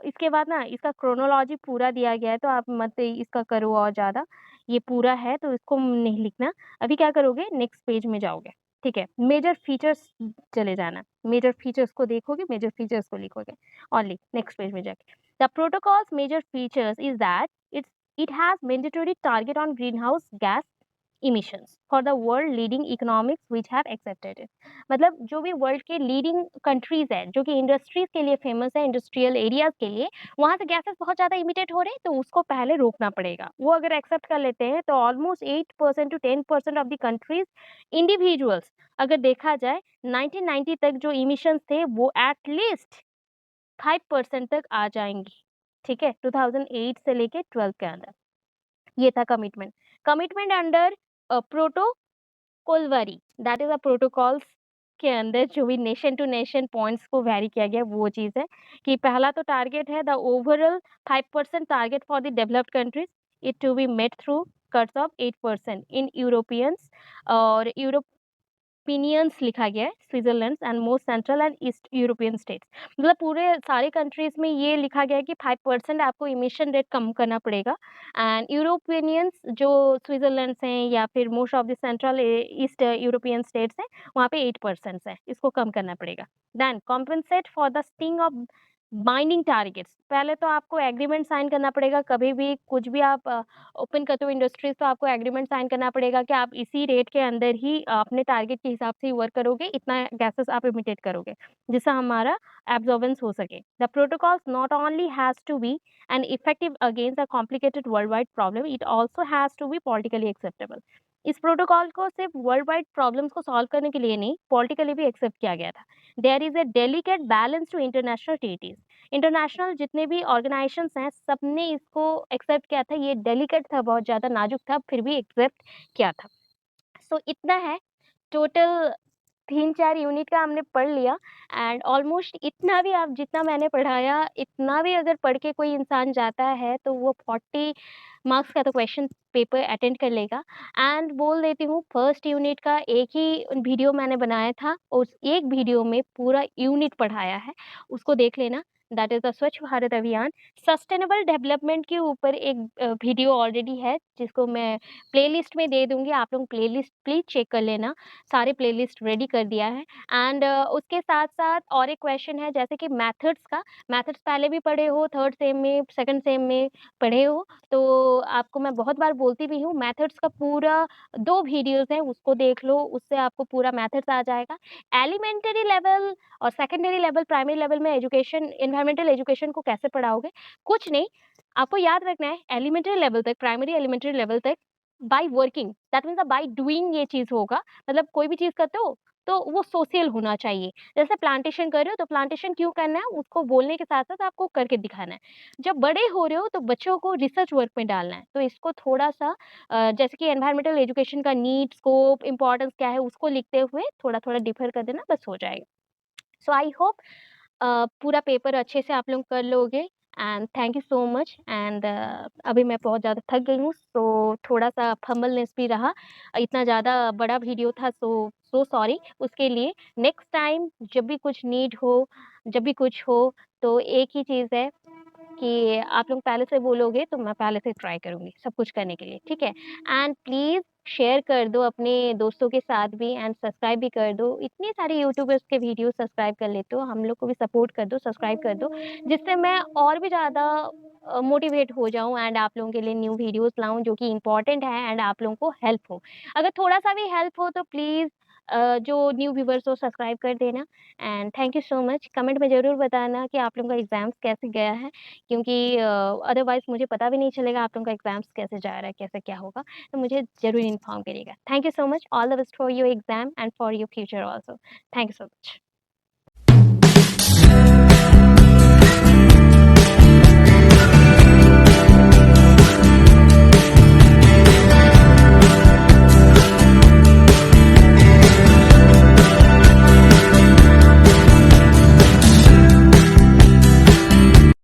इसके बाद ना इसका क्रोनोलॉजी पूरा दिया गया है, तो आप मत इसका करो और ज़्यादा, ये पूरा है तो इसको नहीं लिखना। अभी क्या करोगे, नेक्स्ट पेज में जाओगे, ठीक है। मेजर फीचर्स चले जाना, मेजर फीचर्स को देखोगे, मेजर फीचर्स को लिखोगे ओनली नेक्स्ट पेज में जाके। The protocol's major features is that it has mandatory target on greenhouse gas emissions for the world leading economics which have accepted it। मतलब जो भी वर्ल्ड के लीडिंग कंट्रीज है, जो कि इंडस्ट्रीज के लिए फेमस है, इंडस्ट्रियल एरियाज के लिए, वहां से गैसेस बहुत ज्यादा इमिटेट हो रहे हैं, तो उसको पहले रोकना पड़ेगा। वो अगर एक्सेप्ट कर लेते हैं तो almost 8% to 10% of the countries individuals, अगर देखा जाए 1990 तक जो इमिशंस थे वो एटलीस्ट 5% तक आ जाएंगी, ठीक है, 2008 से लेके 12 के अंदर। ये था कमिटमेंट। कमिटमेंट अंडर प्रोटोकॉलवरी, दैट इज अ प्रोटोकॉल्स के अंदर जो भी नेशन टू नेशन पॉइंट्स को वैरी किया गया वो चीज है कि पहला तो टारगेट है the overall 5% target for the developed countries, it to be met through cuts of 8% in Europeans और यूरोपिनियंस लिखा गया है, Switzerland and most central and east European states, मतलब पूरे सारे कंट्रीज में ये लिखा गया है कि 5% आपको इमिशन रेट कम करना पड़ेगा। एंड यूरोपियंस जो स्विट्जरलैंड हैं या फिर most of the central east European states हैं, वहाँ पे 8% है, इसको कम करना पड़ेगा। Then compensate for the sting of binding targets, पहले तो आपको एग्रीमेंट साइन करना पड़ेगा, कभी भी कुछ भी आप ओपन करते हो इंडस्ट्रीज तो आपको एग्रीमेंट साइन करना पड़ेगा कि आप इसी रेट के अंदर ही अपने टारगेट के हिसाब से ही वर्क करोगे, इतना गैसेस आप इमिटेट करोगे जिससे हमारा एब्जॉर्बेंस हो सके। The protocols not only has to be an effective against a complicated world wide problem, it also has to be politically acceptable. इस प्रोटोकॉल को सिर्फ वर्ल्ड वाइड प्रॉब्लम्स को सॉल्व करने के लिए नहीं, पॉलिटिकली भी एक्सेप्ट किया गया था। There is a delicate balance to international treaties, international जितने भी ऑर्गेनाइजेशंस हैं सबने इसको एक्सेप्ट किया था, ये डेलिकेट था, बहुत ज़्यादा नाजुक था, फिर भी एक्सेप्ट किया था। सो इतना है टोटल, 3-4 यूनिट का हमने पढ़ लिया। एंड ऑलमोस्ट इतना भी आप जितना मैंने पढ़ाया, इतना भी अगर पढ़ के कोई इंसान जाता है तो वो 40 मार्क्स का तो क्वेश्चन पेपर अटेंड कर लेगा। एंड बोल देती हूँ फर्स्ट यूनिट का एक ही वीडियो मैंने बनाया था, उस एक वीडियो में पूरा यूनिट पढ़ाया है, उसको देख लेना। दैट इज़ द स्वच्छ भारत अभियान। सस्टेनेबल डेवलपमेंट के ऊपर एक वीडियो ऑलरेडी है, जिसको मैं प्लेलिस्ट में दे दूँगी, आप लोग प्लेलिस्ट प्लीज़ चेक कर लेना, सारे प्लेलिस्ट रेडी कर दिया है। एंड उसके साथ-साथ और एक क्वेश्चन है जैसे कि मेथड्स का, मेथड्स पहले भी पढ़े हो, 3rd सेम में, 2nd सेम में पढ़े हो, तो आपको मैं बहुत बार बोलती भी हूँ, मेथड्स का पूरा 2 वीडियोज़ हैं, उसको देख लो, उससे आपको पूरा मेथड्स आ जाएगा। एलिमेंटरी लेवल और सेकेंडरी लेवल, प्राइमरी लेवल में एजुकेशन, एनवायरमेंटल एजुकेशन को कैसे पढ़ाओगे? कुछ नहीं, आपको याद रखना है एलिमेंटरी लेवल तक, प्राइमरी एलिमेंटरी लेवल तक by working, that means by doing ये चीज़ होगा। मतलब कोई भी चीज़ करते हो, तो वो सोशल होना चाहिए। जैसे प्लांटेशन कर रहे हो, तो प्लांटेशन क्यों करना है, उसको बोलने के साथ-साथ आपको करके दिखाना है। जब बड़े हो रहे हो, तो बच्चों को रिसर्च वर्क में डालना है। तो इसको थोड़ा-सा जैसे कि एनवायरमेंटल एजुकेशन का नीड, स्कोप, इम्पोर्टेंस क्या है, उसको लिखते हुए थोड़ा-थोड़ा डिफर कर देना, बस हो जाएगा। सो आई होप पूरा पेपर अच्छे से आप लोग कर लोगे and thank you so much. And अभी मैं बहुत ज़्यादा थक गई हूँ, सो थोड़ा-सा फंबलनेस भी रहा। इतना ज़्यादा बड़ा वीडियो था, सो सॉरी उसके लिए। नेक्स्ट टाइम जब भी कुछ नीड हो, जब भी कुछ हो, तो एक ही चीज़ है कि आप लोग पहले से बोलोगे तो मैं पहले से ट्राई करूँगी सब कुछ करने के लिए, ठीक है? एंड प्लीज़ शेयर कर दो अपने दोस्तों के साथ भी एंड सब्सक्राइब भी कर दो। इतने सारे यूट्यूबर्स के वीडियो सब्सक्राइब कर लेते हो, हम लोग को भी सपोर्ट कर दो, सब्सक्राइब कर दो, जिससे मैं और भी ज़्यादा मोटिवेट हो जाऊँ एंड आप लोगों के लिए न्यू वीडियोज़ लाऊँ जो कि इम्पोर्टेंट है एंड आप लोगों को हेल्प हो। अगर थोड़ा-सा भी हेल्प हो तो प्लीज़ जो न्यू व्यूअर्स हो सब्सक्राइब कर देना and thank you so much. Comment में ज़रूर बताना कि आप लोगों का एग्ज़ाम्स कैसे गया है, क्योंकि अदरवाइज़ मुझे पता भी नहीं चलेगा आप लोगों का एग्ज़ाम्स कैसे जा रहा है, कैसे क्या होगा, तो मुझे ज़रूर इन्फॉर्म करिएगा। Thank you so much, all the best for your exam and for your future also. Thank you so much.